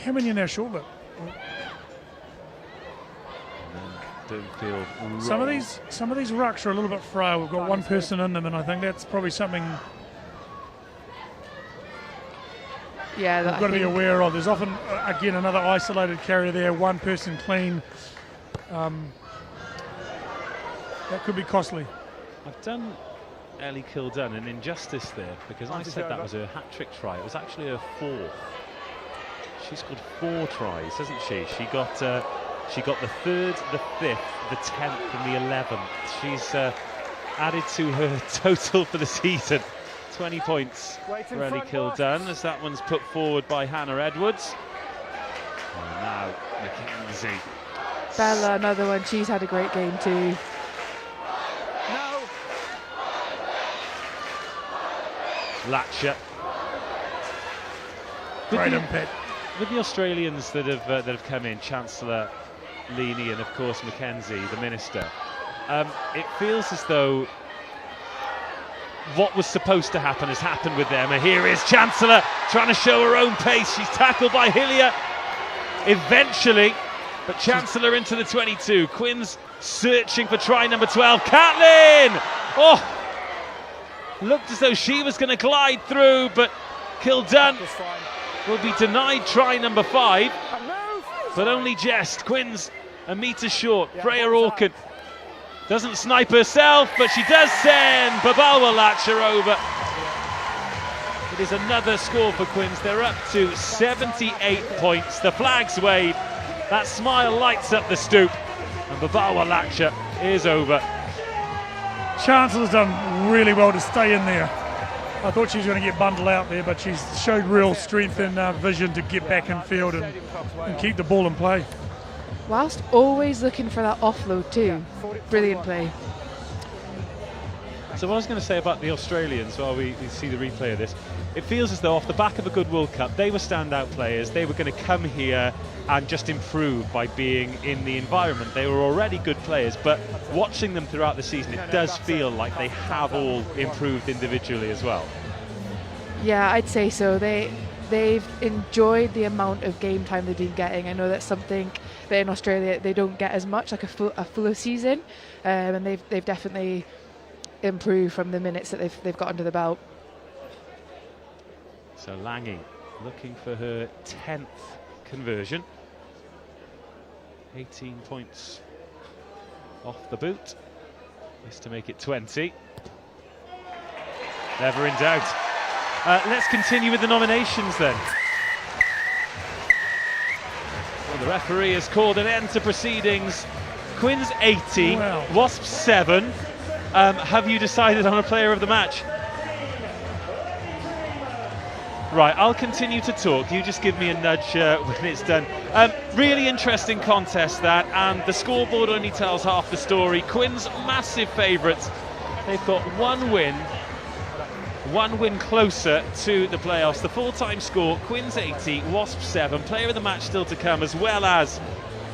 How many in our shortlet? Some of these rucks are a little bit frail. We've got one person in them, and I think that's probably something we've got to be aware of. There's often, again, another isolated carrier there, one person clean. That could be costly. I've done Ellie Kildun an injustice there because I said that was her hat-trick try. It was actually her fourth. She's scored 4 tries, hasn't she? She got the 3rd, the 5th, the 10th and the 11th. She's added to her total for the season. 20 points for Ellie Kildun as that one's put forward by Hannah Edwards. And now McKenzie. Bella, another one. She's had a great game too. Latcher. Great impact. With the Australians that have come in, Chancellor, Leaney and of course Mackenzie, the minister, it feels as though what was supposed to happen has happened with them. And here is Chancellor trying to show her own pace. She's tackled by Hillier eventually, but Chancellor into the 22. Quinn's searching for try number 12. Catlin! Oh! Looked as though she was going to glide through, but Kildun will be denied try number 5, but only just. Quinn's a metre short. Freya Orkin doesn't snipe herself, but she does send Babalwa Latcher over. It is another score for Quinns. They're up to 78 points. The flag's wave. That smile lights up the Stoop, and Babalwa Latcher is over. Chancellor's done really well to stay in there. I thought she was going to get bundled out there, but she's showed real strength and vision to get back in field and keep the ball in play. Whilst always looking for that offload too. Brilliant play. So what I was going to say about the Australians while we see the replay of this, it feels as though off the back of a good World Cup, they were standout players. They were going to come here and just improve by being in the environment. They were already good players, but watching them throughout the season, it does feel like they have all improved individually as well. Yeah, I'd say so. They've enjoyed the amount of game time they've been getting. I know that's something that in Australia they don't get as much, like a fuller season, and they've definitely improved from the minutes that they've got under the belt. So Lange looking for her 10th conversion. 18 points off the boot. Is to make it 20. Never in doubt. Let's continue with the nominations then. Well, the referee has called an end to proceedings. Quinn's 80, wow. Wasps 7. Have you decided on a player of the match? Right, I'll continue to talk. You just give me a nudge when it's done. Really interesting contest that, and the scoreboard only tells half the story. Quinn's massive favourites. They've got one win closer to the playoffs. The full-time score, Quinn's 80, Wasps 7. Player of the match still to come, as well as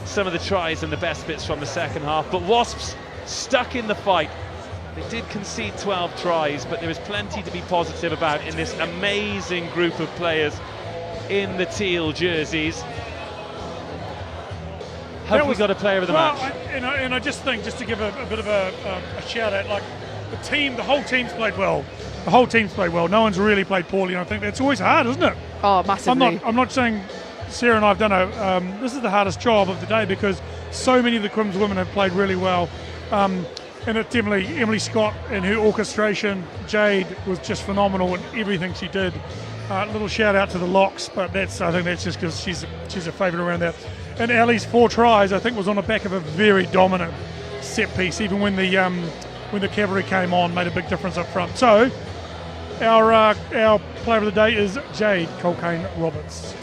some of the tries and the best bits from the second half. But Wasps stuck in the fight. They did concede 12 tries, but there is plenty to be positive about in this amazing group of players in the teal jerseys. Have we got a player of the match? And I just think, just to give a bit of a shout out, like the whole team's played well. The whole team's played well. No one's really played poorly, and I think that's always hard, isn't it? Oh, massively. I'm not saying Sarah and I have done this is the hardest job of the day because so many of the Harlequins women have played really well. And it's definitely Emily Scott and her orchestration. Jade was just phenomenal in everything she did. Little shout out to the locks, but I think that's just because she's a favourite around that. And Ali's 4 tries, I think, was on the back of a very dominant set piece. Even when the cavalry came on, made a big difference up front. So our player of the day is Jade Colquhoun-Roberts.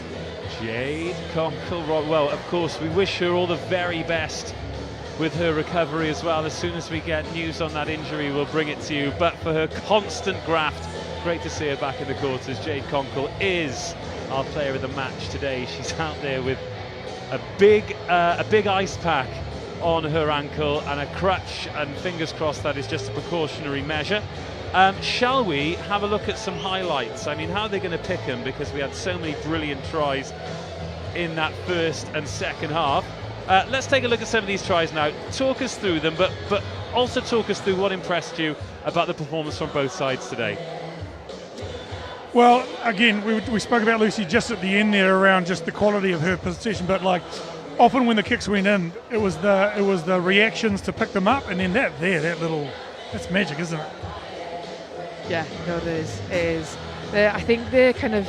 Jade Colquhoun-Roberts. Well, of course, we wish her all the very best with her recovery as well. As soon as we get news on that injury, we'll bring it to you. But for her constant graft, great to see her back in the quarters. Jade Conkle is our player of the match today. She's out there with a big ice pack on her ankle and a crutch, and fingers crossed that is just a precautionary measure. Shall we have a look at some highlights? I mean, how are they going to pick them? Because we had so many brilliant tries in that first and second half. Let's take a look at some of these tries now. Talk us through them, but also talk us through what impressed you about the performance from both sides today. Well, again, we spoke about Lucy just at the end there around just the quality of her possession, but like often when the kicks went in, it was the reactions to pick them up, and then that's magic, isn't it? Yeah, no, there is. I think the kind of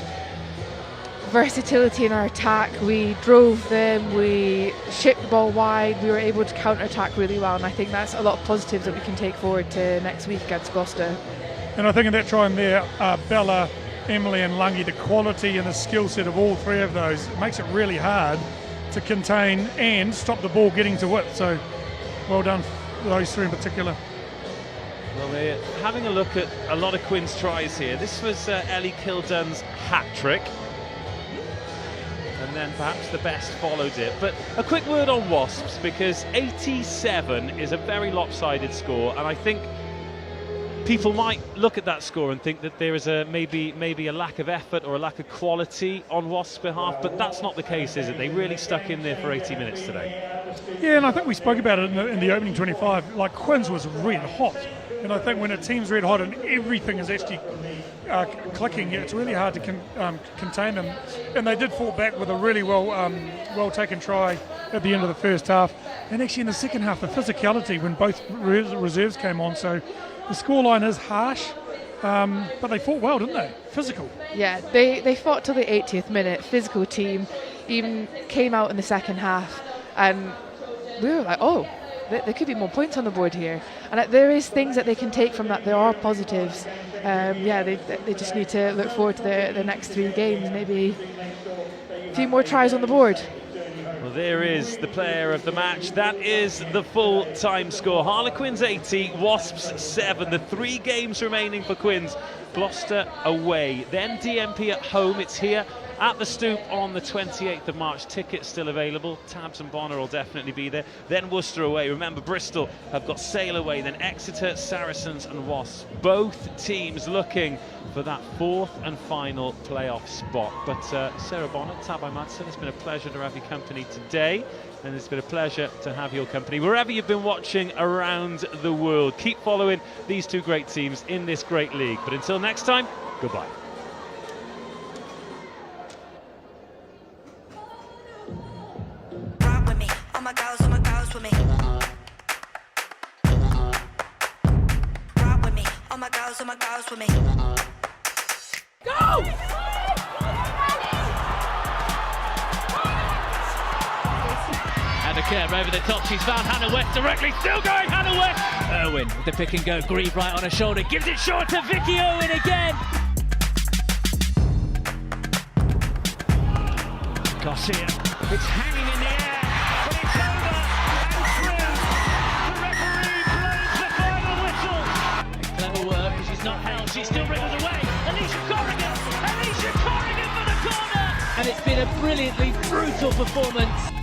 versatility in our attack, we drove them, we shipped the ball wide, we were able to counter-attack really well, and I think that's a lot of positives that we can take forward to next week against Gloucester. And I think in that try in there, Bella, Emily and Lungi, the quality and the skill set of all three of those, it makes it really hard to contain and stop the ball getting to width. So well done, those three in particular. Well, we're having a look at a lot of Quinn's tries here. This was Ellie Kildun's hat-trick. And then perhaps the best followed it. But a quick word on Wasps, because 87 is a very lopsided score, and I think people might look at that score and think that there is maybe a lack of effort or a lack of quality on Wasps' behalf, but that's not the case, is it? They really stuck in there for 80 minutes today. Yeah, and I think we spoke about it in the opening 25. Like, Quinn's was red hot, and I think when a team's red hot and everything is actually clicking, it's really hard to contain them. And they did fall back with a really well taken try at the end of the first half, and actually in the second half, the physicality when both reserves came on. So the scoreline is harsh, but they fought well, didn't they? Physical. Yeah, they fought till the 80th minute. Physical team, even came out in the second half, and we were like, oh, there could be more points on the board here. And there is things that they can take from that. There are positives. They just need to look forward to the next 3 games, maybe a few more tries on the board. Well, there is the player of the match. That is the full-time score. Harlequins 80, Wasps 7. The 3 games remaining for Quins. Gloucester away, then DMP at home. It's here at the Stoop on the 28th of March. Tickets still available. Tabs and Bonner will definitely be there. Then Worcester away. Remember, Bristol have got Sale away. Then Exeter, Saracens and Wasps. Both teams looking for that 4th and final playoff spot. But Sarah Bonner, Tabai Madsen, it's been a pleasure to have your company today. And it's been a pleasure to have your company wherever you've been watching around the world. Keep following these 2 great teams in this great league. But until next time, goodbye. All my girls with me. Rock with me. All my girls with me. Go! And a curve over the top. She's found Hannah West directly. Still going, Hannah West. Irwin with the pick and go. Grieve right on her shoulder. Gives it short to Vicky Irwin again. Garcia. It's hanging in the air. Not held, she still wriggles away. Alicia Corrigan for the corner! And it's been a brilliantly brutal performance.